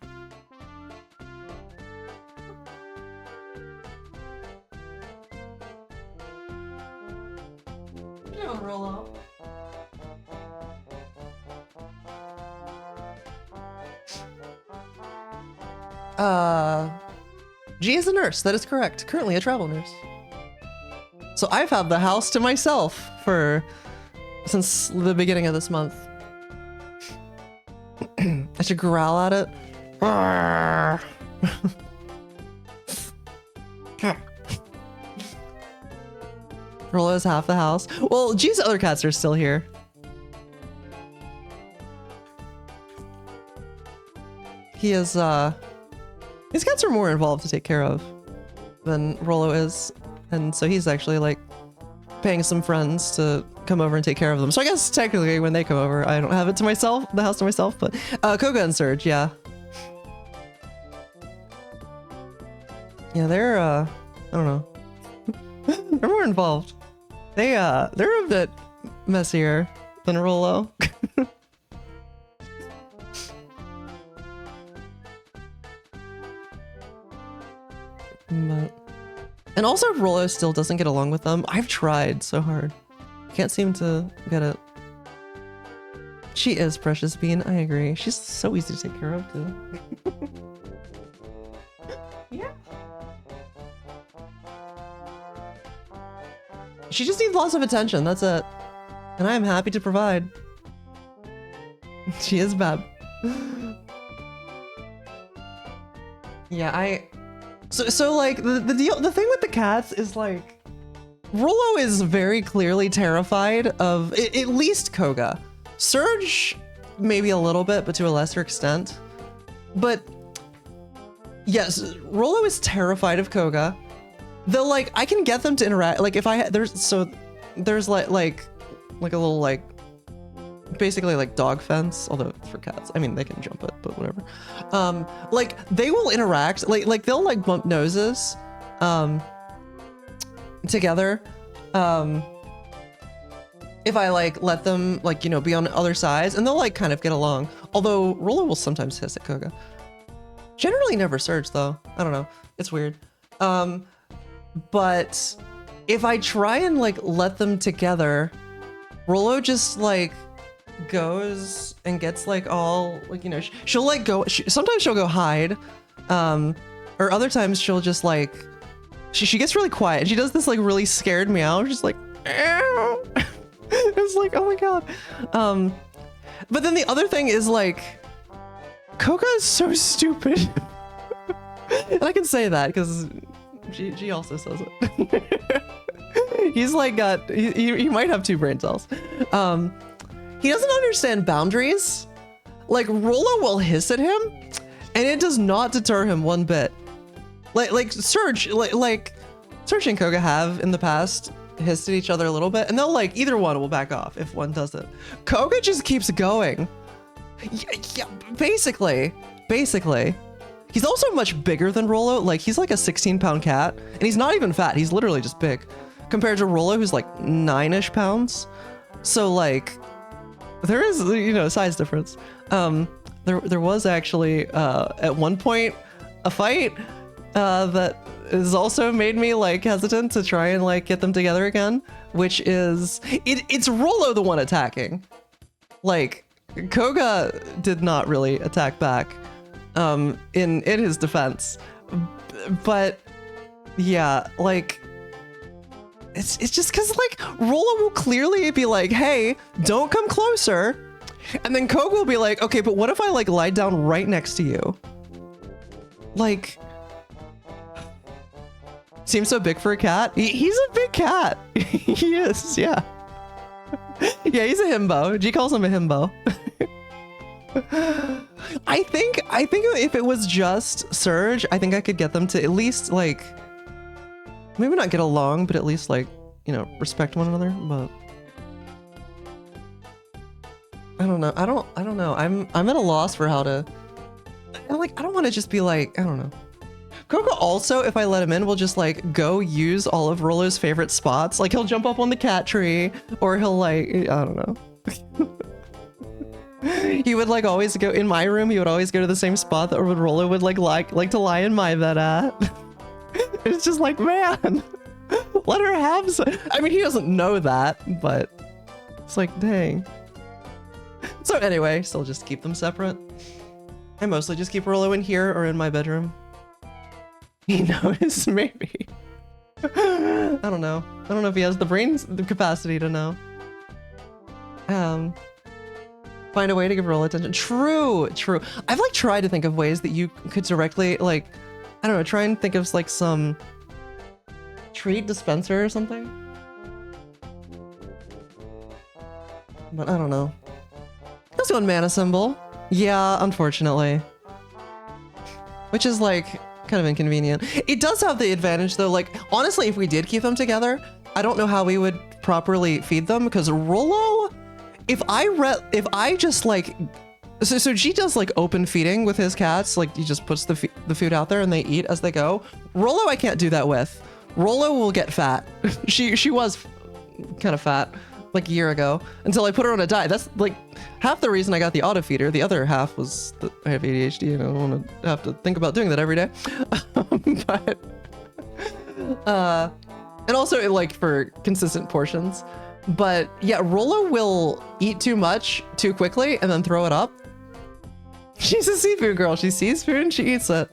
[SPEAKER 1] Yo, Rollo. G is a nurse. That is correct. Currently a travel nurse. So I've had the house to myself since the beginning of this month. I should growl at it. Rollo has half the house. Well, G's other cats are still here. He is, His cats are more involved to take care of than Rollo is. And so he's actually like paying some friends to come over and take care of them. So I guess technically when they come over, I don't have it to myself, the house to myself, but Koga and Surge, yeah. Yeah, they're, I don't know. They're more involved. They're a bit messier than Rollo. But, and also Rollo still doesn't get along with them. I've tried so hard. Can't seem to get it. She is Precious Bean, I agree. She's so easy to take care of too. Yeah. She just needs lots of attention, that's it. And I'm happy to provide. She is bad. Yeah, So like the thing with the cats is like Rollo is very clearly terrified of at least Koga. Surge maybe a little bit, but to a lesser extent. But yes, Rollo is terrified of Koga. Though like I can get them to interact. Like if there's like a little like basically like dog fence, although it's for cats. I mean they can jump it, but whatever. Like they will interact, like they'll like bump noses together. If I like let them like, you know, be on other sides, and they'll like kind of get along. Although Rollo will sometimes hiss at Koga. Generally never Surge though. I don't know. It's weird. But if I try and like let them together, Rollo just like goes and gets like all like, you know, she'll like go, sometimes she'll go hide, or other times she'll just like, she gets really quiet and she does this like really scared meow, just like Ew. It's like, oh my god. But then the other thing is like Koga is so stupid. And I can say that because G also says it. He's like got he might have 2 brain cells. He doesn't understand boundaries. Like Rollo will hiss at him and it does not deter him one bit. Like Surge, like Surge and Koga have in the past hissed at each other a little bit, and they'll like either one will back off if one does it. Koga just keeps going. Yeah, basically. He's also much bigger than Rollo. Like he's like a 16-pound cat, and he's not even fat. He's literally just big compared to Rollo, who's like 9-ish pounds. So like there is, you know, a size difference. There was actually at one point a fight that has also made me like hesitant to try and like get them together again, which is it's Rollo the one attacking. Like Koga did not really attack back in his defense, but yeah, like it's just because like Rollo will clearly be like, hey, don't come closer, and then Koga will be like, okay, but what if I like lie down right next to you? Like, seems so big for a cat. He's a big cat. He is, yeah. Yeah, he's a himbo. G calls him a himbo. I think if it was just Surge, I think I could get them to at least like maybe not get along, but at least like, you know, respect one another. But I don't know. I don't know. I'm at a loss for how to. I don't want to just be like, I don't know. Koga also, if I let him in, will just like go use all of Rollo's favorite spots. Like he'll jump up on the cat tree, or he'll like, I don't know. He would like always go in my room. He would always go to the same spot that Rollo would like to lie in my bed at. It's just like, man, let her have some. I mean, he doesn't know that, but it's like, dang. So anyway, still just keep them separate. I mostly just keep Rollo in here or in my bedroom. He noticed, maybe. I don't know. I don't know if he has the capacity to know. Find a way to give Rollo attention. True. I've like tried to think of ways that you could directly like, I don't know, try and think of like some treat dispenser or something. But I don't know. Let's go on mana symbol. Yeah, unfortunately. which is like kind of inconvenient. It does have the advantage though, like honestly, if we did keep them together, I don't know how we would properly feed them because Rollo, if I just like, so she does like open feeding with his cats, like he just puts the food out there and they eat as they go. Rollo I can't do that with. Rollo will get fat. she was kind of fat like a year ago until I put her on a diet. That's like half the reason I got the auto feeder. The other half was that I have ADHD and I don't want to have to think about doing that every day. But and also like for consistent portions. But yeah, Rollo will eat too much too quickly and then throw it up. She's a seafood girl. She sees food and she eats it.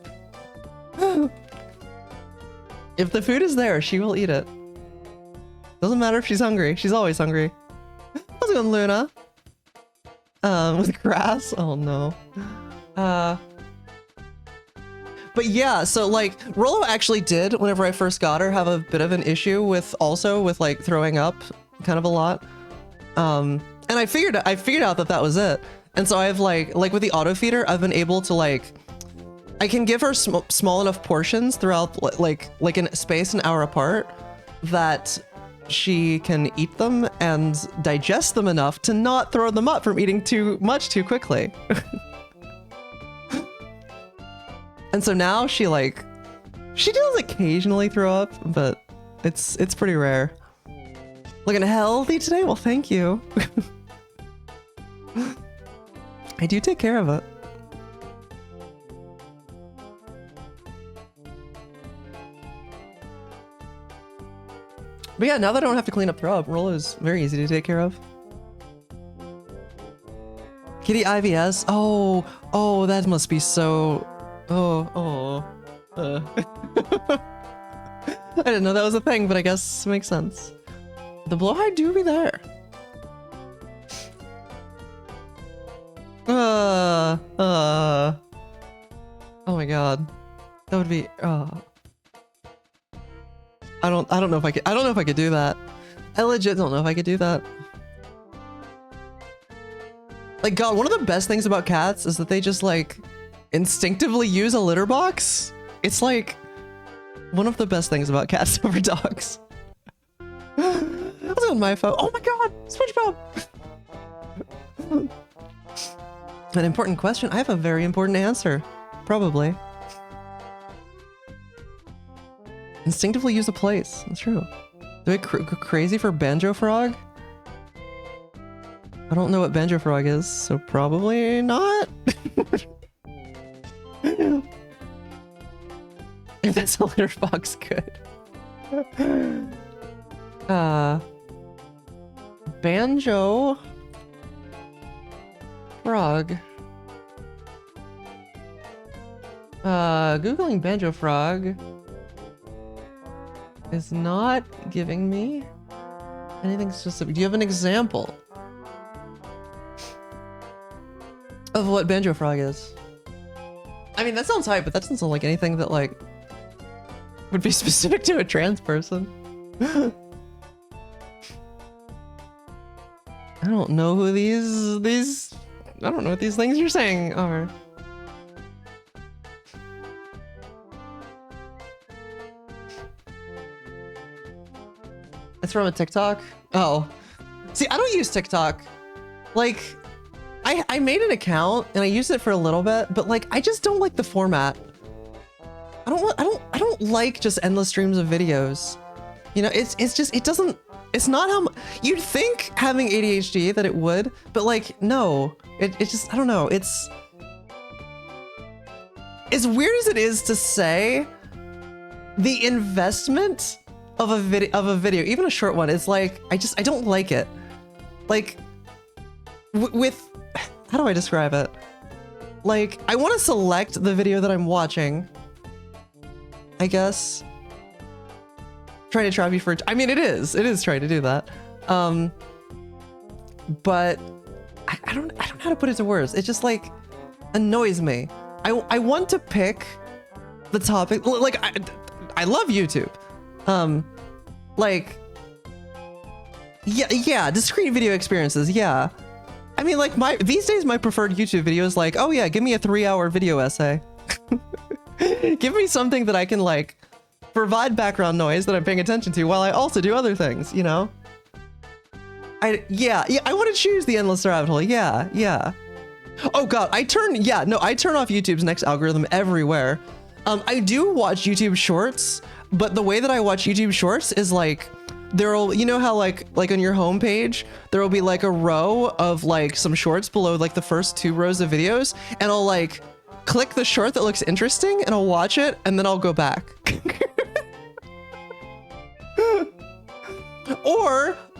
[SPEAKER 1] If the food is there, she will eat it. Doesn't matter if she's hungry. She's always hungry. How's it going, Luna? With grass? Oh no. But yeah, so like Rollo actually did, whenever I first got her, have a bit of an issue with like throwing up kind of a lot. And I figured out that was it. And so I've like with the auto feeder, I've been able to like, I can give her small enough portions throughout like in space an hour apart that she can eat them and digest them enough to not throw them up from eating too much too quickly. And so now she does occasionally throw up, but it's pretty rare. Looking healthy today? Well, thank you. I do take care of it. But yeah, now that I don't have to clean up throw up, Rollo is very easy to take care of. Kitty IVS? Oh, that must be so... I didn't know that was a thing, but I guess it makes sense. The blowhide do be there. Oh my god. That would be, I don't know if I could do that. I legit don't know if I could do that. Like, God, one of the best things about cats is that they just like instinctively use a litter box. It's like one of the best things about cats over dogs. That's on my phone. Oh my god, SpongeBob. An important question. I have a very important answer. Probably. Instinctively use a place. That's true. Do I go crazy for Banjo Frog? I don't know what Banjo Frog is, so probably not. If that's a litter box, good. Banjo Frog. Googling Banjo Frog is not giving me anything specific. Do you have an example of what Banjo Frog is? I mean, that sounds hype, but that doesn't sound like anything that like would be specific to a trans person. I don't know who these I don't know what these things you're saying are. It's from a TikTok? Oh. See, I don't use TikTok. Like, I made an account and I used it for a little bit, but like I just don't like the format. I don't like just endless streams of videos. You know, it's just, it's not how you'd think having ADHD that it would, but like, no, it's just, I don't know. It's as weird as it is to say, the investment of a video, even a short one, is like, I don't like it. Like with, how do I describe it? Like, I want to select the video that I'm watching, I guess. Trying to trap you for, I mean, it is trying to do that. But I don't know how to put it to words. It just like annoys me. I want to pick the topic. Like, I love YouTube. Like, yeah, discrete video experiences, yeah. I mean, like, these days my preferred YouTube video is like, oh yeah, give me a 3-hour video essay. Give me something that I can like provide background noise that I'm paying attention to while I also do other things, you know? Yeah, I want to choose the endless rabbit hole. Yeah. Oh god, I turn off YouTube's next algorithm everywhere. I do watch YouTube Shorts, but the way that I watch YouTube Shorts is like there'll, you know how like on your homepage there'll be like a row of like some shorts below like the first 2 rows of videos, and I'll like click the short that looks interesting and I'll watch it and then I'll go back.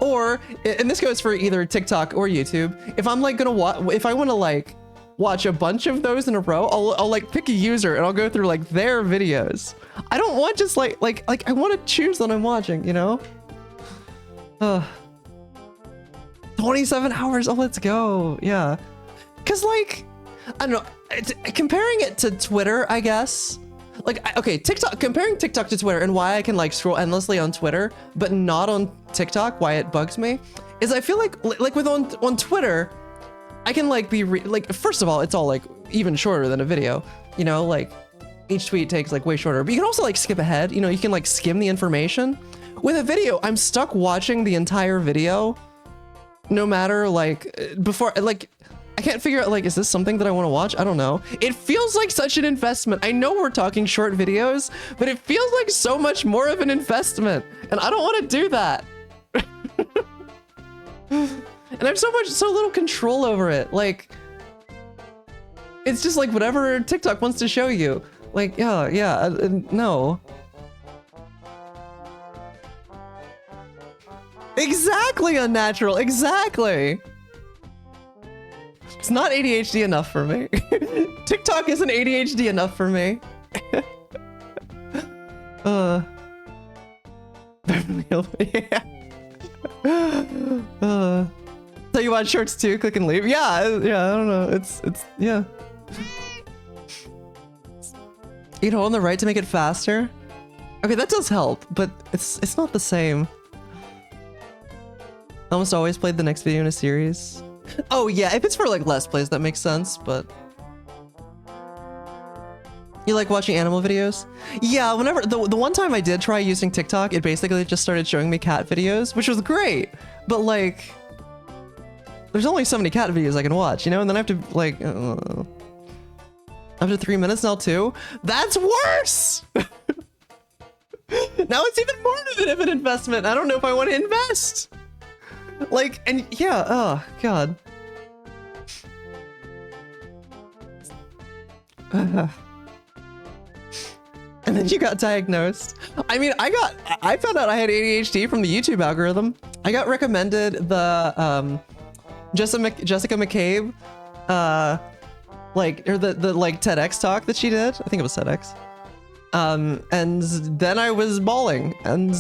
[SPEAKER 1] or and this goes for either TikTok or YouTube. If I'm like if I want to like watch a bunch of those in a row, I'll like pick a user and I'll go through like their videos. I don't want just like I want to choose what I'm watching, you know? 27 hours. Oh, let's go. Yeah. Cause like, I don't know, comparing it to Twitter, I guess. Like, okay, comparing TikTok to Twitter and why I can like scroll endlessly on Twitter, but not on TikTok, why it bugs me, is I feel like with on Twitter, I can like first of all, it's all like even shorter than a video, you know, like each tweet takes like way shorter, but you can also like skip ahead, you know, you can like skim the information. With a video, I'm stuck watching the entire video, no matter like before, like, I can't figure out, like, is this something that I want to watch? I don't know. It feels like such an investment. I know we're talking short videos, but it feels like so much more of an investment. And I don't want to do that. And I have so little control over it. Like, it's just like whatever TikTok wants to show you. Like, no. Exactly, unnatural. Exactly. It's not ADHD enough for me. TikTok isn't ADHD enough for me. So you watch shorts too? Click and leave. Yeah, I don't know. It's yeah. You can hold on the right to make it faster. Okay, that does help, but it's not the same. I almost always played the next video in a series. Oh yeah, if it's for like Let's Plays, that makes sense, but... You like watching animal videos? Yeah, whenever... The one time I did try using TikTok, it basically just started showing me cat videos, which was great, but like... There's only so many cat videos I can watch, you know? And then I have to, like... After 3 minutes now too? That's worse! Now it's even more of an investment. I don't know if I want to invest. Like, and yeah, oh god. And then you got diagnosed. I mean, I found out I had ADHD from the YouTube algorithm. I got recommended the Jessica McCabe like, or the like TEDx talk that she did. I think it was TEDx. And then I was bawling, and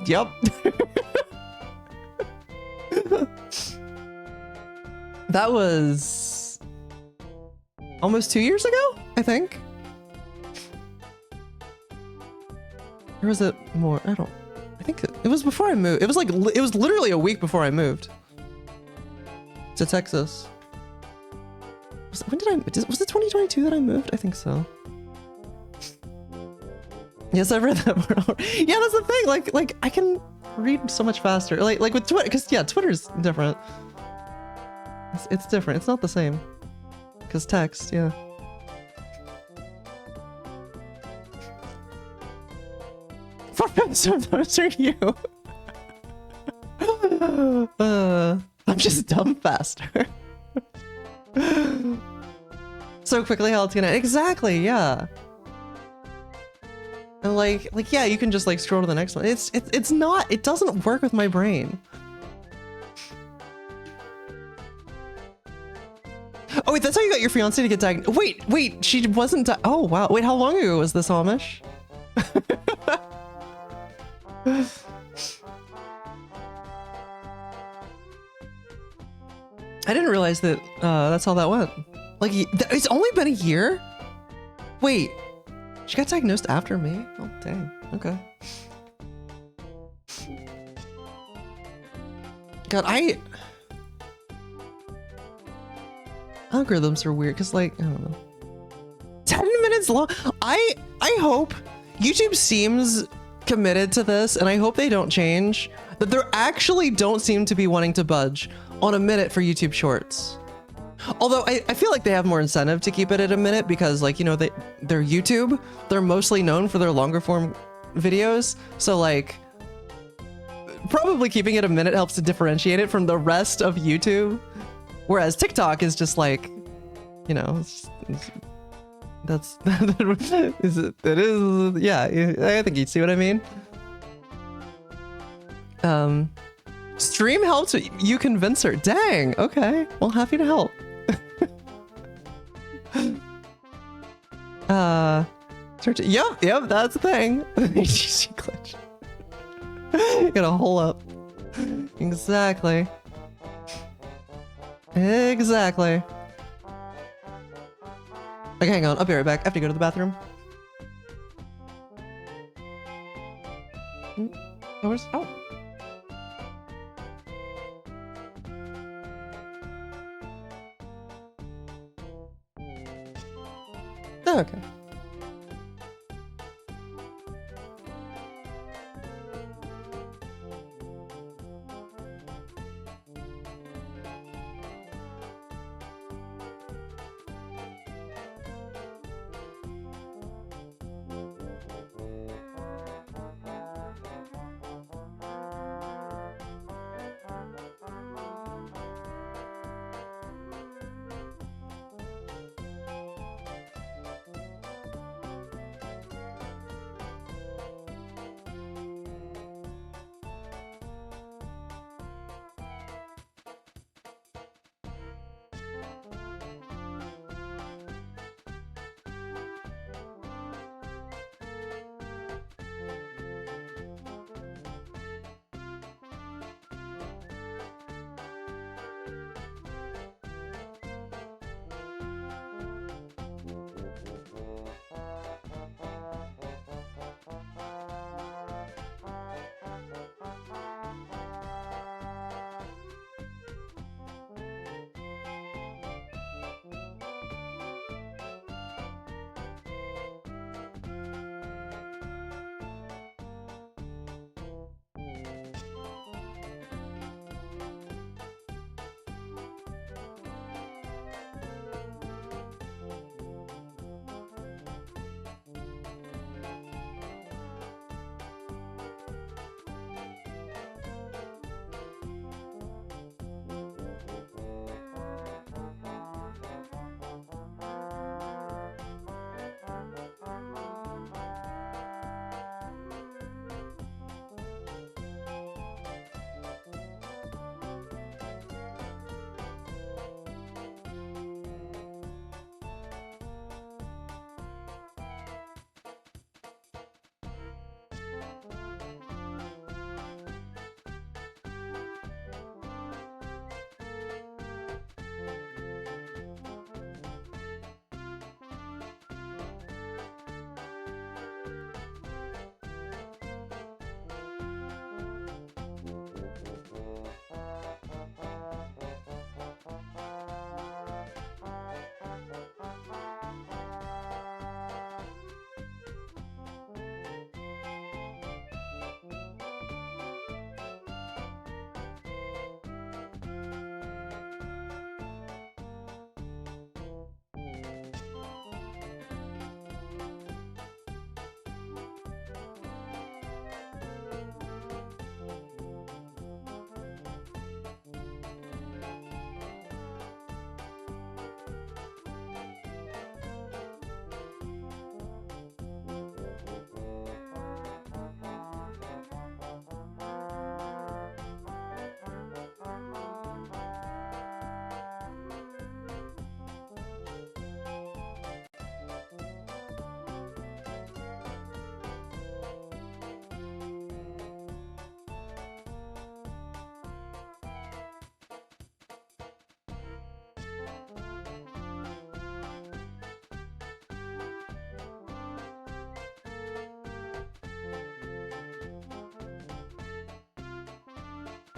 [SPEAKER 1] yep. That was almost 2 years ago, I think. Or was it more? I think it was before I moved. It was literally a week before I moved to Texas. Was it 2022 that I moved? I think so. Yes, I've read that part. Yeah, that's the thing. Like I can read so much faster. Like with Twitter, because yeah, Twitter's different. It's different. It's not the same. Because text, yeah. So those are you. I'm just dumb faster. So quickly how it's gonna exactly, yeah. And like yeah, you can just like scroll to the next one. It's not, it doesn't work with my brain. Oh wait, that's how you got your fiance to get diagnosed. Wait, she wasn't oh wow. Wait, how long ago was this, Amish? I didn't realize that that's how that went. Like, it's only been a year? Wait, she got diagnosed after me? Oh, dang. Okay. God, algorithms are weird, because, like, I don't know. 10 minutes minutes long. I hope YouTube seems committed to this, and I hope they don't change. That they actually don't seem to be wanting to budge on a minute for YouTube Shorts. Although I feel like they have more incentive to keep it at a minute because, like, you know, they're YouTube. They're mostly known for their longer form videos. So, like, probably keeping it a minute helps to differentiate it from the rest of YouTube. Whereas TikTok is just like, you know, that's it is, yeah, I think you see what I mean. Stream helps you convince her. Dang, okay, well, happy to help. Search it. Yep, that's the thing. GG glitch. Gotta hole up. Exactly. Okay, hang on. I'll be right back. I have to go to the bathroom. Where's... Oh. Oh, okay.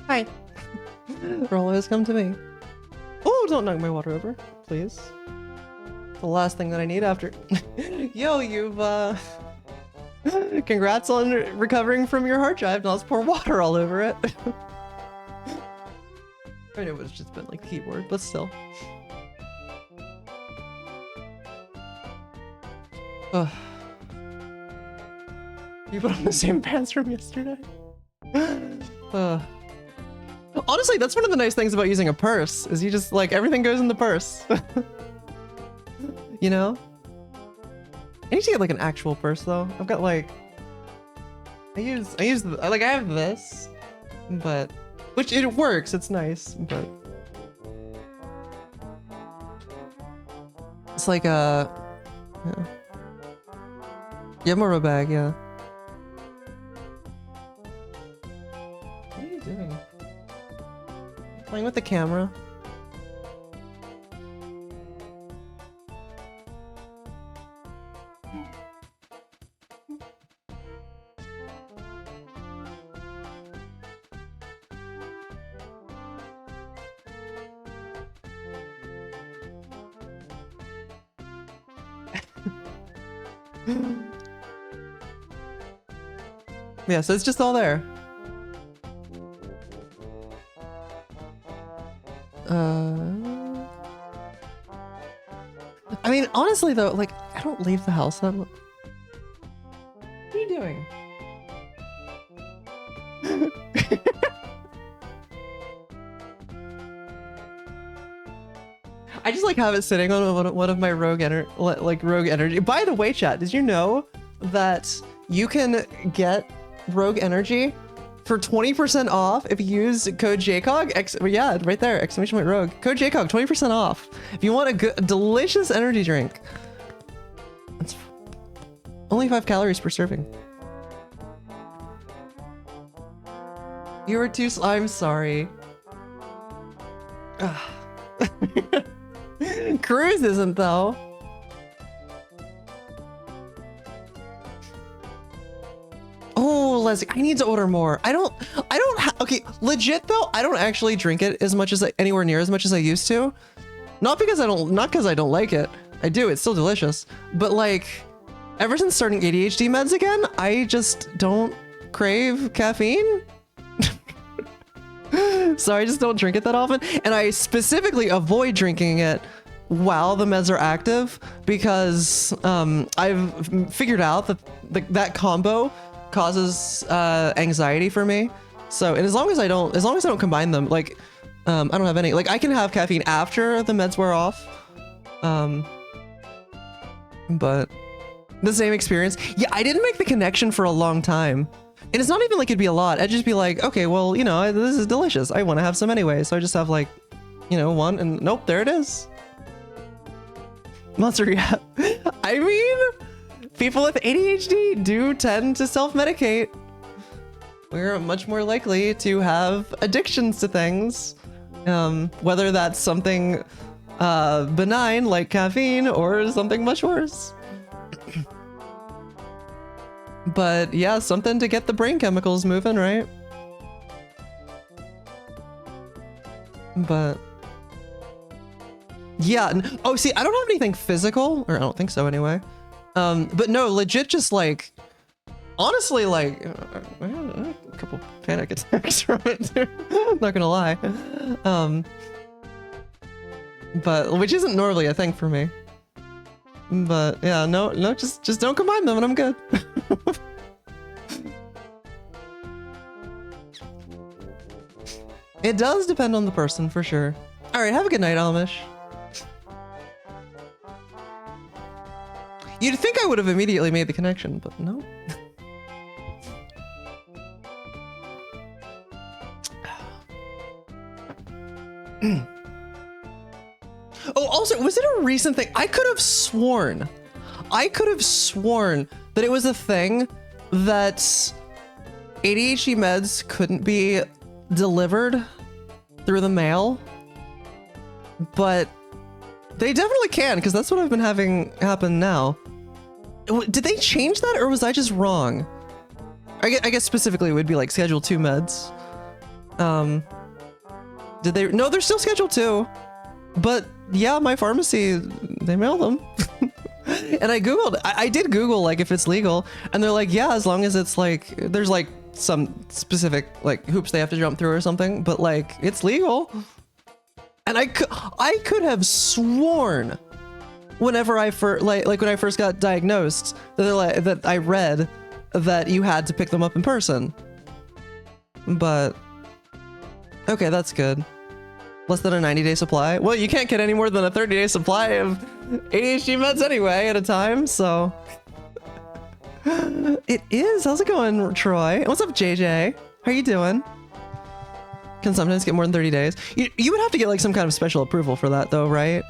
[SPEAKER 1] Hi. Roll always come to me. Oh, don't knock my water over, please. the last thing that I need after. Yo, you've congrats on recovering from your hard drive. Now let's pour water all over it. I know it's just been like the keyboard, but still. Ugh. You put on the same pants from yesterday? Honestly, that's one of the nice things about using a purse, is you just, like, everything goes in the purse. You know? I need to get, like, an actual purse, though. I've got, like... I have this, but... Which, it works, it's nice, but... It's like a... Yeah. Yeah, more of a bag, yeah. What are you doing? Playing with the camera. Yeah, so it's just all there. I mean, honestly though, like, I don't leave the house that much. What are you doing? I just like have it sitting on one of my rogue energy. By the way, chat, did you know that you can get rogue energy for 20% off if you use code JCOG? Yeah, right there, exclamation point rogue. Code JCOG, 20% off. If you want a good, delicious energy drink. It's only 5 calories per serving. You were too I'm sorry. Cruz isn't though. Oh, Leslie, I need to order more. Okay, legit though, I don't actually drink it as much as anywhere near as much as I used to. Not because I don't like it. I do, it's still delicious. But like, ever since starting ADHD meds again, I just don't crave caffeine. So I just don't drink it that often. And I specifically avoid drinking it while the meds are active because I've figured out that that combo causes anxiety for me. So, and as long as I don't combine them, like I don't have any, like I can have caffeine after the meds wear off. But the same experience. Yeah, I didn't make the connection for a long time. And it's not even like it'd be a lot. I'd just be like, okay, well, you know, this is delicious. I want to have some anyway. So I just have like, you know, one and nope, there it is. Monster Rehab. I mean, people with ADHD do tend to self-medicate. We're much more likely to have addictions to things. Whether that's something benign like caffeine or something much worse. But yeah, something to get the brain chemicals moving, right? But yeah, oh, see, I don't have anything physical, or I don't think so anyway. But no, legit, just like, honestly, like, I had a couple panic attacks from it too. Not gonna lie. But which isn't normally a thing for me. But yeah, no, just don't combine them and I'm good. It does depend on the person for sure. All right, have a good night, Amish. You'd think I would have immediately made the connection, but no. Oh, also, was it a recent thing? I could have sworn that it was a thing that ADHD meds couldn't be delivered through the mail, but they definitely can, because that's what I've been having happen now. Did they change that, or was I just wrong? I guess specifically it would be like Schedule 2 meds. Did they? No, they're still Schedule 2. But yeah, my pharmacy, they mail them. And I Googled, I did Google like if it's legal, and they're like, yeah, as long as it's like, there's like some specific like hoops they have to jump through or something, but like it's legal. And I could have sworn whenever I first like when I first got diagnosed that I read that you had to pick them up in person. But okay, that's good. Less than a 90-day supply. Well, you can't get any more than a 30-day supply of ADHD meds anyway at a time, so it is. How's it going, Troy? What's up, JJ? How you doing? Can sometimes get more than 30 days. You would have to get like some kind of special approval for that though, right?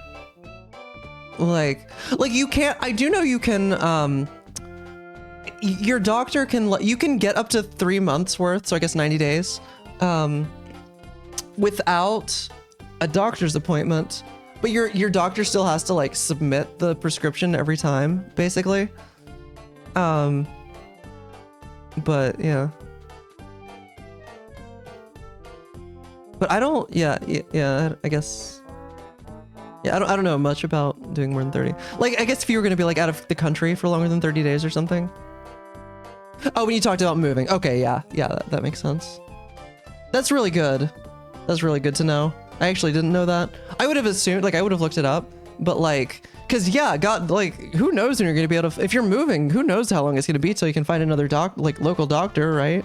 [SPEAKER 1] Like you can't, I do know you can, your doctor can, you can get up to 3 months worth, so I guess 90 days, without a doctor's appointment, but your doctor still has to like submit the prescription every time, basically. But yeah. But I don't, yeah, I guess. Yeah, I don't know much about doing more than 30. Like, I guess if you were going to be like out of the country for longer than 30 days or something. Oh, when you talked about moving. Okay, yeah, that makes sense. That's really good. That's really good to know. I actually didn't know that. I would have assumed, like, I would have looked it up, but like, cause yeah, God, like, who knows when you're going to be able to, if you're moving, who knows how long it's going to be till you can find another local doctor, right?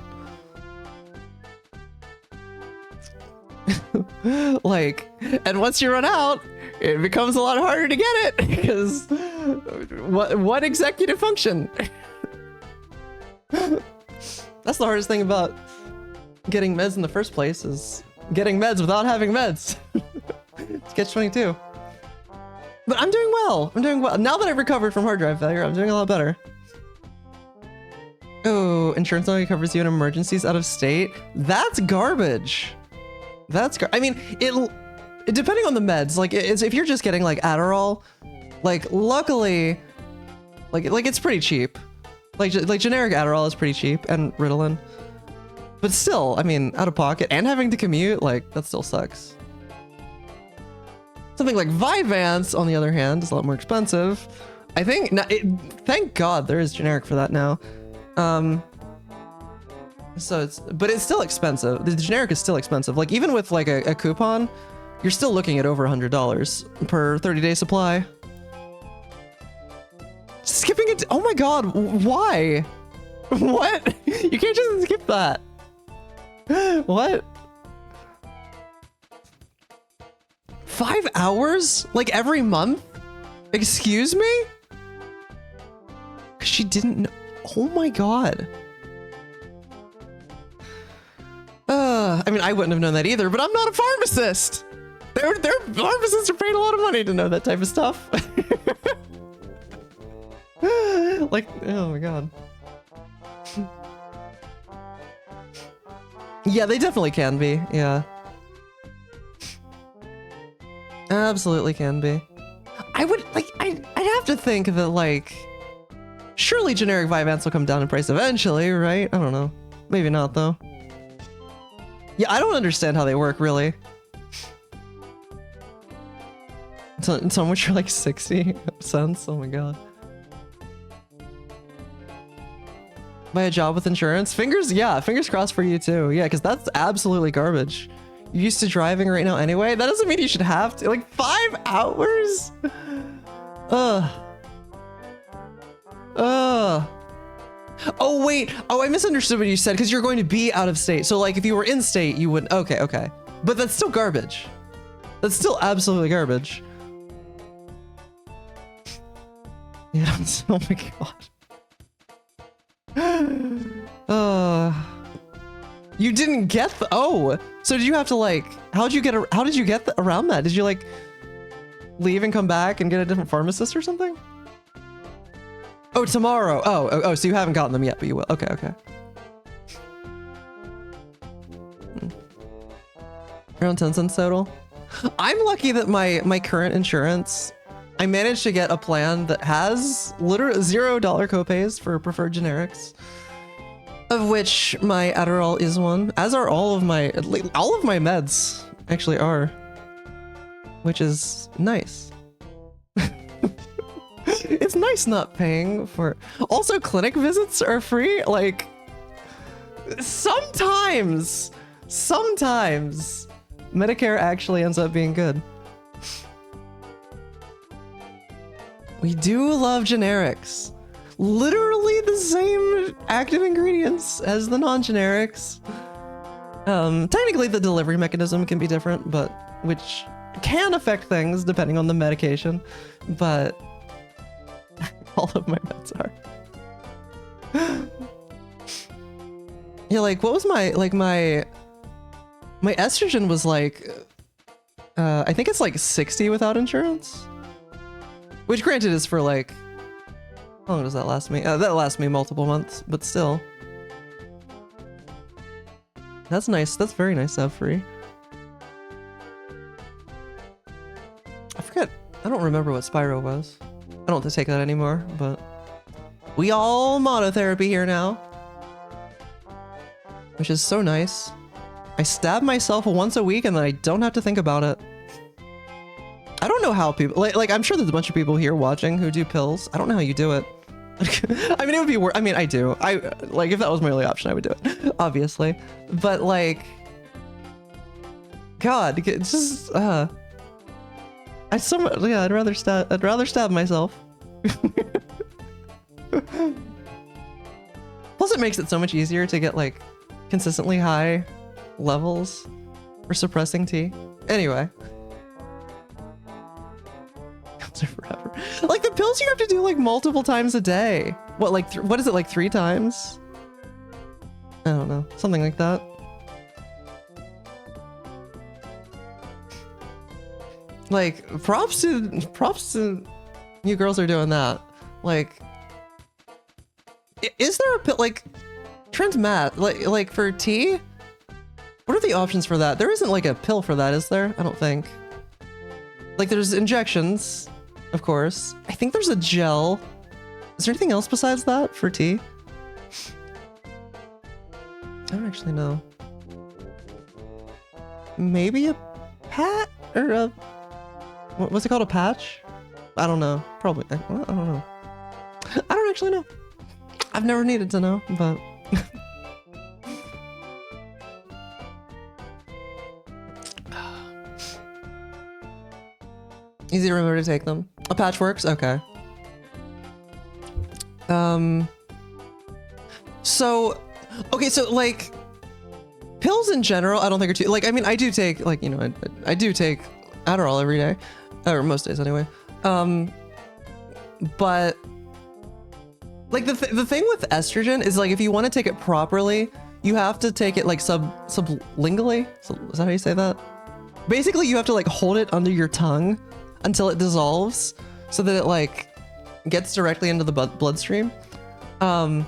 [SPEAKER 1] Like, and once you run out, it becomes a lot harder to get it because what executive function? That's the hardest thing about getting meds in the first place, is getting meds without having meds. It's catch-22. But I'm doing well. I'm doing well. Now that I've recovered from hard drive failure, I'm doing a lot better. Oh, insurance only covers you in emergencies out of state. That's garbage. I mean, it depending on the meds, like if you're just getting like Adderall, like luckily, like it's pretty cheap. Like generic Adderall is pretty cheap, and Ritalin. But still, I mean, out of pocket and having to commute, like that still sucks. Something like Vyvanse, on the other hand, is a lot more expensive. I think, thank God there is generic for that now. But it's still expensive. The generic is still expensive. Like even with like a coupon, you're still looking at over $100 per 30-day supply. Skipping it. Oh my God. Why? What? You can't just skip that. What? 5 hours? Like every month? Excuse me? She didn't know. Oh my God. I mean, I wouldn't have known that either, but I'm not a pharmacist. Their pharmacists are paid a lot of money to know that type of stuff. Like, oh my God. Yeah, they definitely can be. Yeah. Absolutely can be. I would, like, I'd have to think that, like, surely generic Vyvanse will come down in price eventually, right? I don't know. Maybe not, though. Yeah, I don't understand how they work, really. So much are like 60 cents. Oh my God. Buy a job with insurance? Fingers crossed for you too. Yeah, because that's absolutely garbage. You're used to driving right now anyway. That doesn't mean you should have to. Like 5 hours? Oh wait, oh I misunderstood what you said, because you're going to be out of state. So like if you were in state, you wouldn't. Okay. But that's still garbage. That's still absolutely garbage. Yeah, oh my God. You didn't get the, so did you have to like, how did you get around that? Did you like leave and come back and get a different pharmacist or something? Oh, tomorrow. Oh, so you haven't gotten them yet, but you will. Okay. Around 10 cents total. I'm lucky that my current insurance, I managed to get a plan that has literally $0 copays for preferred generics, of which my Adderall is one, as are all of my meds actually are. which is nice. It's nice not paying for... Also, clinic visits are free? Like, sometimes Medicare actually ends up being good. We do love generics. Literally the same active ingredients as the non-generics. Technically the delivery mechanism can be different, but which can affect things depending on the medication, but all of my meds are. Yeah, like what was my estrogen was like, I think it's like 60 without insurance, which granted is for like, how long does that last me? That lasts me multiple months, but still. That's nice. That's very nice to have free. I forget. I don't remember what Spyro was. I don't have to take that anymore, but we all monotherapy here now, which is so nice. I stab myself once a week and then I don't have to think about it. I don't know how people like I'm sure there's a bunch of people here watching who do pills. I don't know how you do it. I mean, it would be I mean, I do. I like if that was my only option, I would do it, obviously. But like, God, it's just I'd rather stab myself. Plus, it makes it so much easier to get like consistently high levels for suppressing tea. Anyway. Forever. Like the pills you have to do like multiple times a day. What, like what is it, like 3 times? I don't know, something like that. Like props to you girls are doing that. Like, is there a pill like Transmat like for tea? What are the options for that? There isn't like a pill for that, is there? I don't think. Like there's injections. Of course. I think there's a gel. Is there anything else besides that for tea? I don't actually know. Maybe a pat or a... What's it called? A patch? I don't know. Probably. I don't know. I don't actually know. I've never needed to know, but... Easy to remember to take them. A patch works? Okay. So like pills in general, I don't think are too, like, I mean, I do take like, you know, I do take Adderall every day, or most days anyway. But like the thing with estrogen is like, if you want to take it properly, you have to take it like sublingually. Is that how you say that? Basically, you have to like hold it under your tongue until it dissolves so that it like gets directly into the bloodstream. And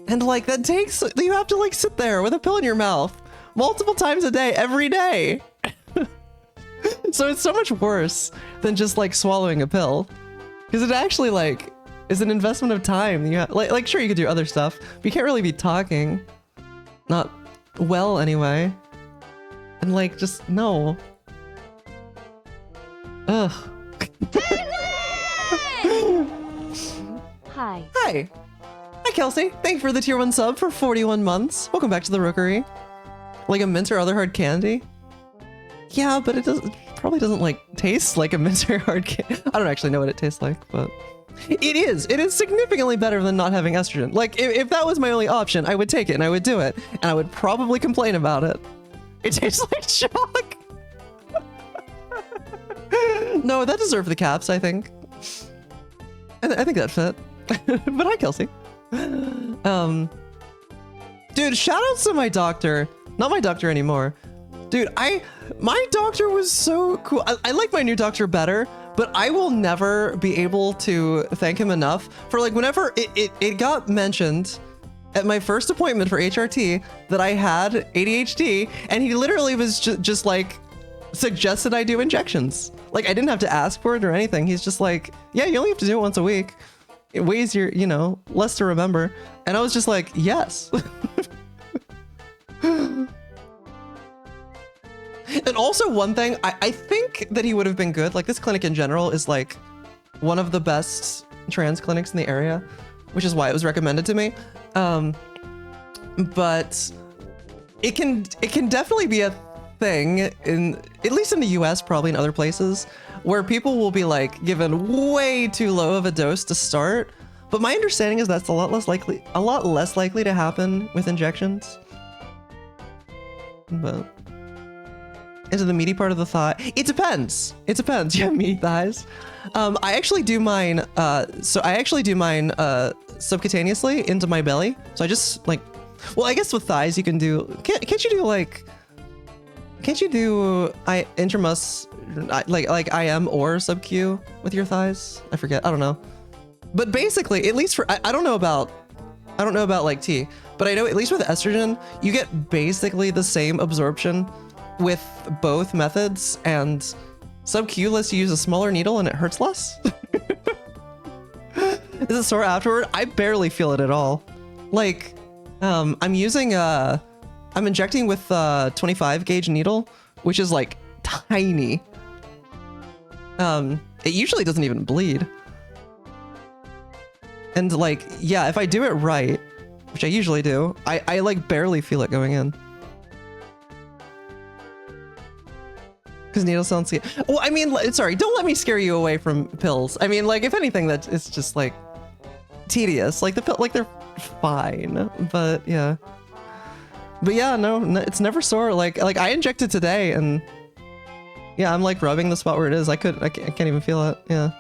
[SPEAKER 1] like that takes, you have to like sit there with a pill in your mouth multiple times a day, every day. So it's so much worse than just like swallowing a pill, because it actually like is an investment of time. You like sure you could do other stuff, but you can't really be talking, not well anyway. And like just no. Ugh.
[SPEAKER 2] Hi.
[SPEAKER 1] Hi. Hi, Kelsey. Thank you for the tier 1 sub for 41 months. Welcome back to the Rookery. Like a mint or other hard candy? Yeah, but it probably doesn't like taste like a mint or hard candy. I don't actually know what it tastes like, but it is. It is significantly better than not having estrogen. Like if that was my only option, I would take it and I would do it, and I would probably complain about it. It tastes like chalk. No, that deserved the caps, I think. I think that fit. But hi, Kelsey. Dude, shout outs to my doctor. Not my doctor anymore. Dude, my doctor was so cool. I like my new doctor better, but I will never be able to thank him enough for like whenever it got mentioned at my first appointment for HRT that I had ADHD, and he literally was just like suggested I do injections. Like I didn't have to ask for it or anything. He's just like, yeah, you only have to do it once a week. It weighs your, you know, less to remember. And I was just like, yes. And also one thing, I think that he would have been good. Like this clinic in general is like one of the best trans clinics in the area, which is why it was recommended to me. But it can definitely be a thing at least in the US, probably in other places, where people will be like given way too low of a dose to start. But my understanding is that's a lot less likely to happen with injections. But into the meaty part of the thigh, it depends. It depends. Yeah, meaty thighs. I actually do mine. Subcutaneously into my belly. So I just like, well, I guess with thighs you can do. Can't you do like? Can't you do intramus like IM or sub Q with your thighs? I forget. I don't know. But basically, at least for I don't know about like T, but I know at least with estrogen, you get basically the same absorption with both methods, and sub Q lets you use a smaller needle and it hurts less. Is it sore afterward? I barely feel it at all. Like, I'm injecting with a 25 gauge needle, which is like tiny. It usually doesn't even bleed. And like, yeah, if I do it right, which I usually do, I like barely feel it going in. Because needles sound scary. Well, I mean, sorry, don't let me scare you away from pills. I mean, like, if anything, that it's just like tedious. Like the pill, like they're fine, but yeah. But yeah, no, it's never sore. Like I injected today, and yeah, I'm like rubbing the spot where it is. I can't even feel it. Yeah.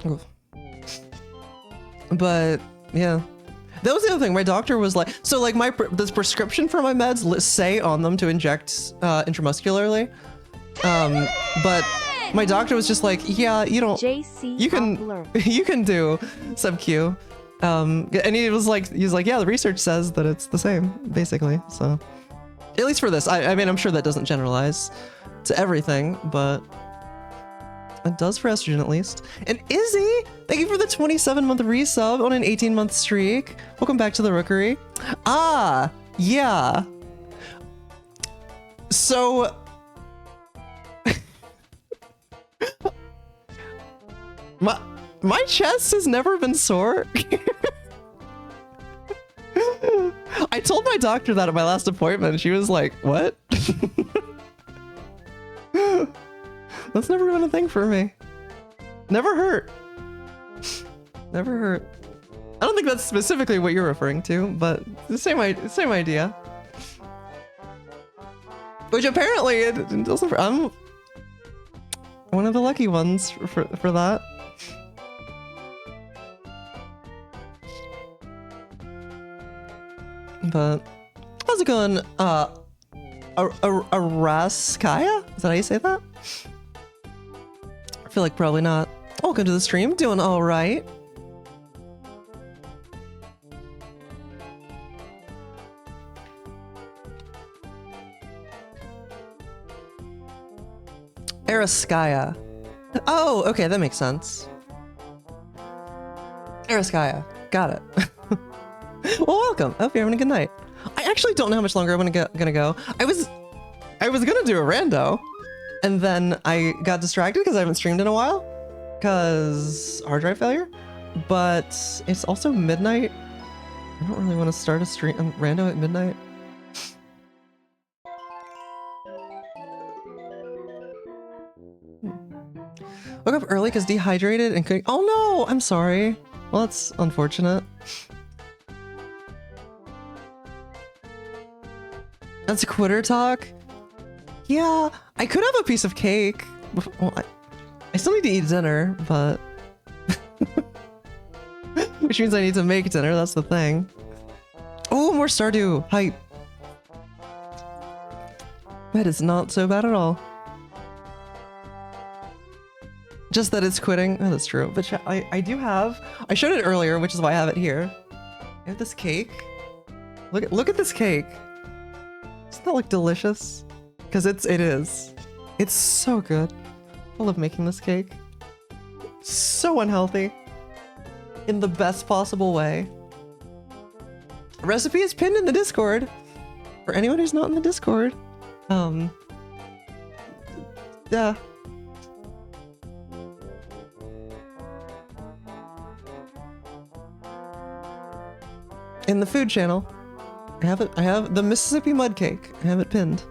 [SPEAKER 1] Oof. But yeah, that was the other thing. My doctor was like, so like this prescription for my meds say on them to inject intramuscularly, but my doctor was just like, yeah, you don't. You can do sub Q, and he was like, yeah, the research says that it's the same, basically. So, at least for this, I mean, I'm sure that doesn't generalize to everything, but it does for estrogen at least. And Izzy, thank you for the 27-month resub on an 18-month streak. Welcome back to the Rookery. Ah, yeah. So. My chest has never been sore. I told my doctor that at my last appointment. She was like, what? That's never been a thing for me. Never hurt. Never hurt. I don't think that's specifically what you're referring to, but the same idea. Which apparently it doesn't. I'm one of the lucky ones for that. But how's it going? Araskaya? Is that how you say that? I feel like probably not. Welcome to the stream. Doing all right. Araskaya. Oh, okay, that makes sense. Araskaya. Got it. Well, welcome. I hope you're having a good night. I actually don't know how much longer I'm gonna go. I was gonna do a rando, and then I got distracted because I haven't streamed in a while, because hard drive failure. But it's also midnight. I don't really want to start a rando at midnight. Woke up early because dehydrated and couldn't. Oh no! I'm sorry. Well, that's unfortunate. That's quitter talk. Yeah, I could have a piece of cake. Well, I still need to eat dinner, but which means I need to make dinner. That's the thing. Oh, more Stardew. Hype. That is not so bad at all. Just that it's quitting. Oh, that's true. But I do have. I showed it earlier, which is why I have it here. I have this cake. Look at this cake. Doesn't that look delicious? Because it is. It's so good. I love making this cake. So unhealthy. In the best possible way. recipe is pinned in the Discord. For anyone who's not in the Discord. Yeah. In the food channel. I have it. I have the Mississippi mud cake. I have it pinned.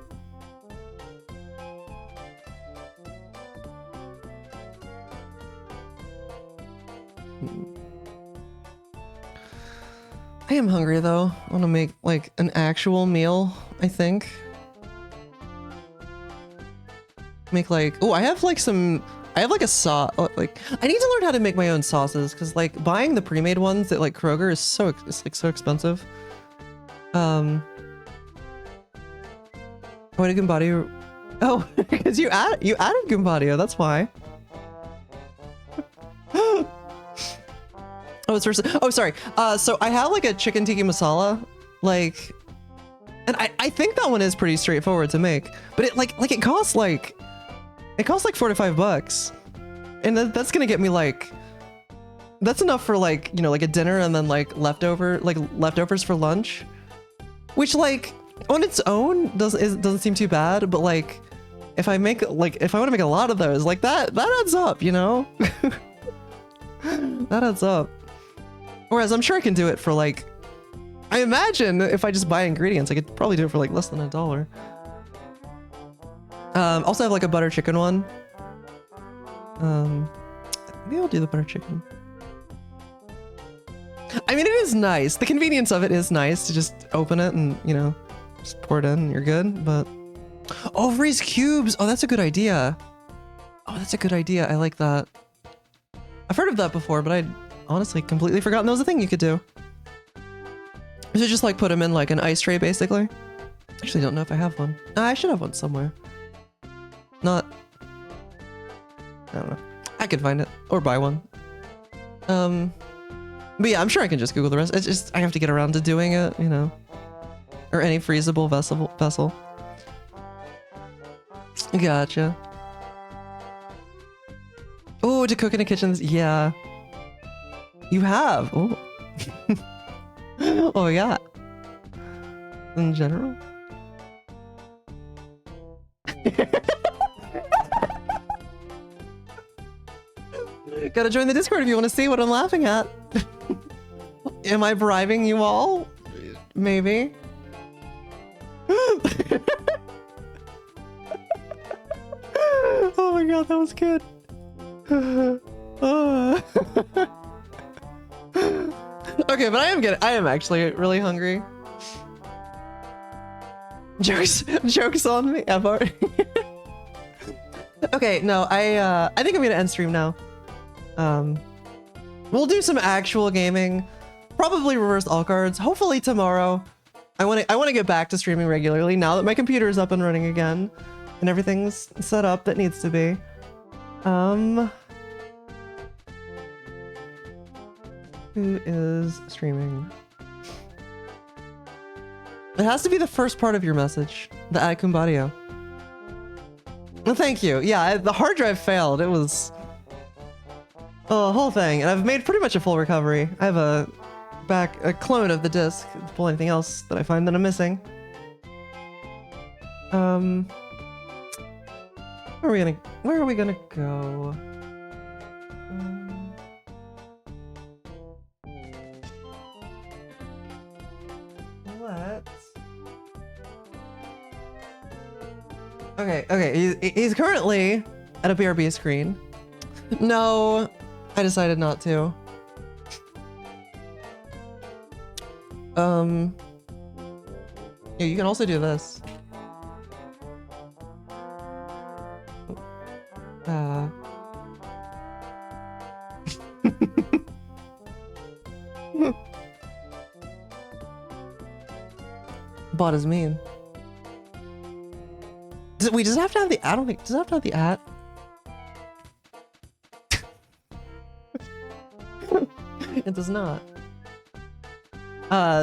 [SPEAKER 1] I am hungry though. I want to make like an actual meal, I think. Make like, oh, I have like a sauce. Like, I need to learn how to make my own sauces because like buying the pre-made ones at like Kroger is so expensive. Why did Gumbadio? Oh, because you added Gumbadio. That's why. Oh, it's first. Oh, sorry. So I have like a chicken tikka masala, like, and I think that one is pretty straightforward to make, but it costs like $4 to $5, and that's gonna get me like, that's enough for like, you know, like a dinner and then like leftovers for lunch, which like on its own doesn't seem too bad, but like if I want to make a lot of those, like that adds up, you know. That adds up. Whereas I'm sure I can do it for like, I imagine if I just buy ingredients, I could probably do it for like less than $1. Also have like a butter chicken one. Maybe I'll do the butter chicken. I mean, it is nice. The convenience of it is nice to just open it and, you know, just pour it in and you're good, but... Oh, raise cubes! Oh, that's a good idea. Oh, that's a good idea. I like that. I've heard of that before, but I'd honestly completely forgotten that was a thing you could do. You should just like put them in like an ice tray, basically. Actually, don't know if I have one. I should have one somewhere. Not... I don't know. I could find it. Or buy one. But yeah, I'm sure I can just Google the rest. It's just, I have to get around to doing it, you know. Or any freezable vessel. Gotcha. Oh, to cook in a kitchen. Yeah. You have. Oh. Oh, yeah. In general. Gotta join the Discord if you want to see what I'm laughing at. Am I bribing you all? Maybe. Oh my god, that was good. Okay, but I am actually really hungry. Jokes on me. Okay, no, I think I'm gonna end stream now. We'll do some actual gaming, probably reversed all cards. Hopefully tomorrow. I want to get back to streaming regularly now that my computer is up and running again, and everything's set up that needs to be. Who is streaming? It has to be the first part of your message, the ad Kumbadio. Well, thank you. Yeah, the hard drive failed. It was a whole thing, and I've made pretty much a full recovery. I have a clone of the disc to pull anything else that I find that I'm missing. Where are we gonna go? Okay, he's currently at a BRB screen. No, I decided not to. Yeah, you can also do this. Bot is mean. We just have to have the ad. I don't think. Does it have to have the ad? It does not.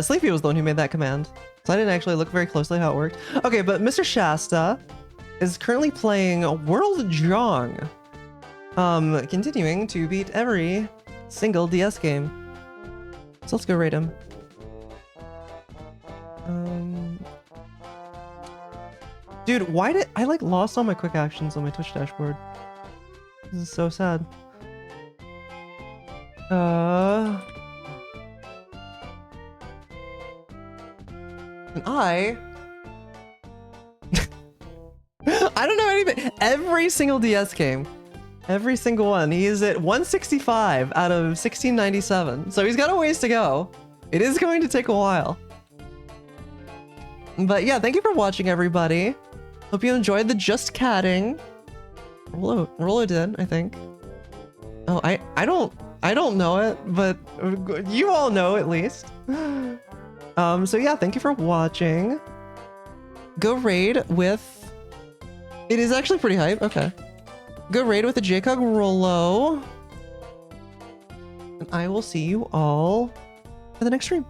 [SPEAKER 1] Sleepy was the one who made that command, so I didn't actually look very closely how it worked. Okay, but Mr. Shasta is currently playing World Jong. Continuing to beat every single DS game. So let's go raid him. Dude, why did I like lost all my quick actions on my Twitch dashboard? This is so sad. And I don't know anything. Every single DS game, every single one, he is at 165 out of 1697. So he's got a ways to go. It is going to take a while. But yeah, thank you for watching, everybody. Hope you enjoyed the just catting. Rolo did, I think. Oh, I don't know it, but you all know at least. So yeah, thank you for watching. Go raid with... It is actually pretty hype. Okay. Go raid with a JCOG Rolo. And I will see you all for the next stream.